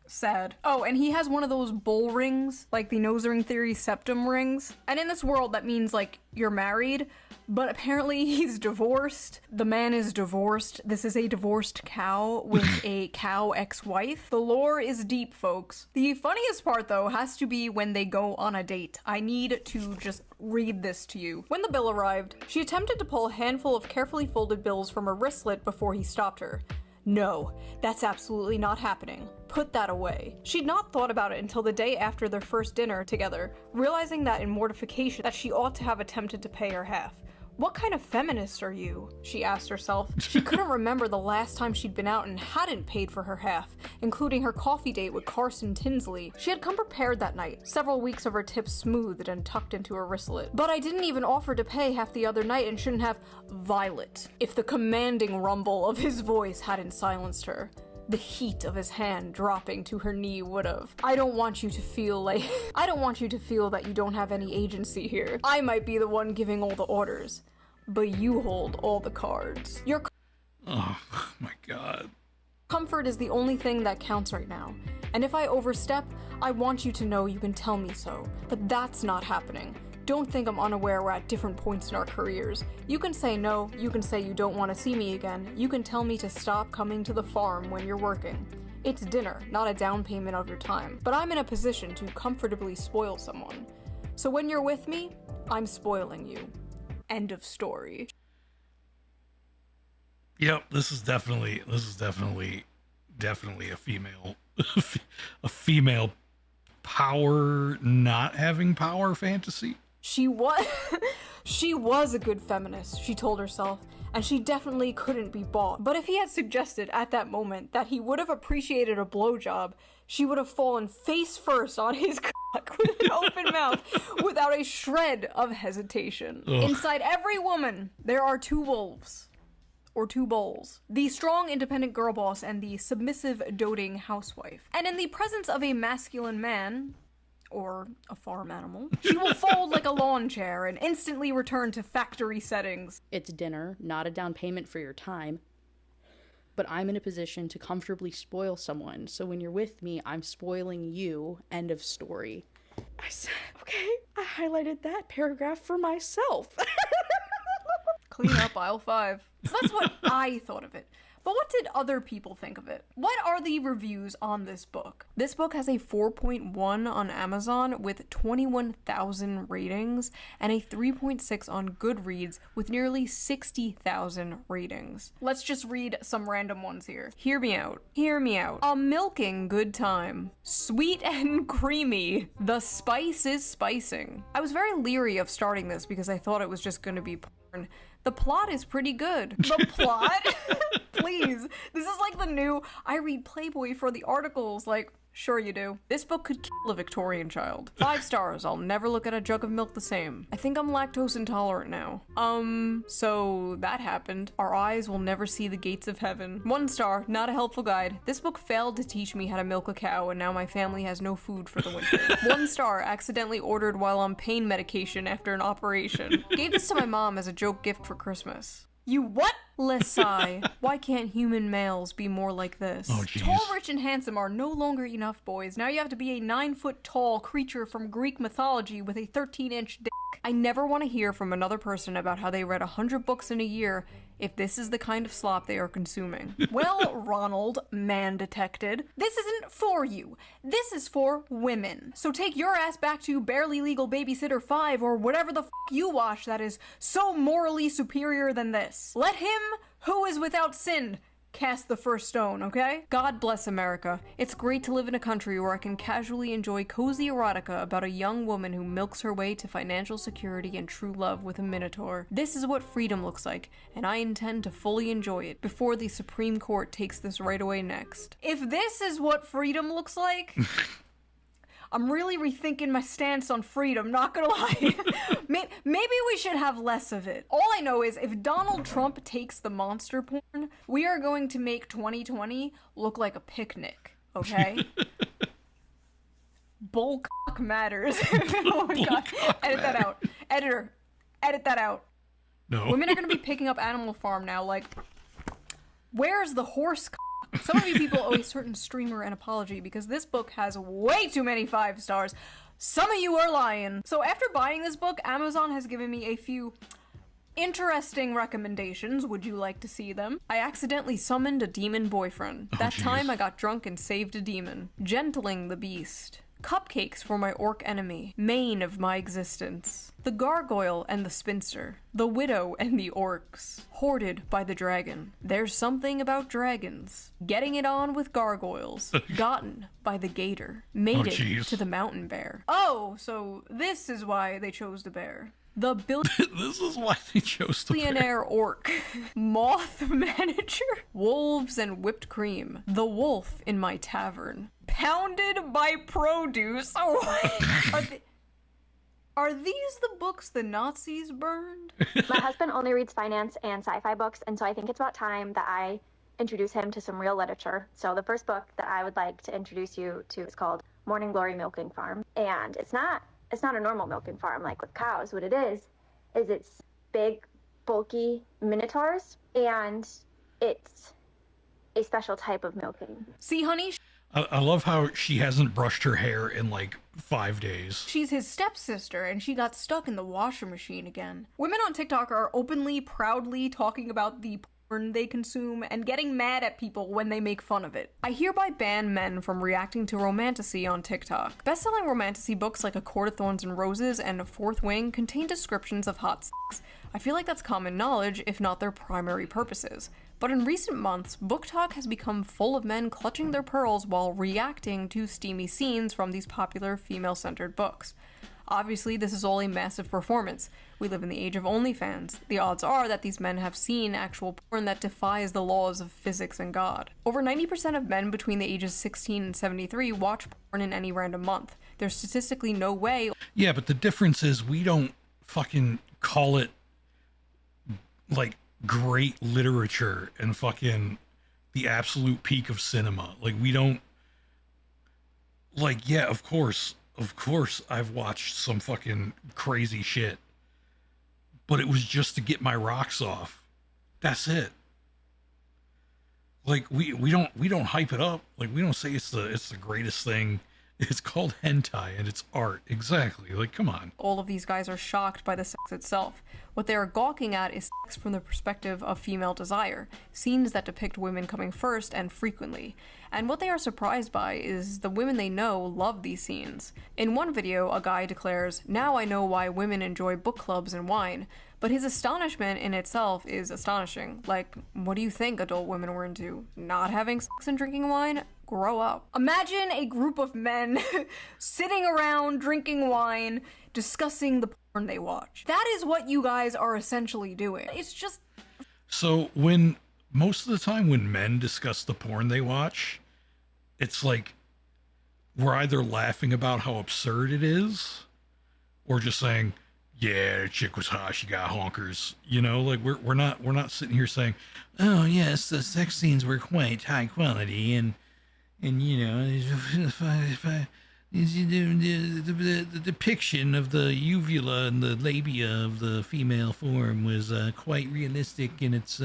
Sad. Oh, and he has one of those bull rings, like the nose ring theory septum rings. And in this world, that means, like, you're married, but apparently he's divorced. The man is divorced. This is a divorced cow with a cow ex-wife. The lore is deep, folks. The funniest part, though, has to be when they go on a date. I need to just read this to you. When the bill arrived, she attempted to pull a handful of carefully folded bills from her wristlet before he stopped her. No, that's absolutely not happening. Put that away. She'd not thought about it until the day after their first dinner together, realizing that in mortification that she ought to have attempted to pay her half. What kind of feminist are you? She asked herself. She couldn't remember the last time she'd been out and hadn't paid for her half, including her coffee date with Carson Tinsley. She had come prepared that night, several weeks of her tips smoothed and tucked into her wristlet. But I didn't even offer to pay half the other night and shouldn't have. Violet. If the commanding rumble of his voice hadn't silenced her, the heat of his hand dropping to her knee would've. I don't want you to feel that you don't have any agency here. I might be the one giving all the orders, but you hold all the cards. Your Oh my god. comfort is the only thing that counts right now. And if I overstep, I want you to know you can tell me so. But that's not happening. Don't think I'm unaware we're at different points in our careers. You can say no, you can say you don't want to see me again, you can tell me to stop coming to the farm when you're working. It's dinner, not a down payment of your time. But I'm in a position to comfortably spoil someone. So when you're with me, I'm spoiling you. End of story. Yep, this is definitely a female a female power not having power fantasy. She was a good feminist, she told herself, and she definitely couldn't be bought. But if he had suggested at that moment that he would have appreciated a blowjob, she would have fallen face first on his cock with an open mouth without a shred of hesitation. Ugh. Inside every woman, there are two wolves. Or two bowls. The strong, independent girl boss and the submissive, doting housewife. And in the presence of a masculine man, or a farm animal, she will fold like a lawn chair and instantly return to factory settings. It's dinner, not a down payment for your time. But I'm in a position to comfortably spoil someone, so when you're with me, I'm spoiling you. End of story. I said, okay, I highlighted that paragraph for myself. Clean up aisle 5. So that's what I thought of it. But what did other people think of it? What are the reviews on this book? This book has a 4.1 on Amazon with 21,000 ratings and a 3.6 on Goodreads with nearly 60,000 ratings. Let's just read some random ones here. Hear me out. Hear me out. A milking good time. Sweet and creamy. The spice is spicing. I was very leery of starting this because I thought it was just going to be porn. The plot is pretty good. The plot? Please. This is like the new, I read Playboy for the articles, like, sure you do. This book could kill a Victorian child. 5 stars, I'll never look at a jug of milk the same. I think I'm lactose intolerant now. So that happened. Our eyes will never see the gates of heaven. 1 star, not a helpful guide. This book failed to teach me how to milk a cow and now my family has no food for the winter. 1 star, accidentally ordered while on pain medication after an operation. Gave this to my mom as a joke gift for Christmas. You what? Lesai. Why can't human males be more like this? Oh, geez. Tall, rich, and handsome are no longer enough, boys. Now you have to be a 9-foot-tall creature from Greek mythology with a 13-inch dick. I never want to hear from another person about how they read 100 books in a year if this is the kind of slop they are consuming. Well, Ronald, man detected, this isn't for you. This is for women. So take your ass back to Barely Legal Babysitter 5 or whatever the f*** you watch that is so morally superior than this. Let him who is without sin cast the first stone, okay? God bless America. It's great to live in a country where I can casually enjoy cozy erotica about a young woman who milks her way to financial security and true love with a minotaur. This is what freedom looks like, and I intend to fully enjoy it before the Supreme Court takes this right away next. If this is what freedom looks like, I'm really rethinking my stance on freedom, not gonna lie. Maybe we should have less of it. All I know is if Donald Trump takes the monster porn, we are going to make 2020 look like a picnic, okay? Bullcock matters. Oh my god. Edit that out. Editor, edit that out. No. Women are gonna be picking up Animal Farm now, like, where's the horse cock? Some of you people owe a certain streamer an apology because this book has way too many 5 stars. Some of you are lying. So after buying this book, Amazon has given me a few interesting recommendations. Would you like to see them? I accidentally summoned a demon boyfriend. That time I got drunk and saved a demon. Gentling the beast. Cupcakes for my orc enemy. Mane of my existence. The gargoyle and the spinster. The widow and the orcs. Hoarded by the dragon. There's something about dragons. Getting it on with gargoyles. Gotten by the gator. Mated to the mountain bear. Oh, so this is why they chose the bear. The This is why they chose the billionaire orc, moth manager, wolves and whipped cream, the wolf in my tavern, pounded by produce. Oh, are these the books the Nazis burned? My husband only reads finance and sci-fi books, and so I think it's about time that I introduce him to some real literature. So the first book that I would like to introduce you to is called Morning Glory Milking Farm, and it's not a normal milking farm like with cows. What it is it's big, bulky minotaurs, and it's a special type of milking. See, honey? I love how she hasn't brushed her hair in like 5 days. She's his stepsister, and she got stuck in the washer machine again. Women on TikTok are openly, proudly talking about the porn they consume and getting mad at people when they make fun of it. I hereby ban men from reacting to romantasy on TikTok. Best-selling romantasy books like A Court of Thorns and Roses and Fourth Wing contain descriptions of hot sex. I feel like that's common knowledge, if not their primary purposes. But in recent months, book talk has become full of men clutching their pearls while reacting to steamy scenes from these popular female-centered books. Obviously, this is all a massive performance. We live in the age of OnlyFans. The odds are that these men have seen actual porn that defies the laws of physics and God. Over 90% of men between the ages 16 and 73 watch porn in any random month. There's statistically no way. Yeah, but the difference is we don't fucking call it like great literature and fucking the absolute peak of cinema. Like, we don't, like, yeah, of course I've watched some fucking crazy shit, but it was just to get my rocks off. That's it. Like, we don't hype it up. Like, we don't say it's the greatest thing. It's called hentai and it's art. Exactly. Like, come on. All of these guys are shocked by the sex itself. What they are gawking at is sex from the perspective of female desire, scenes that depict women coming first and frequently. And what they are surprised by is the women they know love these scenes. In one video, a guy declares, "Now I know why women enjoy book clubs and wine." But his astonishment in itself is astonishing. Like, what do you think adult women were into? Not having sex and drinking wine? Grow up. Imagine a group of men sitting around drinking wine, discussing the porn they watch. That is what you guys are essentially doing. It's just... So when, most of the time when men discuss the porn they watch, it's like, we're either laughing about how absurd it is, or just saying, yeah, the chick was hot, she got honkers. You know, like, we're not sitting here saying, oh yes, the sex scenes were quite high quality, and you know, the depiction of the uvula and the labia of the female form was quite realistic in its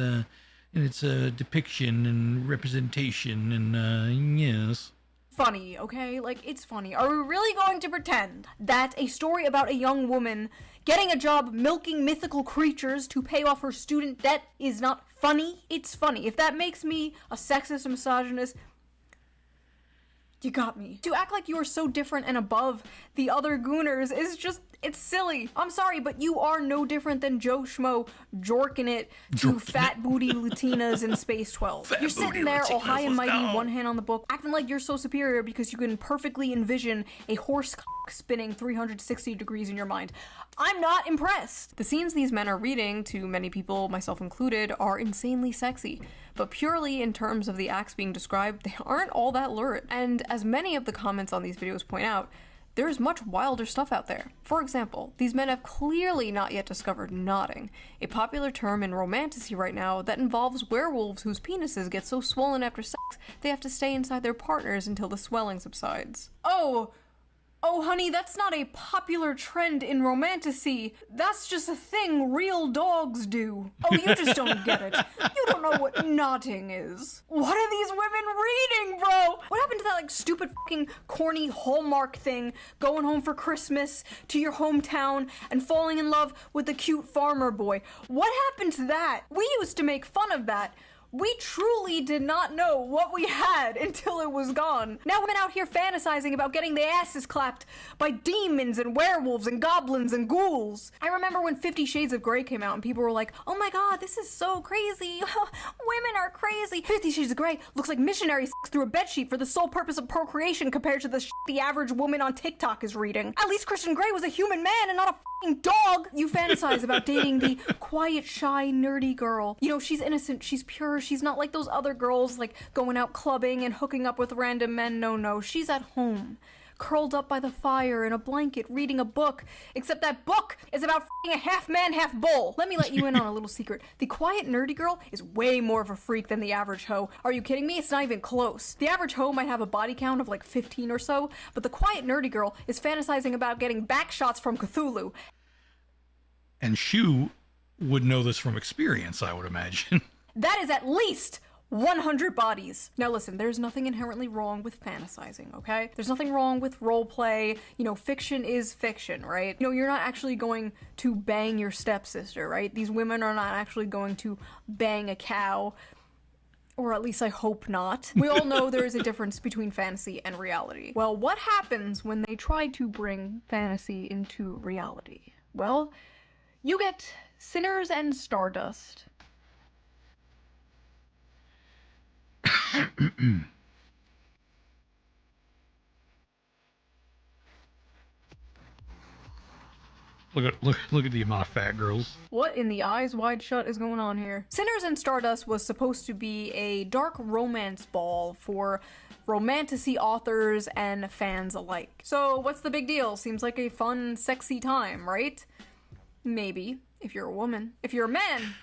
depiction and representation, and yes. Funny, okay? Like, it's funny. Are we really going to pretend that a story about a young woman getting a job milking mythical creatures to pay off her student debt is not funny? It's funny. If that makes me a sexist, misogynist, you got me. To act like you are so different and above the other gooners is just, it's silly. I'm sorry, but you are no different than Joe Schmo jorking it to fat booty Latinas in Space 12. You're sitting there all high and mighty, one hand on the book, acting like you're so superior because you can perfectly envision a horse cock spinning 360 degrees in your mind. I'm not impressed. The scenes these men are reading, to many people, myself included, are insanely sexy. But purely in terms of the acts being described, they aren't all that lurid. And as many of the comments on these videos point out, there is much wilder stuff out there. For example, these men have clearly not yet discovered knotting, a popular term in romantasy right now that involves werewolves whose penises get so swollen after sex they have to stay inside their partners until the swelling subsides. Oh, honey, that's not a popular trend in romantasy. That's just a thing real dogs do. Oh, you just don't get it. You don't know what knotting is. What are these women reading, bro? What happened to that, like, stupid fucking corny Hallmark thing, going home for Christmas to your hometown and falling in love with the cute farmer boy? What happened to that? We used to make fun of that. We truly did not know what we had until it was gone. Now women out here fantasizing about getting their asses clapped by demons and werewolves and goblins and ghouls. I remember when 50 Shades of Grey came out and people were like, oh my god, this is so crazy. Women are crazy. 50 Shades of Grey looks like missionary sex through a bedsheet for the sole purpose of procreation compared to the shit the average woman on TikTok is reading. At least Christian Grey was a human man and not a f***ing dog. You fantasize about dating the quiet, shy, nerdy girl. You know, she's innocent, she's pure, she's not like those other girls, like going out clubbing and hooking up with random men. No, she's at home, curled up by the fire in a blanket, reading a book, except that book is about f***ing a half man, half bull. Let me let you in on a little secret. The quiet, nerdy girl is way more of a freak than the average hoe. Are you kidding me? It's not even close. The average hoe might have a body count of like 15 or so, but the quiet, nerdy girl is fantasizing about getting back shots from Cthulhu. And Shu would know this from experience, I would imagine. That is at least 100 bodies. Now listen, there's nothing inherently wrong with fantasizing, okay? There's nothing wrong with role play. You know, fiction is fiction, right? You know, you're not actually going to bang your stepsister, right? These women are not actually going to bang a cow. Or at least I hope not. We all know there is a difference between fantasy and reality. Well, what happens when they try to bring fantasy into reality? Well, you get Sinners and Stardust. Look at the amount of fat girls. What in the eyes wide shut is going on here? Sinners and Stardust was supposed to be a dark romance ball for romantasy authors and fans alike. So what's the big deal? Seems like a fun, sexy time, right? Maybe, if you're a woman. If you're a man,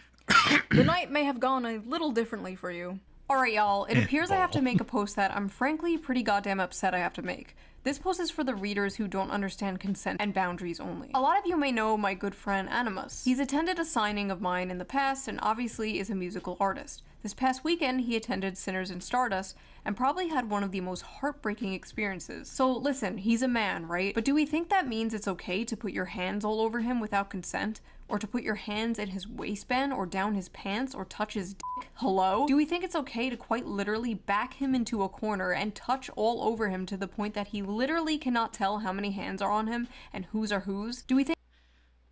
the night may have gone a little differently for you. Alright y'all, it appears I have to make a post that I'm frankly pretty goddamn upset I have to make. This post is for the readers who don't understand consent and boundaries only. A lot of you may know my good friend Animus. He's attended a signing of mine in the past and obviously is a musical artist. This past weekend he attended Sinners and Stardust and probably had one of the most heartbreaking experiences. So listen, he's a man, right? But do we think that means it's okay to put your hands all over him without consent? Or to put your hands in his waistband or down his pants or touch his dick? Hello? Do we think it's okay to quite literally back him into a corner and touch all over him to the point that he literally cannot tell how many hands are on him and whose are whose? Do we think—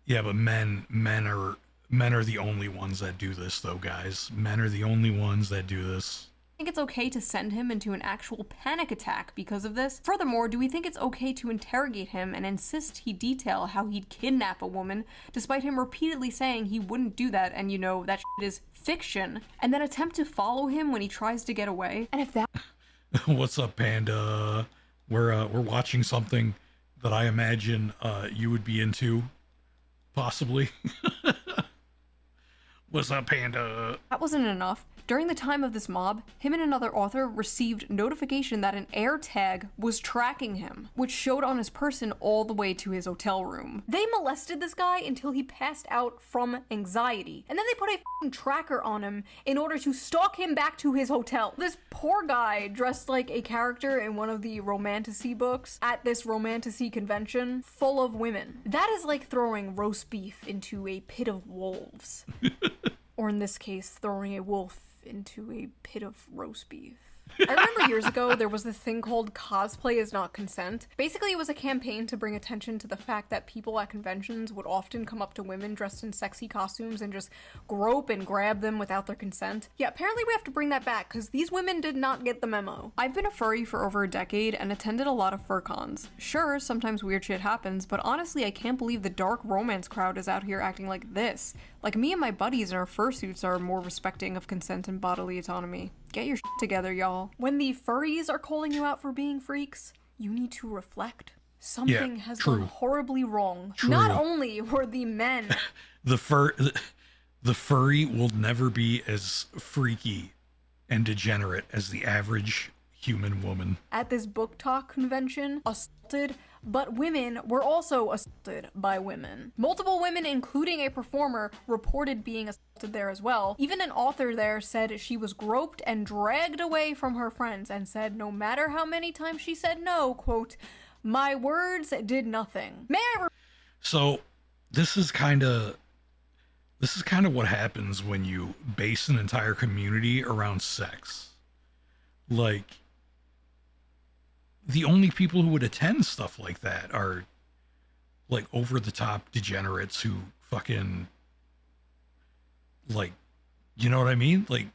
Yeah, but men are the only ones that do this though, guys. Men are the only ones that do this. think it's okay to send him into an actual panic attack because of this? Furthermore, do we think it's okay to interrogate him and insist he detail how he'd kidnap a woman, despite him repeatedly saying he wouldn't do that and, you know, that shit is fiction, and then attempt to follow him when he tries to get away? And if that— What's up, Panda? We're watching something that I imagine you would be into, possibly. What's up, Panda? That wasn't enough. During the time of this mob, him and another author received notification that an air tag was tracking him, which showed on his person all the way to his hotel room. They molested this guy until he passed out from anxiety, and then they put a f***ing tracker on him in order to stalk him back to his hotel. This poor guy dressed like a character in one of the romantasy books at this romantasy convention full of women. That is like throwing roast beef into a pit of wolves. Or in this case, throwing a wolf into a pit of roast beef. I remember years ago there was this thing called cosplay is not consent. Basically it was a campaign to bring attention to the fact that people at conventions would often come up to women dressed in sexy costumes and just grope and grab them without their consent. Yeah, apparently we have to bring that back because these women did not get the memo. I've been a furry for over a decade and attended a lot of fur cons. Sure, sometimes weird shit happens, but honestly I can't believe the dark romance crowd is out here acting like this. Like, me and my buddies in our fursuits are more respecting of consent and bodily autonomy. Get your shit together, y'all. When the furries are calling you out for being freaks, you need to reflect. Something has gone horribly wrong. True. Not only were the men... the furry will never be as freaky and degenerate as the average human woman. At this book talk convention, assaulted, but women were also assaulted by women. Multiple women, including a performer, reported being assaulted there as well. Even an author there said she was groped and dragged away from her friends and said no matter how many times she said no, quote, "My words did nothing." So this is kind of This is kind of what happens when you base an entire community around sex. Like, the only people who would attend stuff like that are, like, over-the-top degenerates who fucking, like, you know what I mean? Like,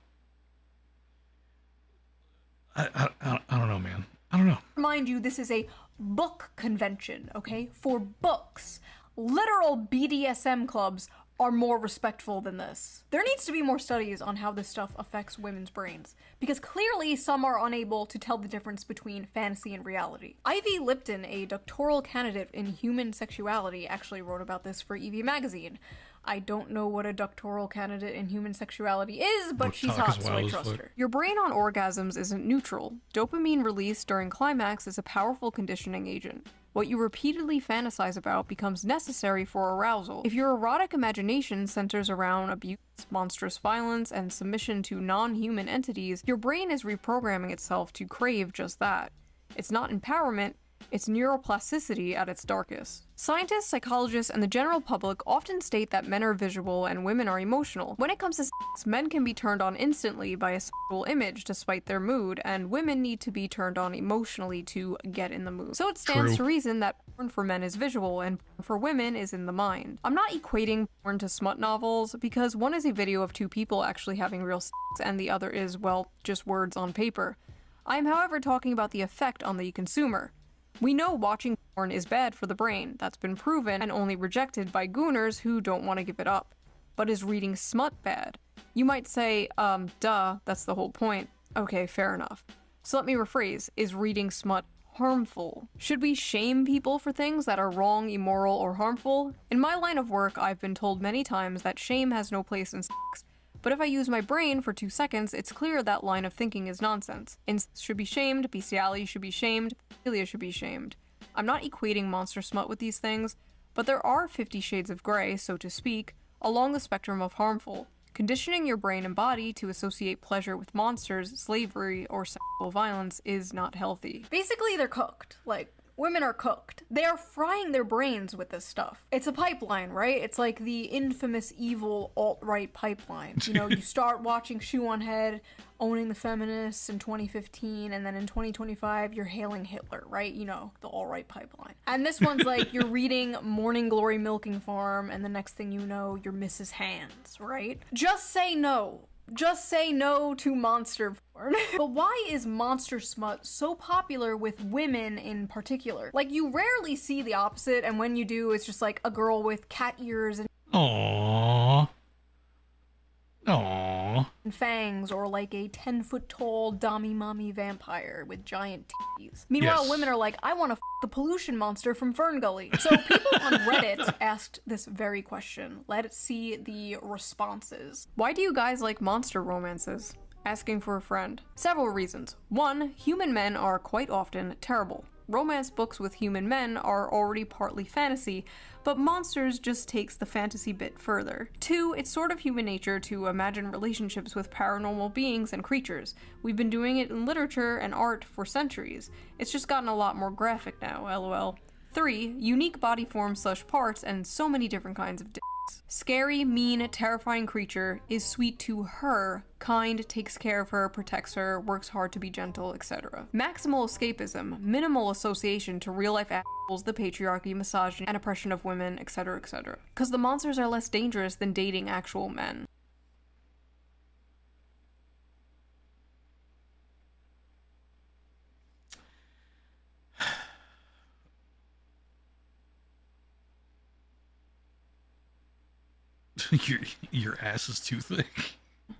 I don't know, man. I don't know. Mind you, this is a book convention, okay? For books. Literal BDSM clubs are more respectful than this. There needs to be more studies on how this stuff affects women's brains, because clearly some are unable to tell the difference between fantasy and reality. Ivy Lipton, a doctoral candidate in human sexuality, actually wrote about this for EV magazine. I don't know what a doctoral candidate in human sexuality is, but she's hot, so I trust her. Your brain on orgasms isn't neutral. Dopamine release during climax is a powerful conditioning agent. What you repeatedly fantasize about becomes necessary for arousal. If your erotic imagination centers around abuse, monstrous violence, and submission to non-human entities, your brain is reprogramming itself to crave just that. It's not empowerment, it's neuroplasticity at its darkest. Scientists, psychologists, and the general public often state that men are visual and women are emotional. When it comes to sex, men can be turned on instantly by a sexual image despite their mood, and women need to be turned on emotionally to get in the mood. So it stands to reason that porn for men is visual and porn for women is in the mind. I'm not equating porn to smut novels, because one is a video of two people actually having real sex, and the other is, well, just words on paper. I am, however, talking about the effect on the consumer. We know watching porn is bad for the brain. That's been proven and only rejected by gooners who don't want to give it up. But is reading smut bad? You might say, duh, that's the whole point. Okay, fair enough. So let me rephrase, is reading smut harmful? Should we shame people for things that are wrong, immoral, or harmful? In my line of work, I've been told many times that shame has no place in sex. But if I use my brain for 2 seconds, it's clear that line of thinking is nonsense. Incest should be shamed, bestiality should be shamed, pedophilia should be shamed. I'm not equating monster smut with these things, but there are 50 shades of gray, so to speak, along the spectrum of harmful. Conditioning your brain and body to associate pleasure with monsters, slavery, or sexual violence is not healthy. Basically, they're cooked. Like, women are cooked. They are frying their brains with this stuff. It's a pipeline, right? It's like the infamous evil alt-right pipeline. You know, you start watching Shoe on Head, owning the feminists in 2015, and then in 2025, you're hailing Hitler, right? You know, the alt-right pipeline. And this one's like, you're reading Morning Glory Milking Farm, and the next thing you know, you're Mrs. Hands, right? Just say no. Just say no to monster porn. But why is monster smut so popular with women in particular? Like, you rarely see the opposite, and when you do, it's just like a girl with cat ears and Aww. fangs, or like a 10-foot tall dommy mommy vampire with giant titties. Meanwhile, Yes. women are like, I want to the pollution monster from Fern Gully. So people on Reddit asked this very question. Let's see the responses. Why do you guys like monster romances? Asking for a friend. Several reasons. 1, human men are quite often terrible. Romance books with human men are already partly fantasy, but monsters just takes the fantasy bit further. 2, it's sort of human nature to imagine relationships with paranormal beings and creatures. We've been doing it in literature and art for centuries. It's just gotten a lot more graphic now, lol. 3, unique body forms / parts and so many different kinds of dicks. Scary, mean, terrifying creature is sweet to her, kind, takes care of her, protects her, works hard to be gentle, etc. Maximal escapism, minimal association to real-life assholes, the patriarchy, misogyny, and oppression of women, etc, etc. Because the monsters are less dangerous than dating actual men. Your ass is too thick.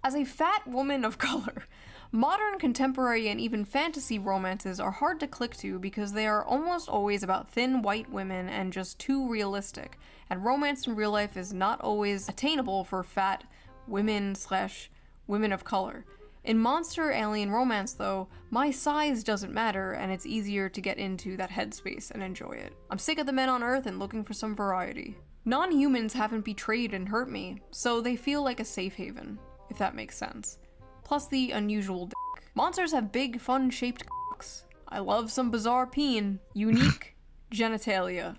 As a fat woman of color, modern, contemporary, and even fantasy romances are hard to click to because they are almost always about thin white women and just too realistic, and romance in real life is not always attainable for fat women / women of color. In monster alien romance, though, my size doesn't matter, and it's easier to get into that headspace and enjoy it. I'm sick of the men on Earth and looking for some variety. Non-humans haven't betrayed and hurt me, so they feel like a safe haven, if that makes sense. Plus the unusual dick. Monsters have big, fun-shaped cocks. I love some bizarre peen. Unique genitalia.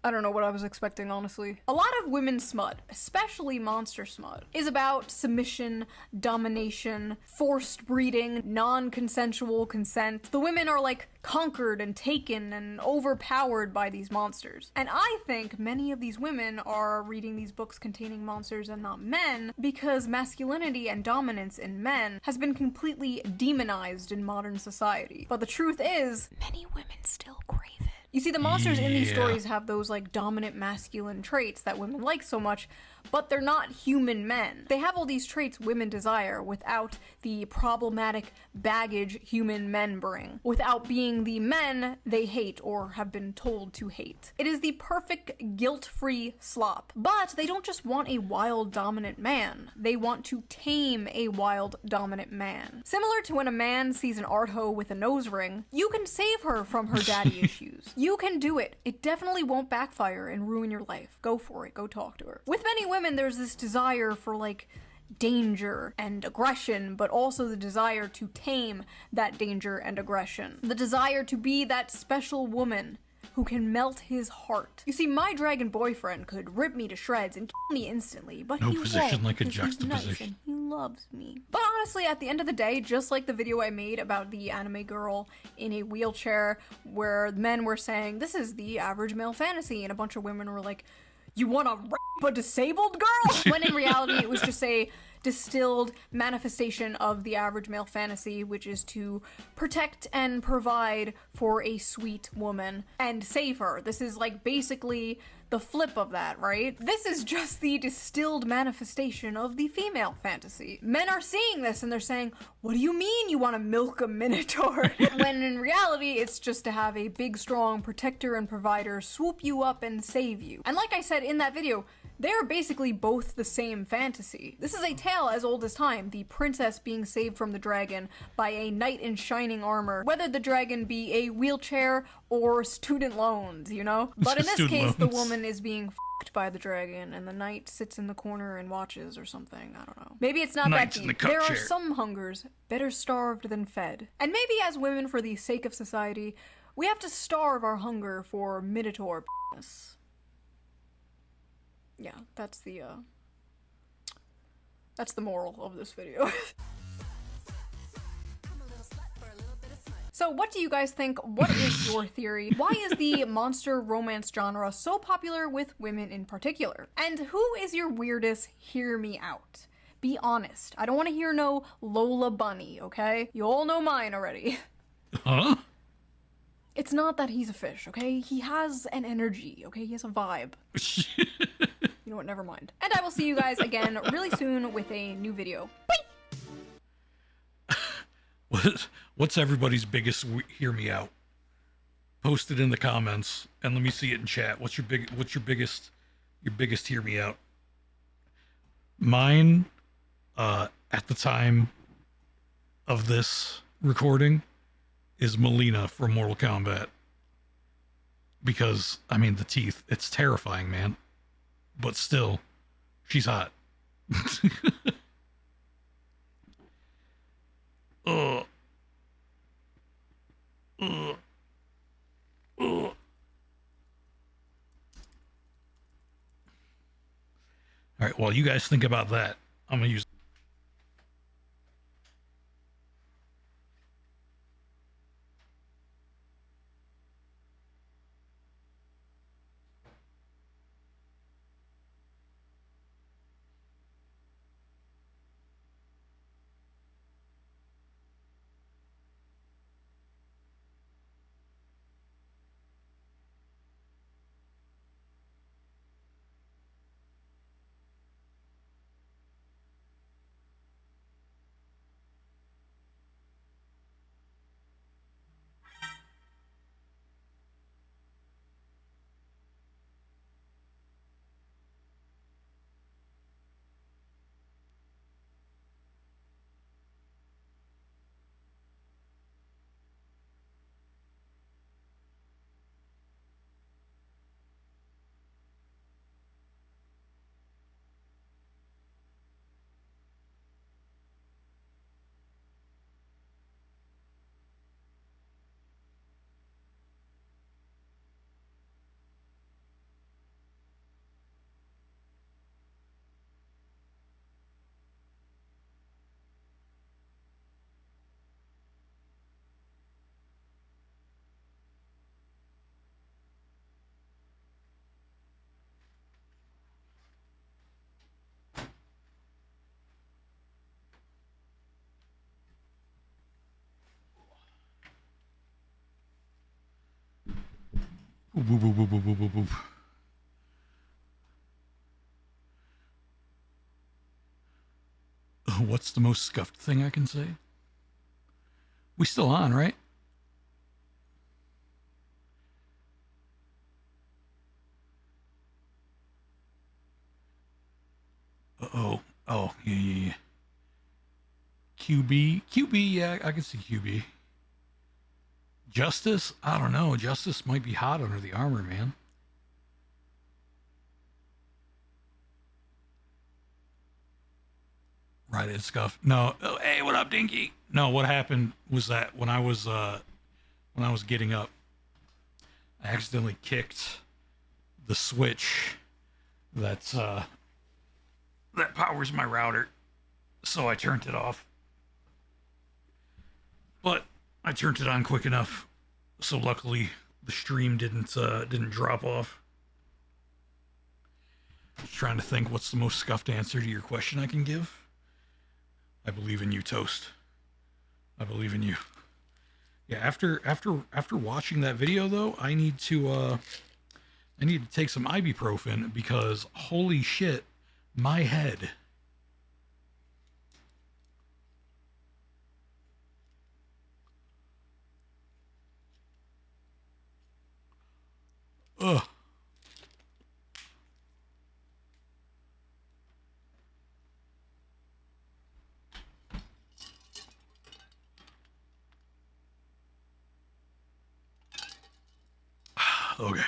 I don't know what I was expecting, honestly. A lot of women's smut, especially monster smut, is about submission, domination, forced breeding, non-consensual consent. The women are like conquered and taken and overpowered by these monsters. And I think many of these women are reading these books containing monsters and not men because masculinity and dominance in men has been completely demonized in modern society. But the truth is, many women still crave it. You see, the monsters in these stories have those like dominant masculine traits that women like so much, but they're not human men. They have all these traits women desire without the problematic baggage human men bring, without being the men they hate or have been told to hate. It is the perfect guilt-free slop. But they don't just want a wild dominant man, they want to tame a wild dominant man. Similar to when a man sees an art hoe with a nose ring, you can save her from her daddy issues. You can do it. It definitely won't backfire and ruin your life. Go for it. Go talk to her. With many women, there's this desire for like danger and aggression, but also the desire to tame that danger and aggression. The desire to be that special woman who can melt his heart. You see, my dragon boyfriend could rip me to shreds and kill me instantly, but he won't like a because he's nice juxtaposition. and he loves me. But honestly, at the end of the day, just like the video I made about the anime girl in a wheelchair where men were saying, this is the average male fantasy, and a bunch of women were like, you want to rape a disabled girl? When in reality, it was just a distilled manifestation of the average male fantasy, which is to protect and provide for a sweet woman and save her. This is like basically the flip of that, right? This is just the distilled manifestation of the female fantasy. Men are seeing this and they're saying, what do you mean you want to milk a minotaur? When in reality, it's just to have a big, strong protector and provider swoop you up and save you. And like I said in that video, they are basically both the same fantasy. This is a tale as old as time, the princess being saved from the dragon by a knight in shining armor, whether the dragon be a wheelchair or student loans, you know? But in this case, the woman is being f***ed by the dragon and the knight sits in the corner and watches or something, I don't know. Maybe it's not that deep. There are some hungers better starved than fed. And maybe as women, for the sake of society, we have to starve our hunger for minotaur p***ness. Yeah, that's the moral of this video. So what do you guys think? What is your theory? Why is the monster romance genre so popular with women in particular? And who is your weirdest hear me out? Be honest. I don't want to hear no Lola Bunny, okay? You all know mine already. Huh? It's not that he's a fish, okay? He has an energy, okay? He has a vibe. You know what, never mind. And I will see you guys again really soon with a new video. Bye! What's everybody's biggest hear me out? Post it in the comments and let me see it in chat. What's your biggest hear me out? Mine, at the time of this recording, is Melina from Mortal Kombat. Because, I mean, the teeth, it's terrifying, man. But still, she's hot. All right, while you guys think about that, I'm gonna use Boop, boop, boop, boop, boop, boop, boop, boop. What's the most scuffed thing I can say? We still on, right? Uh-oh. Oh, yeah. QB, yeah, I can see QB. Justice? I don't know. Justice might be hot under the armor, man. Right, it's scuff. No. Oh, hey, what up, Dinky? No, what happened was that when I was getting up, I accidentally kicked the switch that powers my router, so I turned it off. But I turned it on quick enough, so luckily the stream didn't drop off. Just trying to think what's the most scuffed answer to your question I can give. I believe in you, Toast. I believe in you. Yeah, after watching that video though, I need to take some ibuprofen because holy shit, my head. Ugh. Okay.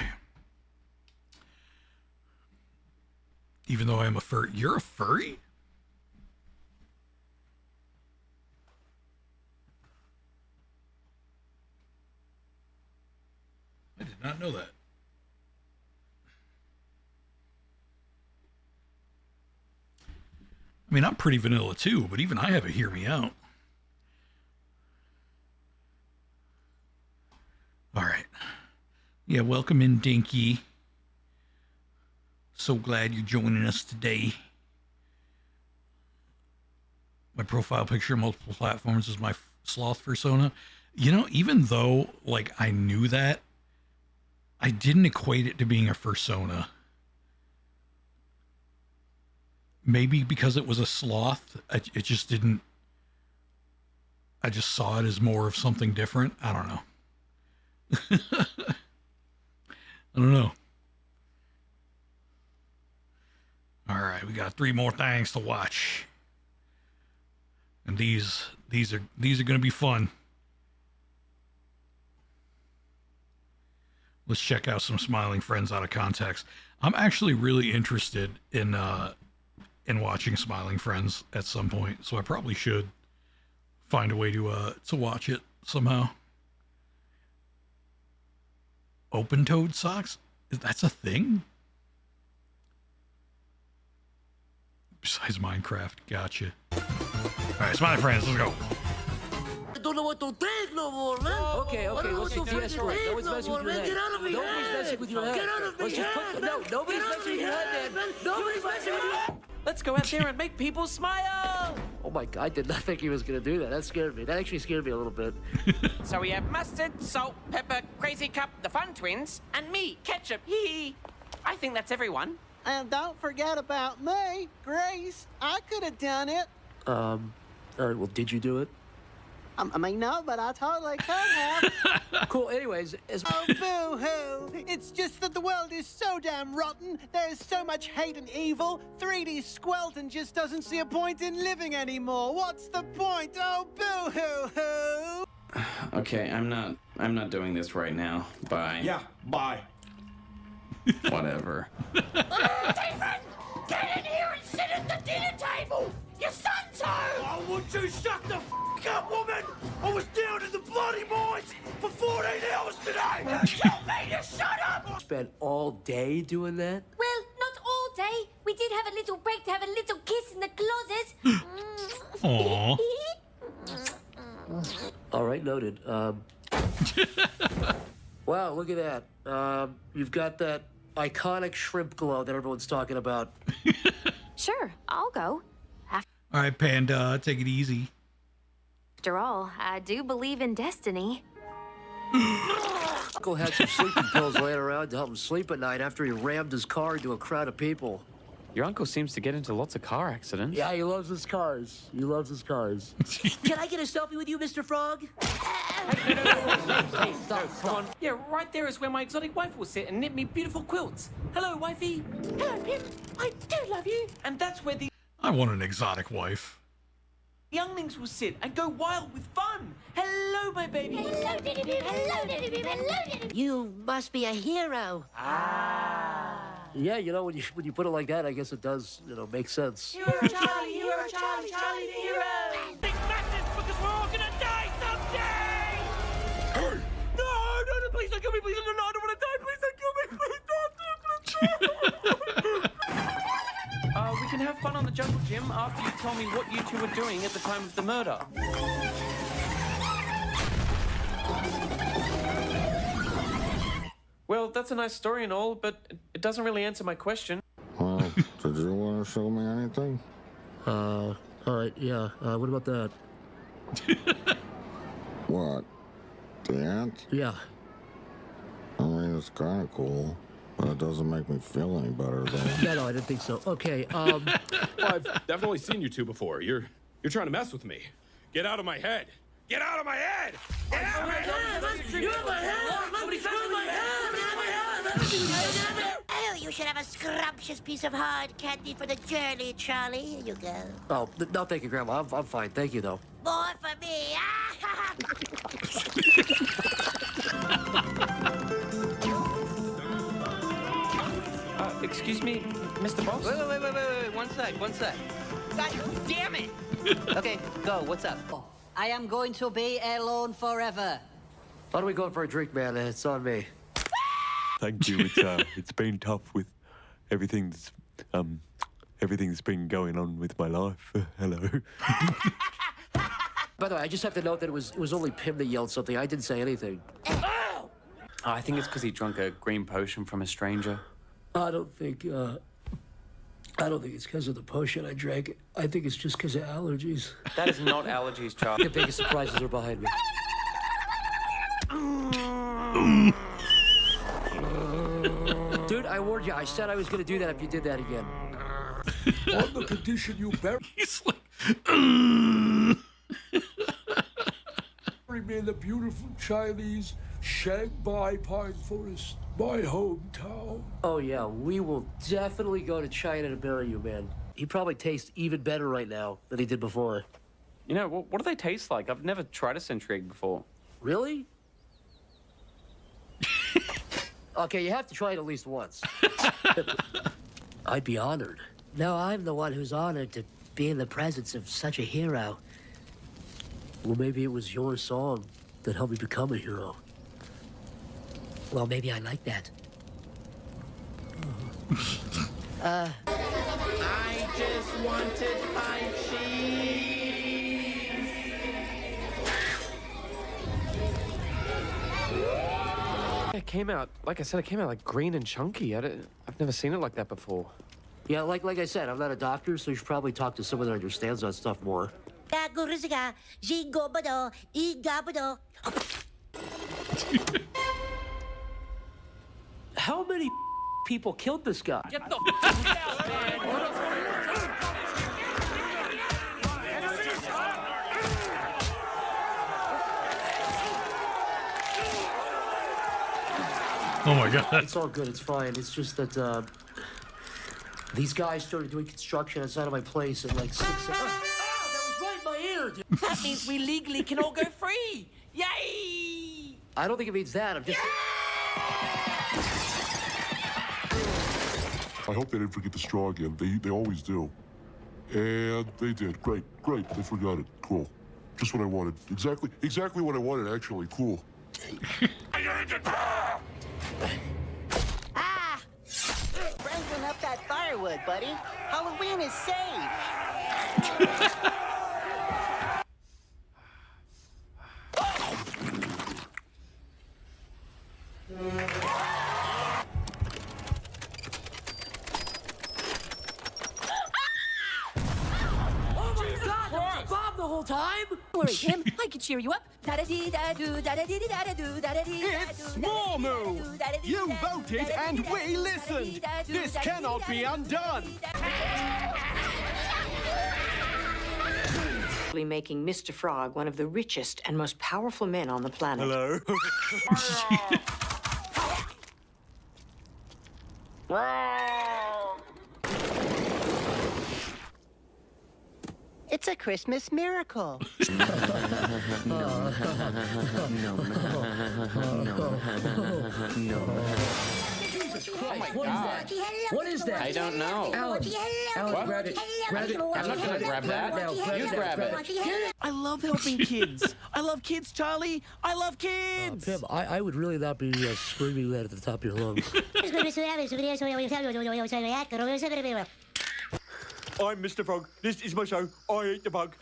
Even though I am a furry. You're a furry? I did not know that. I mean, I'm pretty vanilla too, but even I have a hear me out. All right. Yeah, welcome in, Dinky. So glad you're joining us today. My profile picture on multiple platforms is my sloth persona. You know, even though, like, I knew that, I didn't equate it to being a fursona. Maybe because it was a sloth, it just didn't... I just saw it as more of something different. I don't know. I don't know. All right, we got 3 more things to watch, and these are going to be fun. Let's check out some Smiling Friends out of context. I'm actually really interested in watching Smiling Friends at some point, so I probably should find a way to watch it somehow. Open-toed socks? That's a thing? Besides Minecraft. Gotcha. Alright, Smiling Friends, let's go. I don't know what to take no more, man. Okay, let's just de-escalate. Nobody's messing with your head. Get out of me Nobody's messing with your head. Get out of me head, No, nobody's messing with your head, man. Nobody's messing with your head. Let's go out there and make people smile. Oh my God, I did not think he was going to do that. That scared me. That actually scared me a little bit. So we have mustard, salt, pepper, Crazy Cup, the Fun Twins, and me, Ketchup. Hee. I think that's everyone. And don't forget about me, Grace. I could have done it. All right, well, did you do it? I mean, no, but I totally could have. Cool, anyways. Oh, boo-hoo. It's just that the world is so damn rotten. There's so much hate and evil. 3D Squelton just doesn't see a point in living anymore. What's the point? Oh, boo-hoo-hoo. Okay, I'm not doing this right now. Bye. Yeah, bye. Whatever. Stephen, get in here and sit at the dinner table. Your son's home. Oh, would you shut the up, woman? I was down in the bloody mines for 14 hours today. Tell me to shut up. Spent all day doing that? Well, not all day. We did have a little break to have a little kiss in the closet. Aww. All right, noted. Wow, look at that. You've got that iconic shrimp glow that everyone's talking about. Sure, I'll go. All right, Panda, take it easy. After all, I do believe in destiny. uncle had some sleeping pills laying around to help him sleep at night after he rammed his car into a crowd of people. Your uncle seems to get into lots of car accidents. Yeah, he loves his cars. He loves his cars. Can I get a selfie with you, Mr. Frog? Hey, stop, come on. Yeah, right there is where my exotic wife will sit and knit me beautiful quilts. Hello, wifey. Hello, Pip. I do love you. And that's where the I want an exotic wife. younglings will sit and go wild with fun. Hello, my baby. Hello, Diddy Bib. Hello, Diddy Bib. Hello, Diddy Bib. You must be a hero. Yeah, you know, when you put it like that, I guess it does, make sense. Hero Charlie, Charlie the hero. Big massive, because we're all gonna die someday! Hey! No, please don't kill me, please, no, I don't wanna die, please don't kill me, please don't. We can have fun on the jungle gym after you tell me what you two were doing at the time of the murder. Well, that's a nice story and all, but it doesn't really answer my question. Well, did you want to show me anything? All right, yeah. What about that? What? The ant? Yeah. I mean, it's kind of cool, but it doesn't make me feel any better, though. No, I didn't think so. Okay, Well, I've definitely seen you two before. You're trying to mess with me. Get out of my head. Get out of my head! Get out of my head! You're in my head! Somebody's in my head! Oh, you should have a scrumptious piece of hard candy for the journey, Charlie. Here you go. Oh, no, thank you, Grandma. I'm fine. Thank you, though. More for me. Excuse me, Mr. Boss? Wait. One sec. God damn it! Okay, go. What's up? I am going to be alone forever. Why don't we go for a drink, man? It's on me. Thank you. It's been tough with everything that's been going on with my life. Hello. By the way, I just have to note that it was only Pim that yelled something. I didn't say anything. Oh, I think it's because he drank a green potion from a stranger. I don't think it's because of the potion I drank. I think it's just because of allergies. That is not allergies, Charlie. The biggest surprises are behind me. Dude, I warned you. I said I was going to do that if you did that again. On the condition you bury me in the beautiful Chinese Shanghai Pine Forest, my hometown. Oh, yeah. We will definitely go to China to bury you, man. He probably tastes even better right now than he did before. You know, what do they taste like? I've never tried a century egg before. Really? Okay, you have to try it at least once. I'd be honored. No, I'm the one who's honored to be in the presence of such a hero. Well, maybe it was your song that helped me become a hero. Well, maybe I like that. I just wanted my cheese. It came out, like I said, it came out like green and chunky. I've never seen it like that before. Yeah, like I said, I'm not a doctor, so you should probably talk to someone that understands that stuff more. How many people killed this guy? Get the out, man! Oh my God. It's all good. It's fine. It's just that these guys started doing construction outside of my place at like 6 a.m. That was right in my ear, dude. That means we legally can all go free! Yay! I don't think it means that. I'm just... I hope they didn't forget the straw again. They always do. And they did. Great. They forgot it. Cool. Just what I wanted. Exactly what I wanted, actually. Cool. Sprinkling up that firewood, buddy. Halloween is saved. Oh my God! That was a bomb the whole time? Don't worry, Tim. I can cheer you up. It's Smarmoo! You voted and we listened! This cannot be undone! Making Mr. Frog one of the richest and most powerful men on the planet. Hello. It's a Christmas miracle. Jesus Christ, what is that? What is that? I don't know. Alan, What? grab it. Grab it. I'm not gonna grab that. You grab it. I love helping kids. I love kids, Charlie. I love kids. Pim, I would really not be screaming that at the top of your lungs. I'm Mr. Frog. This is my show. I ate the bug.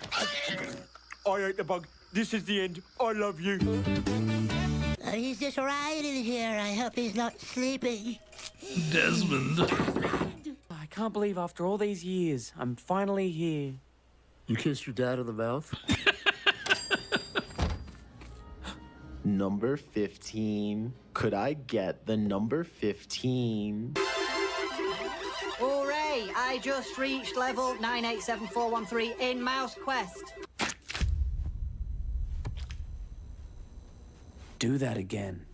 I ate the bug. This is the end. I love you. He's just right in here. I hope he's not sleeping. Desmond. I can't believe after all these years, I'm finally here. You kissed your dad in the mouth? Number 15. Could I get the number 15? Hooray! I just reached level 987413 in Mouse Quest. Do that again.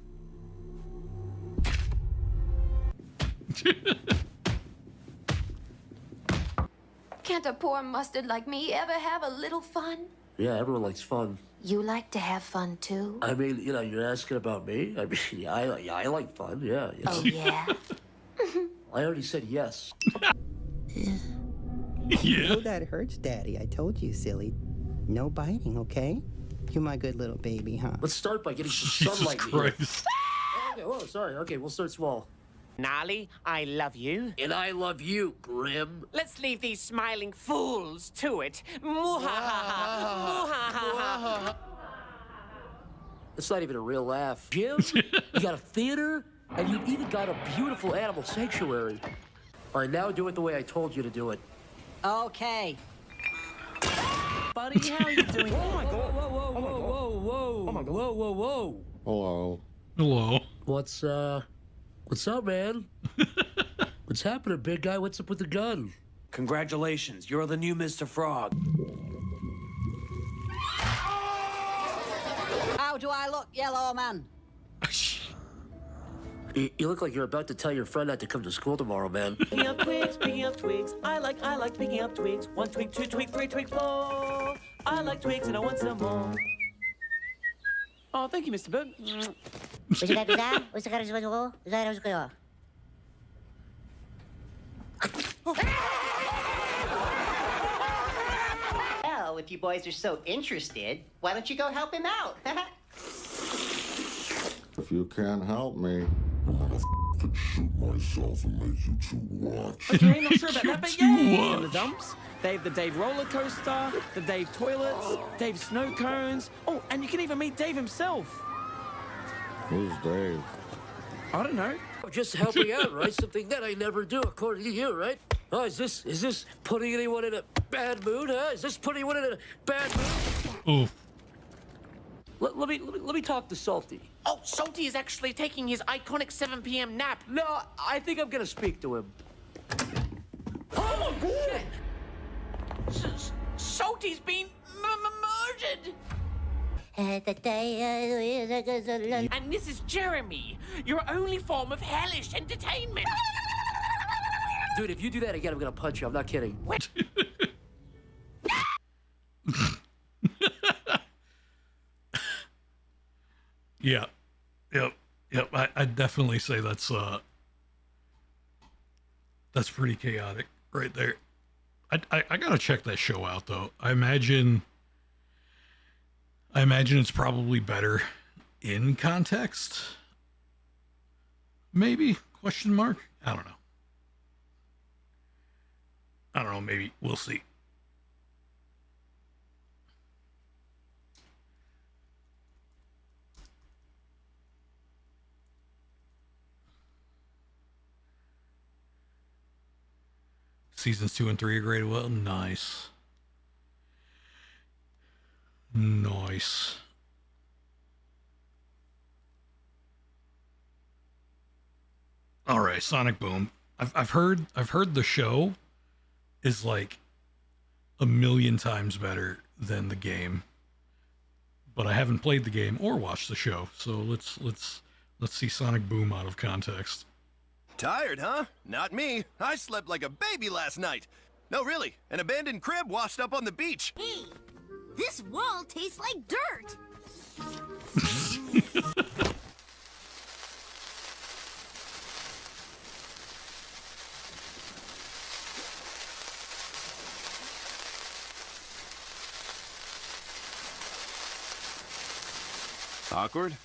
Can't a poor mustard like me ever have a little fun? Yeah, everyone likes fun. You like to have fun too? I mean, you know, you're asking about me. I mean, yeah, I like fun. Yeah. Oh, yeah? I already said yes. Oh, that hurts, Daddy. I told you, silly. No biting, okay? You're my good little baby, huh? Let's start by getting some Jesus sunlight. Christ. Okay, whoa, sorry. Okay, we'll start small. Nolly, I love you. And I love you, Grim. Let's leave these smiling fools to it. Muhahaha. It's not even a real laugh. Jim, you got a theater, and you've even got a beautiful animal sanctuary. All right, now do it the way I told you to do it. Okay. Buddy, how you doing? Oh my god. Whoa, whoa, whoa, whoa, whoa. Oh my god. Whoa, whoa, whoa. Hello. Hello. What's up, man? What's happening, big guy? What's up with the gun? Congratulations, you're the new Mr. Frog. How do I look, yellow man? You look like you're about to tell your friend not to come to school tomorrow, man. Picking up twigs. I like picking up twigs. 1 twig, 2 twig, 3 twig, 4. I like twigs and I want some more. Oh, thank you, Mr. Bird. Well, if you boys are so interested, why don't you go help him out? If you can't help me, I'll shoot myself and make you two watch. Okay, not sure about that, but yeah! And the dumps, they have the Dave roller coaster, the Dave toilets, Dave snow cones. Oh, and you can even meet Dave himself. Who's Dave? I don't know. Just helping out, right? Something that I never do, according to you, right? Oh, is this putting anyone in a bad mood, huh? Is this putting anyone in a bad mood? Oof. Let me talk to Salty. Oh, Salty is actually taking his iconic 7 p.m. nap. No, I think I'm gonna speak to him. Oh, my God! Salty's been murdered! And this is Jeremy, your only form of hellish entertainment. Dude, if you do that again, I'm gonna punch you. I'm not kidding. Yeah. Yep. I'd definitely say that's pretty chaotic right there. I gotta check that show out though. I imagine it's probably better in context. Maybe? Question mark? I don't know. Maybe. We'll see. Seasons 2 and 3 are great. Well, nice. Nice. All right, Sonic Boom. I've heard the show is like a million times better than the game, but I haven't played the game or watched the show. So let's see Sonic Boom out of context. Tired, huh? Not me. I slept like a baby last night. No, really. An abandoned crib washed up on the beach. Hey, this wall tastes like dirt. Awkward?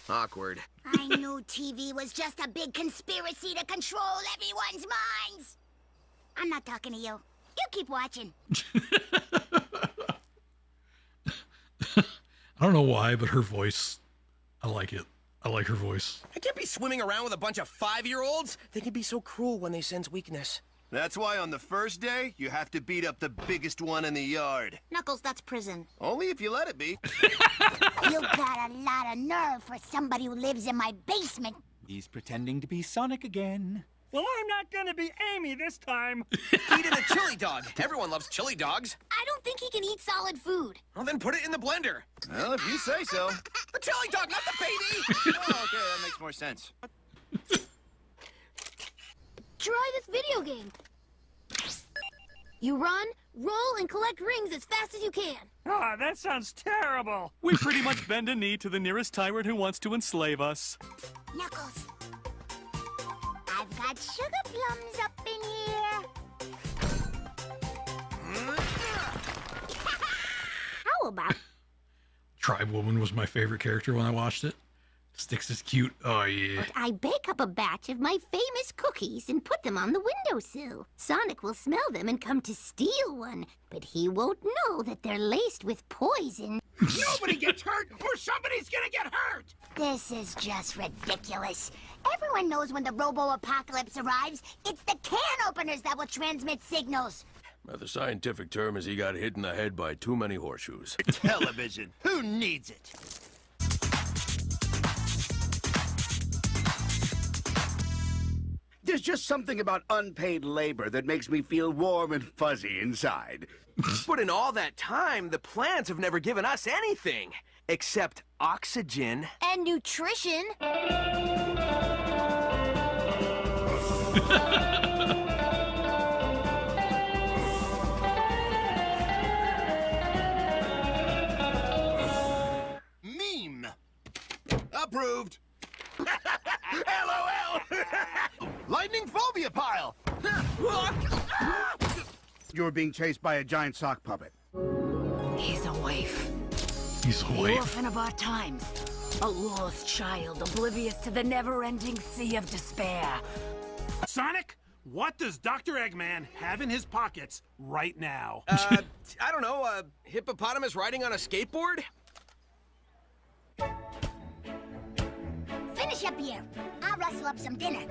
Awkward. I knew TV was just a big conspiracy to control everyone's minds. I'm not talking to you. You keep watching. I don't know why, but her voice, I like it. I like her voice. I can't be swimming around with a bunch of 5-year-olds. They can be so cruel when they sense weakness. That's why on the first day, you have to beat up the biggest one in the yard. Knuckles, that's prison. Only if you let it be. You got a lot of nerve for somebody who lives in my basement. He's pretending to be Sonic again. Well, I'm not gonna be Amy this time. Eat a chili dog. Everyone loves chili dogs. I don't think he can eat solid food. Well, then put it in the blender. Well, if you say so. The chili dog, not the baby! Oh, okay, that makes more sense. Try this video game. You run, roll, and collect rings as fast as you can. Ah, that sounds terrible. We pretty much bend a knee to the nearest tyrant who wants to enslave us. Knuckles, I've got sugar plums up in here. How about... Tribe Woman was my favorite character when I watched it. Sticks is cute. Oh, yeah. I bake up a batch of my famous cookies and put them on the windowsill. Sonic will smell them and come to steal one, but he won't know that they're laced with poison. Nobody gets hurt, or somebody's gonna get hurt! This is just ridiculous. Everyone knows when the robo-apocalypse arrives, it's the can openers that will transmit signals. The scientific term is he got hit in the head by too many horseshoes. Television. Who needs it? There's just something about unpaid labor that makes me feel warm and fuzzy inside. But in all that time, the plants have never given us anything. Except oxygen. And nutrition. Meme. Approved. LOL. Lightning phobia pile. You're being chased by a giant sock puppet. He's a waif. He's a The waif. orphan of our times. A lost child, oblivious to the never-ending sea of despair. Sonic, what does Dr. Eggman have in his pockets right now? I don't know, a hippopotamus riding on a skateboard? Finish up here. I'll rustle up some dinner.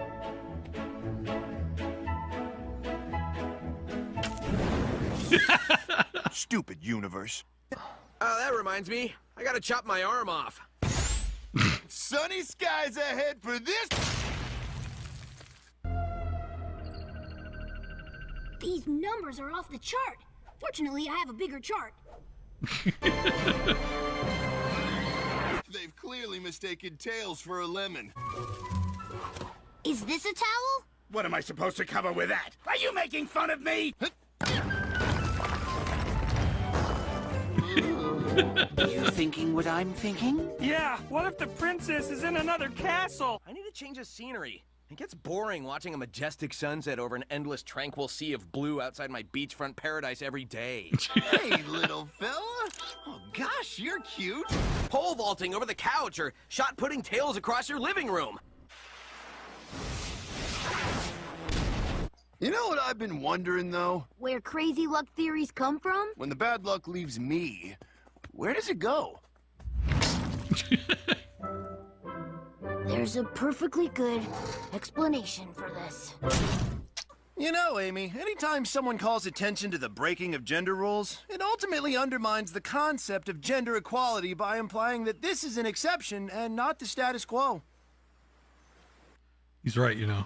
Stupid universe. Oh, that reminds me. I gotta chop my arm off. Sunny skies ahead for this. These numbers are off the chart. Fortunately, I have a bigger chart. They've clearly mistaken Tails for a lemon. Is this a towel? What am I supposed to cover with that? Are you making fun of me? You thinking what I'm thinking? Yeah, what if the princess is in another castle? I need to change the scenery. It gets boring watching a majestic sunset over an endless tranquil sea of blue outside my beachfront paradise every day. Hey, little fella. Oh, gosh, you're cute. Pole vaulting over the couch or shot putting tails across your living room. You know what I've been wondering, though? Where crazy luck theories come from? When the bad luck leaves me, where does it go? There's a perfectly good explanation for this. You know, Amy, anytime someone calls attention to the breaking of gender roles, it ultimately undermines the concept of gender equality by implying that this is an exception and not the status quo. He's right, you know.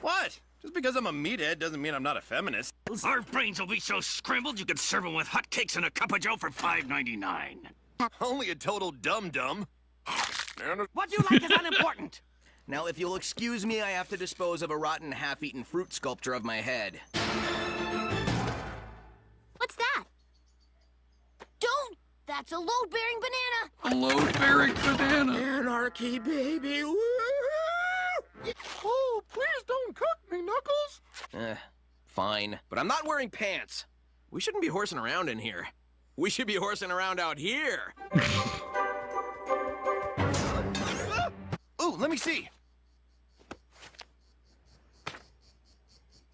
What? Just because I'm a meathead doesn't mean I'm not a feminist. Our brains will be so scrambled you could serve them with hotcakes and a cup of joe for $5.99. Only a total dum-dum. What you like is unimportant. Now, if you'll excuse me, I have to dispose of a rotten, half-eaten fruit sculpture of my head. What's that? Don't! That's a load-bearing banana! A load-bearing banana! Anarchy, baby! Woo! Oh, please don't cut me, Knuckles! Fine. But I'm not wearing pants. We shouldn't be horsing around in here. We should be horsing around out here. Ooh, let me see.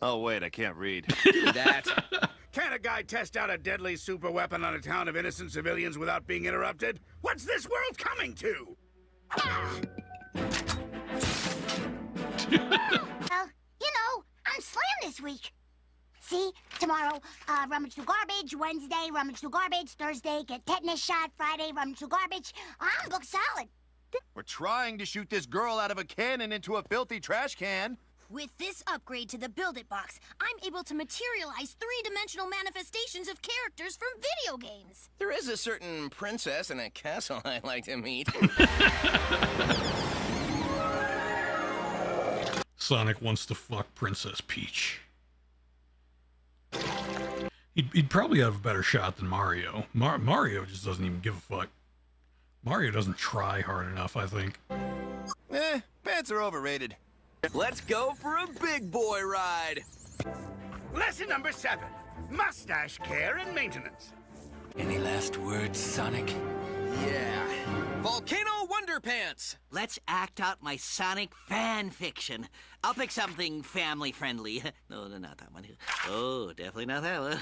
Oh, wait, I can't read. Do that. Can a guy test out a deadly superweapon on a town of innocent civilians without being interrupted? What's this world coming to? Well, you know, I'm slammed this week. See, tomorrow, rummage through garbage. Wednesday, rummage through garbage. Thursday, get tetanus shot. Friday, rummage through garbage. I'm booked solid. We're trying to shoot this girl out of a cannon into a filthy trash can. With this upgrade to the Build-It box, I'm able to materialize three-dimensional manifestations of characters from video games. There is a certain princess in a castle I'd like to meet. Sonic wants to fuck Princess Peach. He'd probably have a better shot than Mario. Mario just doesn't even give a fuck. Mario doesn't try hard enough, I think. Pants are overrated. Let's go for a big boy ride. Lesson number 7. Mustache care and maintenance. Any last words, Sonic? Yeah. Volcano Wonder Pants! Let's act out my Sonic fan fiction. I'll pick something family-friendly. No, not that one. Oh, definitely not that one.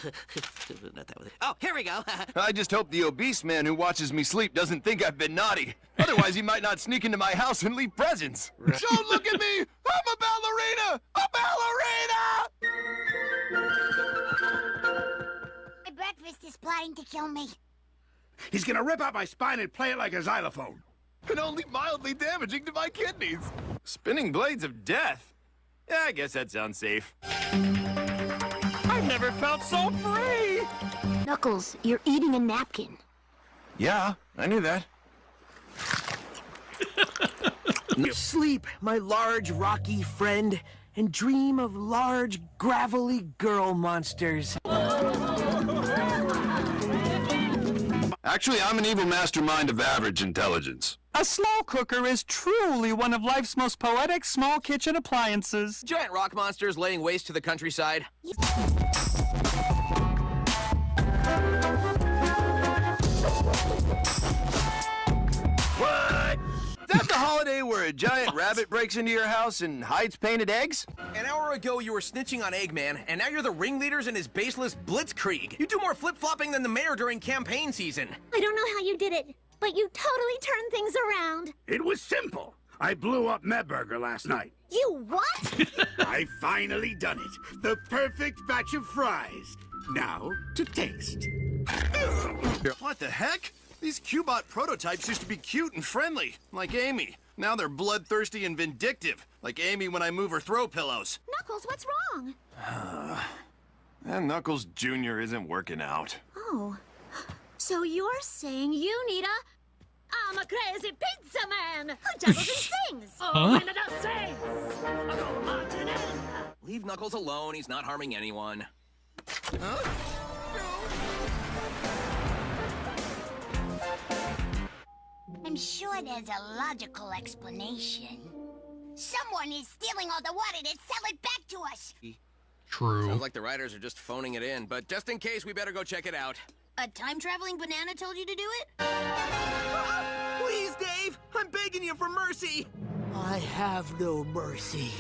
Not that one. Oh, here we go. I just hope the obese man who watches me sleep doesn't think I've been naughty. Otherwise, he might not sneak into my house and leave presents. Don't look at me! I'm a ballerina! A ballerina! My breakfast is plotting to kill me. He's gonna rip out my spine and play it like a xylophone. And only mildly damaging to my kidneys. Spinning blades of death. Yeah, I guess that sounds safe. I've never felt so free! Knuckles, you're eating a napkin. Yeah, I knew that. Sleep, my large, rocky friend, and dream of large, gravelly girl monsters. Actually, I'm an evil mastermind of average intelligence. A slow cooker is truly one of life's most poetic small kitchen appliances. Giant rock monsters laying waste to the countryside. What? That's the holiday where a giant rabbit breaks into your house and hides painted eggs? An hour ago, you were snitching on Eggman, and now you're the ringleaders in his baseless blitzkrieg. You do more flip-flopping than the mayor during campaign season. I don't know how you did it, but you totally turned things around. It was simple. I blew up Medburger last night. You what? I finally done it. The perfect batch of fries. Now to taste. What the heck? These Cubot prototypes used to be cute and friendly, like Amy. Now they're bloodthirsty and vindictive, like Amy when I move her throw pillows. Knuckles, what's wrong? And Knuckles Jr. isn't working out. Oh, so you're saying you need I'm a crazy pizza man who juggles and sings. Huh? And it sings. Leave Knuckles alone, he's not harming anyone. Huh? I'm sure there's a logical explanation. Someone is stealing all the water to sell it back to us. True. Sounds like the writers are just phoning it in, but just in case, we better go check it out. A time-traveling banana told you to do it? Please, Dave! I'm begging you for mercy! I have no mercy.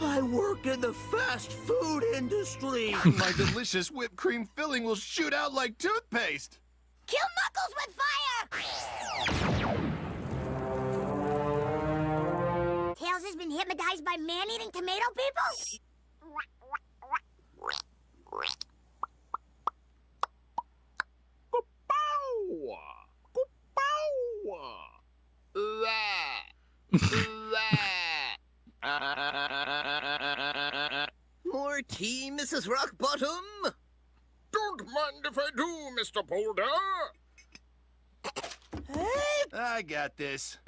I work in the fast food industry. My delicious whipped cream filling will shoot out like toothpaste! Kill Knuckles with fire! Tails has been hypnotized caused by man-eating tomato people? More tea, Mrs. Rockbottom? Don't mind if I do, Mr. Boulder. I got this.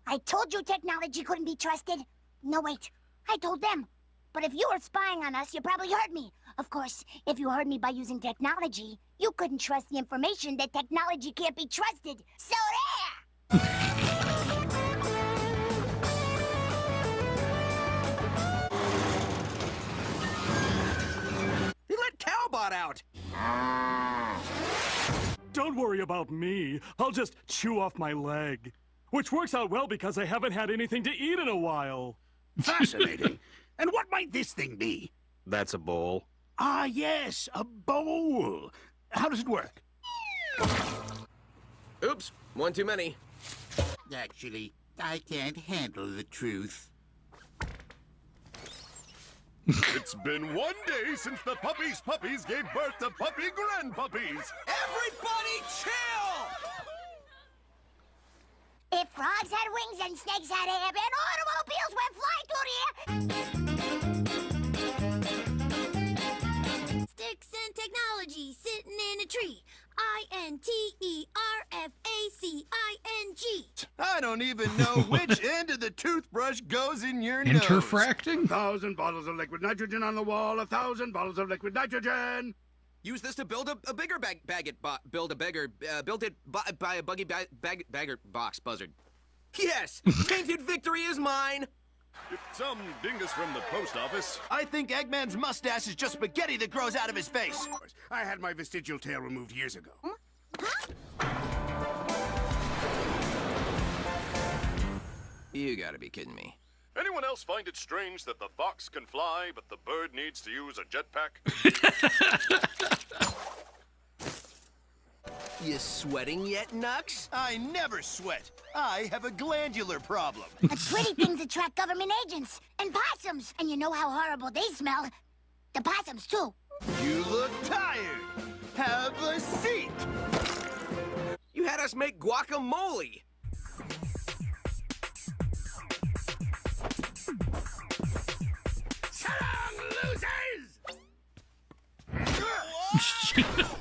I told you technology couldn't be trusted. No, wait. I told them. But if you were spying on us, you probably heard me. Of course, if you heard me by using technology, you couldn't trust the information that technology can't be trusted. So there! He let Cowbot out. Don't worry about me. I'll just chew off my leg. Which works out well because I haven't had anything to eat in a while. Fascinating. And what might this thing be? That's a bowl. Ah, yes, a bowl. How does it work? Oops, one too many. Actually, I can't handle the truth. It's been 1 day since the puppies gave birth to puppy grandpuppies. Everybody chill! If frogs had wings and snakes had hair and automobiles went flying through the air. Sticks and technology sitting in a tree. INTERFACING. I don't even know which end of the toothbrush goes in your nose. Interfracting? 1,000 bottles of liquid nitrogen on the wall. 1,000 bottles of liquid nitrogen. Use this to build a bigger build a bigger buy a buggy bagger box buzzard. Yes, tainted victory is mine. It's some dingus from the post office. I think Eggman's mustache is just spaghetti that grows out of his face. I had my vestigial tail removed years ago. You gotta be kidding me. Anyone else find it strange that the fox can fly, but the bird needs to use a jetpack? You sweating yet, Nux? I never sweat. I have a glandular problem. The pretty things attract government agents and possums. And you know how horrible they smell. The possums, too. You look tired. Have a seat. You had us make guacamole.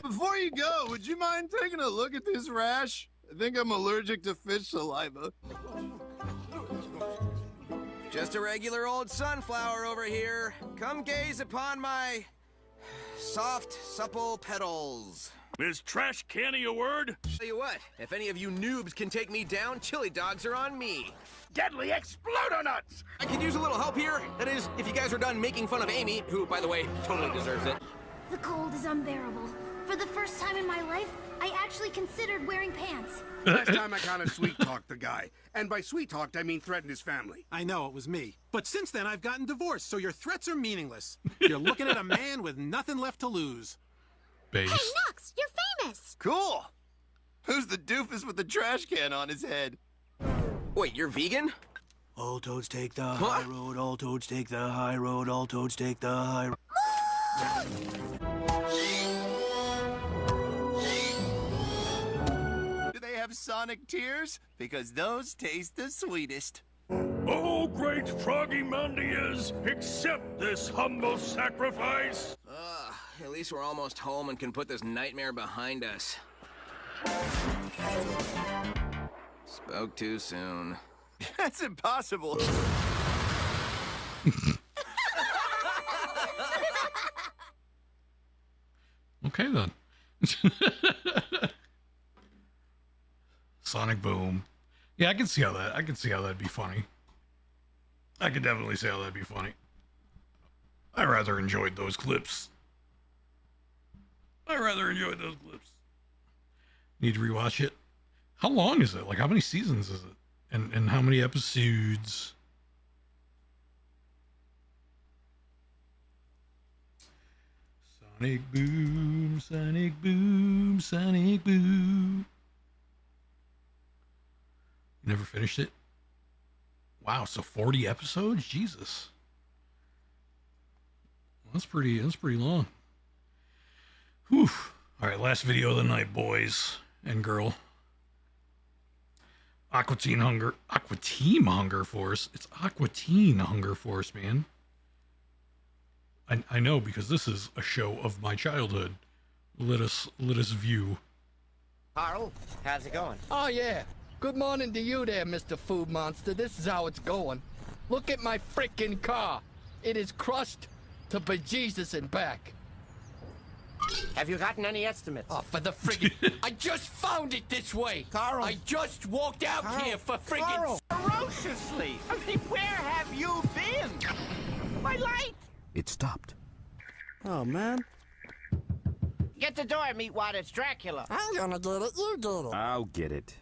Before you go, would you mind taking a look at this rash? I think I'm allergic to fish saliva. Just a regular old sunflower over here. Come gaze upon my soft, supple petals. Is trash canny a word? Tell you what, if any of you noobs can take me down, chili dogs are on me. Deadly Explodonuts! I could use a little help here. That is, if you guys are done making fun of Amy, who, by the way, totally deserves it. The cold is unbearable. For the first time in my life, I actually considered wearing pants. Last time I kind of sweet-talked the guy. And by sweet-talked, I mean threatened his family. I know, it was me. But since then, I've gotten divorced, so your threats are meaningless. You're looking at a man with nothing left to lose. Base. Hey, Nux, you're famous. Cool. Who's the doofus with the trash can on his head? Wait, you're vegan? All toads take the high road, all toads take the high road, all toads take the high road. Do they have Sonic tears? Because those taste the sweetest. Oh, great froggy Mondias, accept this humble sacrifice. At least we're almost home and can put this nightmare behind us. Spoke too soon. That's impossible. Okay then. Sonic Boom. Yeah, I can see how that'd be funny. I could definitely see how that'd be funny. I rather enjoyed those clips. Need to rewatch it. How long is it? Like, how many seasons is it? And how many episodes? Sonic Boom, Sonic Boom, Sonic Boom. You never finished it? Wow, so 40 episodes? Jesus. That's pretty long. Whew. All right, last video of the night, boys and girl. Aqua Teen Hunger Force. It's Aqua Teen Hunger Force, man. I know, because this is a show of my childhood. Let us view. Carl, how's it going? Oh, yeah. Good morning to you there, Mr. Food Monster. This is how it's going. Look at my frickin' car. It is crushed to bejesus and back. Have you gotten any estimates? Oh, for the friggin'... I just found it this way. Carl. I just walked out Carl. here for friggin'... Carl. Ferociously. I mean, where have you been? My light. It stopped. Oh, man. Get the door, Meatwad. It's Dracula. I'm gonna get it. You get it. I'll get it.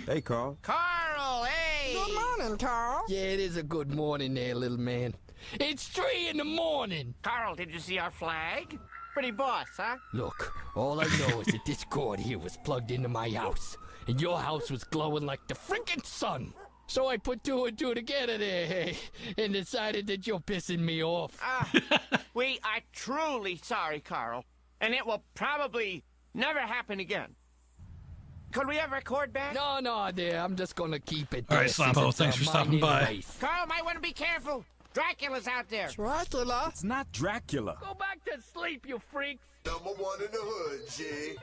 Hey, Carl. Carl, hey! Good morning, Carl. Yeah, it is a good morning there, little man. It's 3 in the morning. Carl, did you see our flag? Pretty boss, huh? Look, all I know is that this cord here was plugged into my house, and your house was glowing like the frickin' sun. So I put 2 and 2 together there, hey, and decided that you're pissing me off. We are truly sorry, Carl, and it will probably never happen again. Could we ever record back? No, there. I'm just gonna keep it. All right, Slappo, thanks for stopping by. Carl, might want to be careful. Dracula's out there. Dracula? It's not Dracula. Go back to sleep, you freaks. #1 in the hood, G.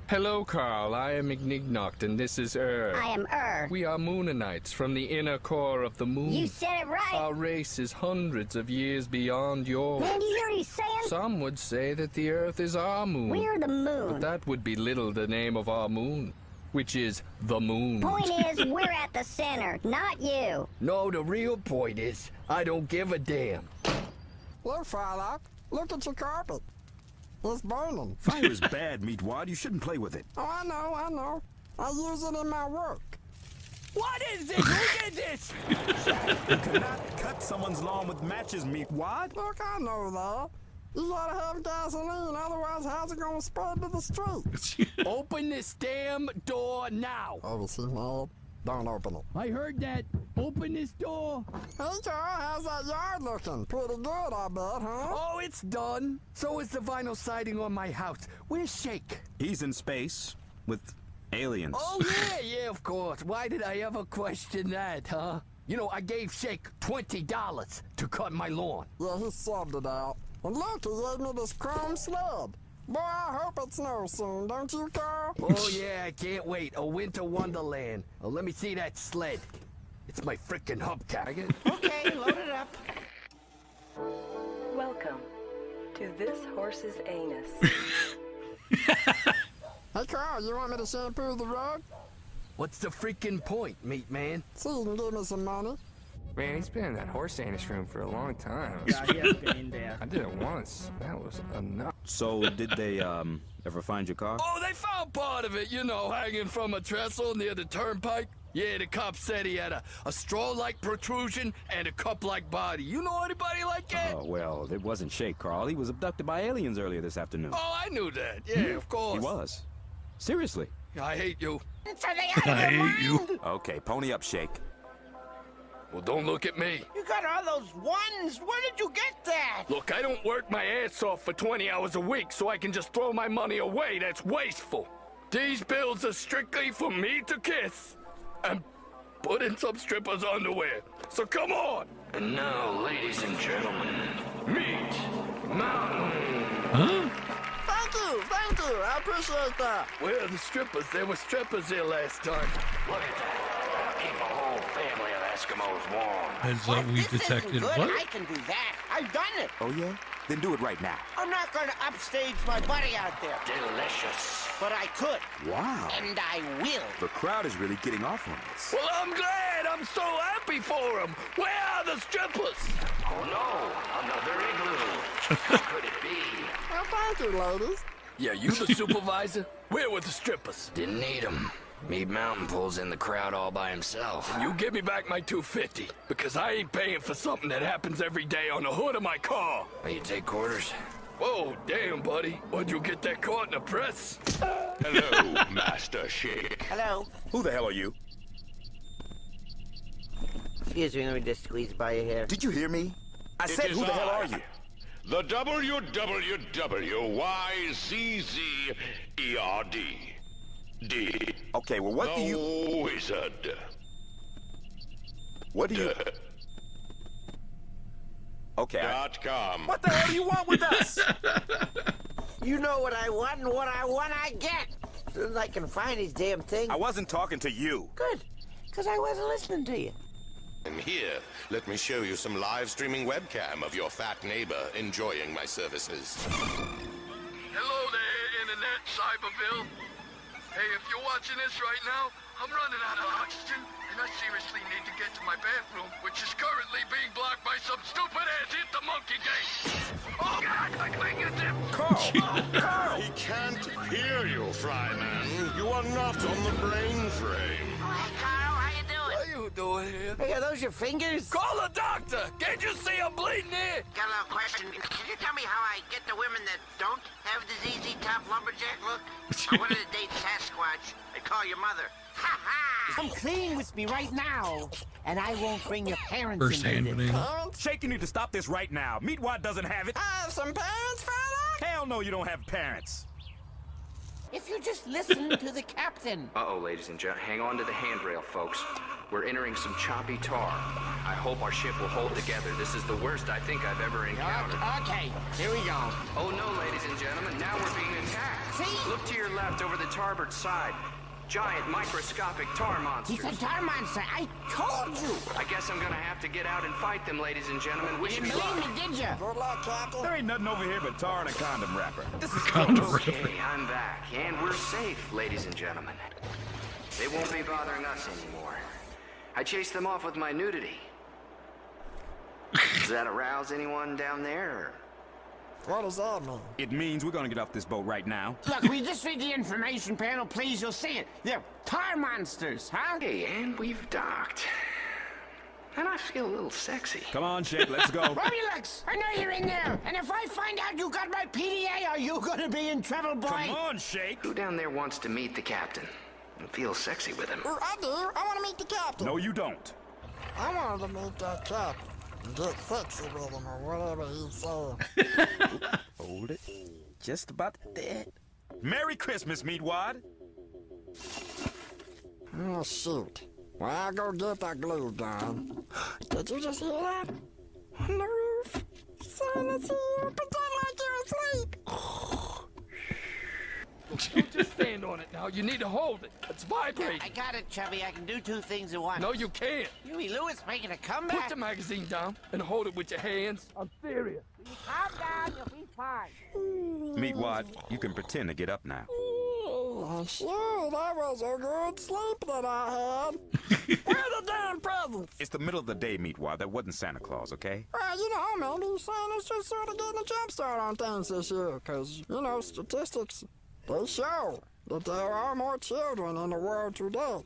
Hello, Carl. I am Ignignoct, and this is I am We are Moonanites from the inner core of the moon. You said it right. Our race is hundreds of years beyond yours. Man, do you hear what he's saying? Some would say that the Earth is our moon. We're the moon. But that would belittle the name of our moon, which is the moon. Point is, we're at the center, not you. No, the real point is, I don't give a damn. Look, Farlock, look at your carpet. It's burning. Fire is bad, Meatwad. You shouldn't play with it. Oh, I know. I use it in my work. What is this? Who did this? You cannot cut someone's lawn with matches, Meatwad. Look, I know that. You gotta have gasoline, otherwise how's it gonna spread to the street? Open this damn door now. Obviously, man. Don't open it. I heard that. Open this door. Hey, Carl, how's that yard looking? Pretty good, I bet, huh? Oh, it's done. So is the vinyl siding on my house. Where's Shake? He's in space with aliens. Oh, yeah, of course. Why did I ever question that, huh? You know, I gave Shake $20 to cut my lawn. Yeah, he subbed it out. And look, he gave me this chrome sled. Boy, I hope it snows soon, don't you, Carl? Oh, yeah, I can't wait. A winter wonderland. Oh, let me see that sled. It's my frickin' hubcap. Okay, load it up. Welcome to this horse's anus. Hey, Carl, you want me to shampoo the rug? What's the freaking point, meat man? So you can give me some money. Man, he's been in that horse anus room for a long time. Yeah, he has been in there. I did it once. That was enough. So, did they, ever find your car? Oh, they found part of it, hanging from a trestle near the turnpike. Yeah, the cop said he had a straw-like protrusion and a cup-like body. You know anybody like that? Oh, well, it wasn't Shake, Carl. He was abducted by aliens earlier this afternoon. Oh, I knew that. Yeah, of course. He was. Seriously. I hate you. So they out of their mind? Okay, pony up, Shake. Well, don't look at me. You got all those ones. Where did you get that? Look, I don't work my ass off for 20 hours a week so I can just throw my money away. That's wasteful. These bills are strictly for me to kiss and put in some stripper's underwear. So come on. And now, ladies and gentlemen, meet Mountain. Huh? Thank you. I appreciate that. Where are the strippers? There were strippers here last time. Look at that. Keep a whole family of Eskimos warm. Has we detected Good. what? I can do that. I've done it. Oh, yeah? Then do it right now. I'm not going to upstage my buddy out there. Delicious. But I could. Wow. And I will. The crowd is really getting off on this. Well, I'm glad. I'm so happy for them. Where are the strippers? Oh, no. Another igloo. How could it be? Well, thank you, ladies. Yeah, you the supervisor? Where were the strippers? Didn't need them. Meat Mountain pulls in the crowd all by himself. You give me back my $250, because I ain't paying for something that happens every day on the hood of my car. Will you take quarters? Whoa, damn, buddy. When'd you get that caught in the press? Hello, Master Shake. Hello. Who the hell are you? Excuse me, let me just squeeze by your hair. Did you hear me? I said, who the hell are you? The WWWYZZERD. D. Okay, well, what do you... The Wizard. What do you... Okay. .com. What the hell do you want with us? You know what I want, and what I want I get. As soon as I can find these damn things. I wasn't talking to you. Good, because I wasn't listening to you. And here, let me show you some live streaming webcam of your fat neighbor enjoying my services. Hello there, Internet Cyberville. Hey, if you're watching this right now, I'm running out of oxygen, and I seriously need to get to my bathroom, which is currently being blocked by some stupid-ass hit the monkey gate. Oh, God, I can't get them. Carl! He can't hear you, Fryman. You are not on the brain frame. Oh, hey, Carl, how you doing? What you doing here? Hey, are those your fingers? Call the doctor! Can't you see I'm bleeding here? Got a little question. Can you tell me how I get the women that don't have the ZZ Top lumberjack look? I wanted to date Sasquatch. I call your mother. Ha ha! Come clean with me right now, and I won't bring your parents First into hand this. Shake, you need to stop this right now. Meatwad doesn't have it. I have some parents, fella? Hell no, you don't have parents. If you just listen to the captain. Uh-oh, ladies and gentlemen. Hang on to the handrail, folks. We're entering some choppy tar. I hope our ship will hold together. This is the worst I think I've ever encountered. Okay, here we go. Oh no, ladies and gentlemen, now we're being attacked. See? Look to your left over the starboard side. Giant microscopic tar monsters. He said tar monster. I told you. I guess I'm gonna have to get out and fight them, ladies and gentlemen. Wish You me didn't luck. believe me, did you? Good luck, Captain. There ain't nothing over here but tar and a condom wrapper. This is Okay, I'm back, and we're safe, ladies and gentlemen. They won't be bothering us anymore. I chased them off with my nudity. Does that arouse anyone down there? Or? What does that mean? It means we're gonna get off this boat right now. Look, we just read the information panel, please. You'll see it. They're tar monsters, huh? Hey, and we've docked. And I feel a little sexy. Come on, Shake, let's go. Romulus, I know you're in there. And if I find out you got my PDA, are you gonna be in trouble, boy? Come on, Shake. Who down there wants to meet the captain and feel sexy with him? I do. I want to meet the captain. No, you don't. I wanted to meet that captain. And get sexy with him or whatever he's saying. Hold it. Just about dead. Merry Christmas, Meatwad. Oh, shoot. Well, I'll go get that glue gun. Did you just hear that? On the roof. Santa's here. Pretend like you're asleep. Don't just stand on it now. You need to hold it. It's vibrating. I got it, Chubby. I can do two things at once. No, you can't. Huey Lewis making a comeback. Put the magazine down and hold it with your hands. I'm serious. Calm down. You'll be fine. Meatwad, you can pretend to get up now. Oh, sure, that was a good sleep that I had. Where are the damn presents? It's the middle of the day, Meatwad. That wasn't Santa Claus, okay? Well, you know, maybe Santa's just sort of getting a jump start on things this year, because, you know, statistics, they show that there are more children in the world today.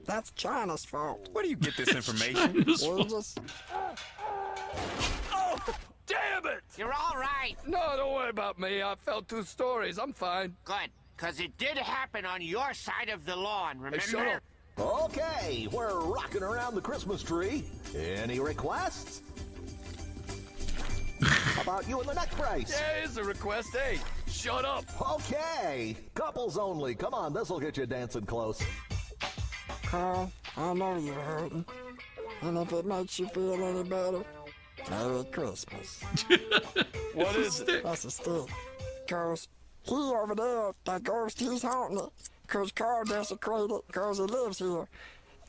That's China's fault. Where do you get this information? We just... Oh, damn it! You're all right. No, don't worry about me. I fell 2 stories. I'm fine. Good, because it did happen on your side of the lawn, remember? Hey, shut up. Okay, we're rocking around the Christmas tree. Any requests? How about you and the neck brace? Yeah, here's a request. Hey, shut up. Okay, couples only. Come on, this'll get you dancing close. Carl, I know you're hurting. And if it makes you feel any better, Merry Christmas. What is it? That's a stick. Cause he over there, that ghost, he's haunting it. Cause Carl desecrated cause he lives here.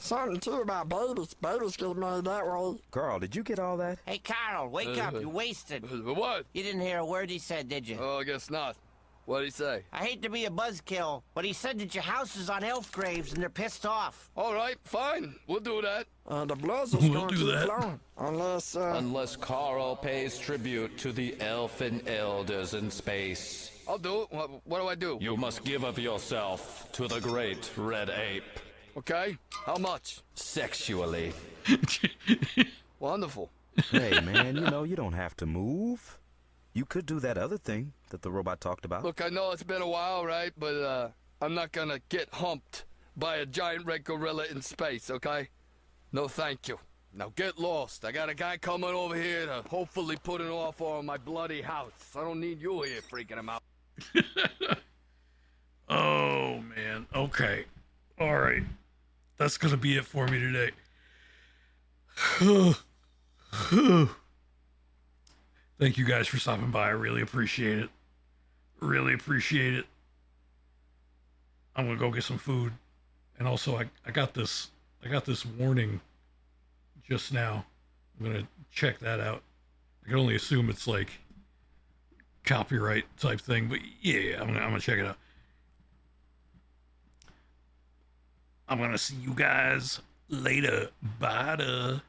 Something too about babies. Babies get made that way. Carl, did you get all that? Hey, Carl, wake up. You're wasted. What? You didn't hear a word he said, did you? Oh, I guess not. What'd he say? I hate to be a buzzkill, but he said that your house is on elf graves and they're pissed off. All right, fine. We'll do that. And the blizzard's We'll gonna do keep that. flowing. Unless Carl pays tribute to the elfin elders in space. I'll do it. What do I do? You must give of yourself to the great red ape. Okay. How much? Sexually. Wonderful. Hey, man, you know, you don't have to move. You could do that other thing that the robot talked about. Look, I know it's been a while, right? But I'm not gonna get humped by a giant red gorilla in space, okay? No thank you. Now get lost. I got a guy coming over here to hopefully put an offer on my bloody house. I don't need you here freaking him out. Oh, man. Okay. All right. That's going to be it for me today. Thank you guys for stopping by. I really appreciate it. Really appreciate it. I'm going to go get some food. And also, I got this warning just now. I'm going to check that out. I can only assume it's like copyright type thing, but yeah, I'm gonna check it out. I'm gonna see you guys later. Bye.